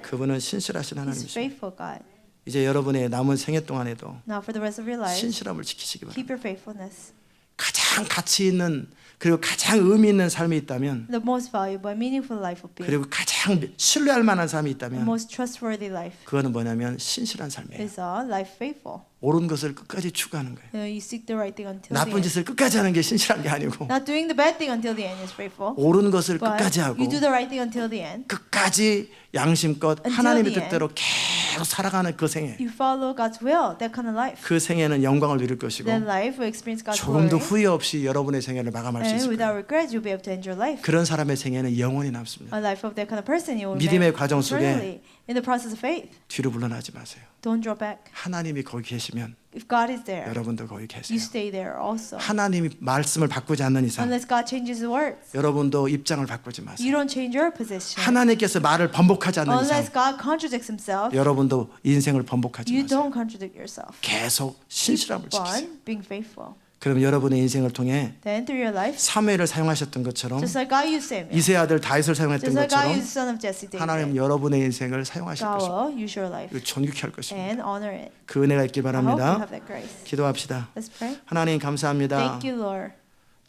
그분은 신실하신 He's 하나님이십니다. faithful God. 이제 여러분의 남은 생애 동안에도 Now for the rest of your life, 신실함을 지키시기 바랍니다. keep your faithfulness. 가장 가치 있는 그리고 가장 의미 있는 삶이 있다면 The most valuable and meaningful life will be 그리고 가장 신뢰할 만한 삶이 the 있다면 most trustworthy life 그거는 뭐냐면 신실한 삶이에요. is a life faithful. 옳은 것을 끝까지 추구하는 거예요. You know, you seek the right thing until the 나쁜 end. 짓을 끝까지 하는 게 신실한 게 아니고 Not doing the bad thing until the end is faithful. 옳은 것을 But 끝까지 하고 you do the right thing until the end. 끝까지 양심껏 Until 하나님의 the end. 뜻대로 계속 살아가는 그 생애. You follow God's will. That kind of life. 그 생애는 영광을 누릴 것이고 That life will experience God's 조금도 glory. 후회 없이 여러분의 생애를 마감할 수 And 있을 without 거예요. regrets, you'll be able to end your life. 그런 사람의 생애는 영원히 남습니다. A life of that kind of person, you will 믿음의 remain 과정 속에 eternally. In the process of faith, 뒤로 물러나지 마세요. don't draw back. 하나님이 거기 계시면 If God is there, 여러분도 거기 계세요. you stay there also. 하나님이 말씀을 바꾸지 않는 이상 Unless God changes His words, 여러분도 입장을 바꾸지 마세요. you don't change your position. 하나님께서 말을 번복하지 않는 Unless 이상 God contradicts Himself, 여러분도 인생을 번복하지 you 마세요. don't contradict yourself. 계속 신실함을 Keep 지키세요. on being faithful. 그럼 여러분의 인생을 통해 Then through your life, 사무엘을 사용하셨던 것처럼 just like God used Samuel, 이세 아들 다윗을 사용했던 just like God 것처럼 used the son of Jesse, 하나님 David, 여러분의 인생을 사용하실 God 것입니다. will use your life 이거 존귀케 할 것입니다. and honor it. 그 은혜가 있길 I hope you 바랍니다. have that grace. 기도합시다. Let's pray. 하나님 감사합니다. Thank you, Lord.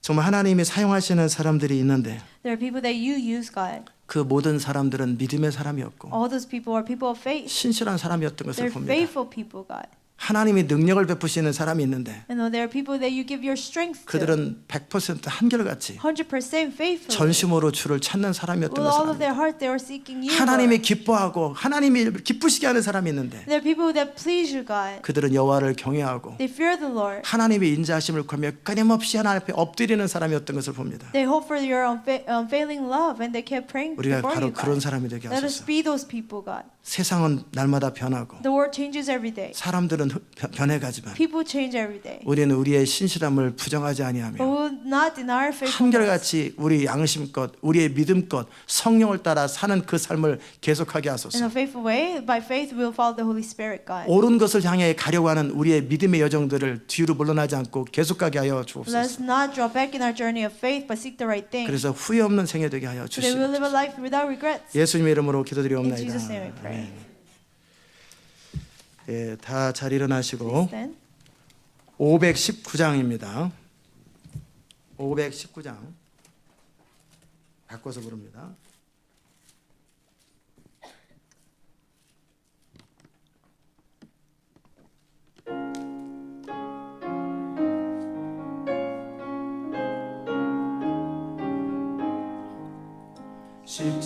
정말 하나님이 사용하시는 사람들이 있는데 There are people that you use, God. 그 모든 사람들은 믿음의 사람이었고 All those people are people of faith. 신실한 사람이었던 것을 They're 봅니다. faithful people, God. 하나님이 능력을 베푸시는 사람이 있는데 You know, there are people that you give your strength to. 그들은 100% 한결같이 100% faithful. 전심으로 주를 찾는 사람이었던 With all of 것을 their heart, they were seeking you. 하나님이 Lord. 기뻐하고 하나님이 기쁘시게 하는 사람이 있는데 There are people that please you, God. 그들은 여호와를 경외하고 They fear the Lord. 하나님의 인자하심을 구하며 끊임없이 하나님 앞에 엎드리는 사람이었던 것을 봅니다. They hope for your unfailing love, and they kept praying 우리가 before 바로 you, 그런 God. 사람이 되게 Let us 하소서. be those people, God. 세상은 날마다 변하고 The world changes every day. 사람들은 사람들은 변해가지만 People change every day. 우리는 우리의 신실함을 부정하지 But 아니하며 we will not deny our faithfulness. 한결같이 우리 양심껏 우리의 믿음껏 성령을 따라 사는 그 삶을 계속하게 In 하소서. a faithful way, by faith we will follow the Holy Spirit, God. 옳은 것을 향해 가려고 하는 우리의 믿음의 여정들을 뒤로 물러나지 않고 계속하게 하여 Let 주옵소서. us not draw back in our journey of faith, but seek the right thing. 그래서 후회 없는 생애 되게 하여 So that we will 주시옵소서. live a life without regrets. 예수님의 이름으로 In 기도드리옵나이다. Jesus' name we pray. 예, 다 잘 일어나시고 Then, 519장입니다. 519장 바꿔서 부릅니다.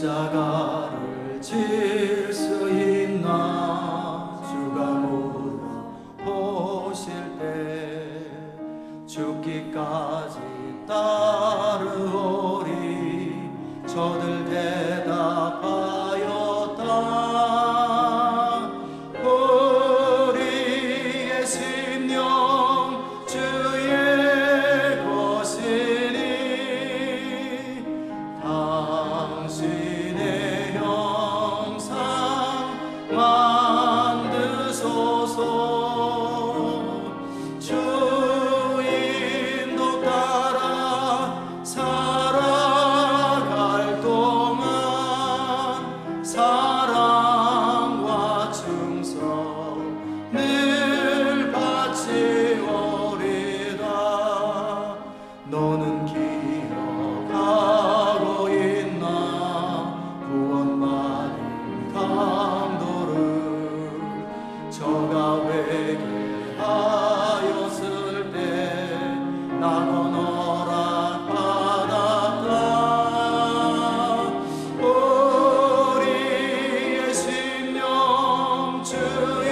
십자가를 질 수 있나 주가 물어보실 때 죽기까지 따르오리 저들 대답하였다 우리의 심령 주의 것이니 당신의 형상 만드소서 주인도 따라 살아갈 동안 사랑과 충성 늘 바치오리다 너는 기억하고 있나 구원받은 강도를 저가 회개하였을 때 나는 허락받았다 우리의 심령 주의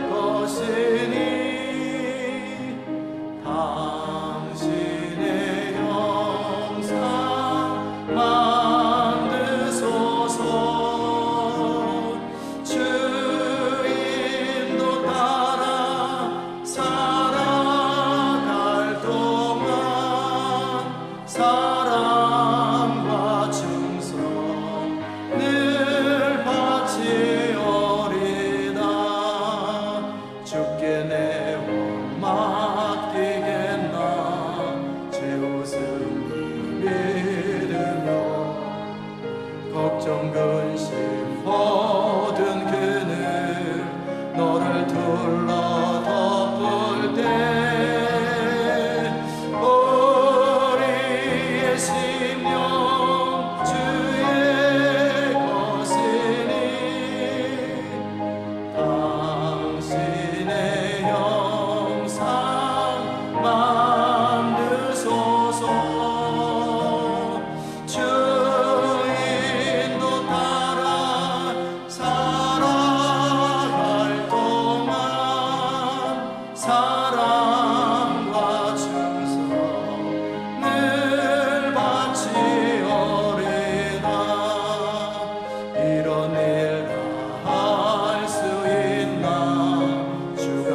것이니 당신의 형상 만드소서 주인도 따라 살아갈 동안 사랑과 충성 늘 바치오리다 주께 내 원 맡기겠나 제 웃음 믿으며 걱정 근심 모든 그늘 너를 둘러 덮을 때 우리의 심령 주의 것이니 당신의 형상 만드소서 주인도 따라 살아갈 동안 사랑과 충성 늘 바치오리다 이런 일 다 할 수 있나 주가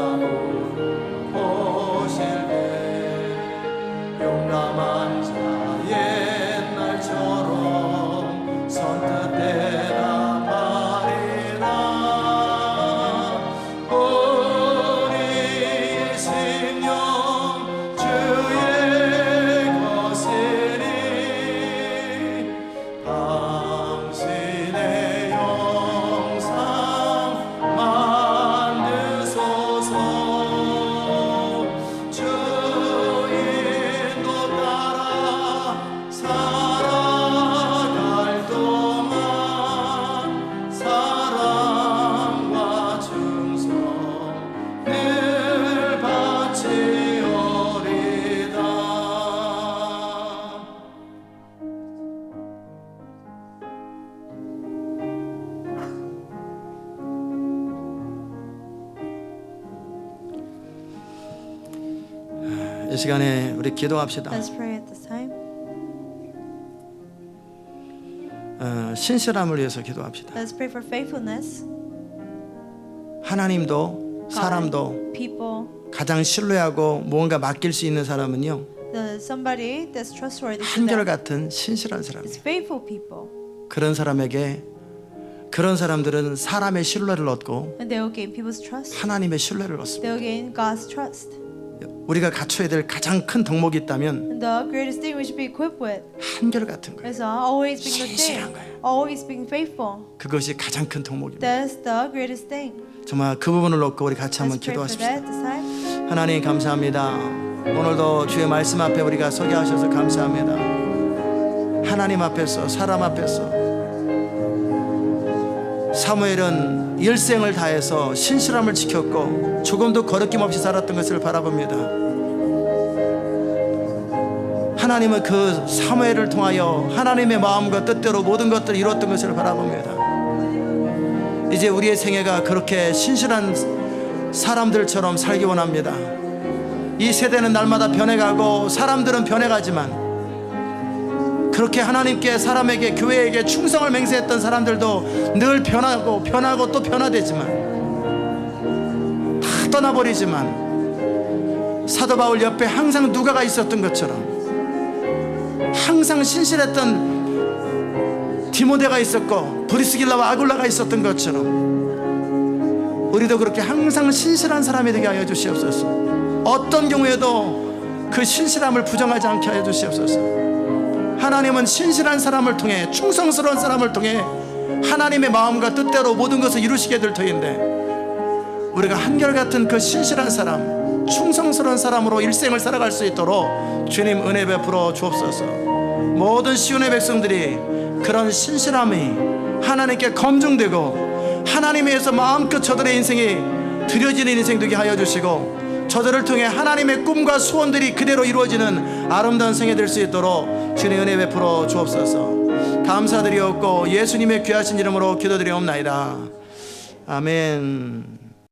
물어보실 때 용감한 자 옛날처럼 선뜻 대답하리라 우리의 심령 주의 것이니 당신의 형상 만드소서 주인도 따라 살아갈 동안 사랑과 충성 늘 바치오리다 이 시간에 우리 기도합시다. let's pray at this time. 신실함을 위해서 기도합시다. Let's pray for faithfulness. 하나님도 사람도 people, 가장 신뢰하고 무언가 맡길 수 있는 사람은요, somebody that's trustworthy to them 한결같은 신실한 is 사람이에요. faithful people. 그런 사람들은 사람의 신뢰를 얻고 And they will gain people's trust. 하나님의 신뢰를 얻습니다. They will gain God's trust. 우리가 갖춰야 될 가장 큰 덕목이 있다면 And the greatest thing we should be equipped with 한결같은 거예요. is always being the 신실한 same, 거예요. always being faithful. 그것이 가장 큰 덕목입니다. That's the greatest thing. 정말 그 부분을 놓고 우리 같이 한번 Let's pray for 기도하십시다. that this time. 하나님 감사합니다. 오늘도 주의 말씀 앞에 우리가 서게 하셔서 감사합니다. 하나님 앞에서, 사람 앞에서 사무엘은 일생을 다해서 신실함을 지켰고 조금도 거리낌 없이 살았던 것을 바라봅니다. 하나님은 그 사무엘을 통하여 하나님의 마음과 뜻대로 모든 것들을 이루었던 것을 바라봅니다. 이제 우리의 생애가 그렇게 신실한 사람들처럼 살기 원합니다. 이 세대는 날마다 변해가고 사람들은 변해가지만 그렇게 하나님께, 사람에게, 교회에게 충성을 맹세했던 사람들도 늘 변하고 또 변화되지만 다 떠나버리지만 사도 바울 옆에 항상 누가가 있었던 것처럼 항상 신실했던 디모데가 있었고 브리스길라와 아굴라가 있었던 것처럼 우리도 그렇게 항상 신실한 사람이 되게 하여 주시옵소서. 어떤 경우에도 그 신실함을 부정하지 않게 하여 주시옵소서. 하나님은 신실한 사람을 통해, 충성스러운 사람을 통해 하나님의 마음과 뜻대로 모든 것을 이루시게 될 터인데 우리가 한결같은 그 신실한 사람, 충성스러운 사람으로 일생을 살아갈 수 있도록 주님 은혜 베풀어 주옵소서. 모든 시온의 백성들이 그런 신실함이 하나님께 검증되고 하나님에 의해서 마음껏 저들의 인생이 드려지는 인생 되게 하여 주시고 저들을 통해 하나님의 꿈과 소원들이 그대로 이루어지는 아름다운 생애 될 수 있도록 주님 은혜 베풀어 주옵소서. 감사드리옵고 예수님의 귀하신 이름으로 기도드리옵나이다. 아멘.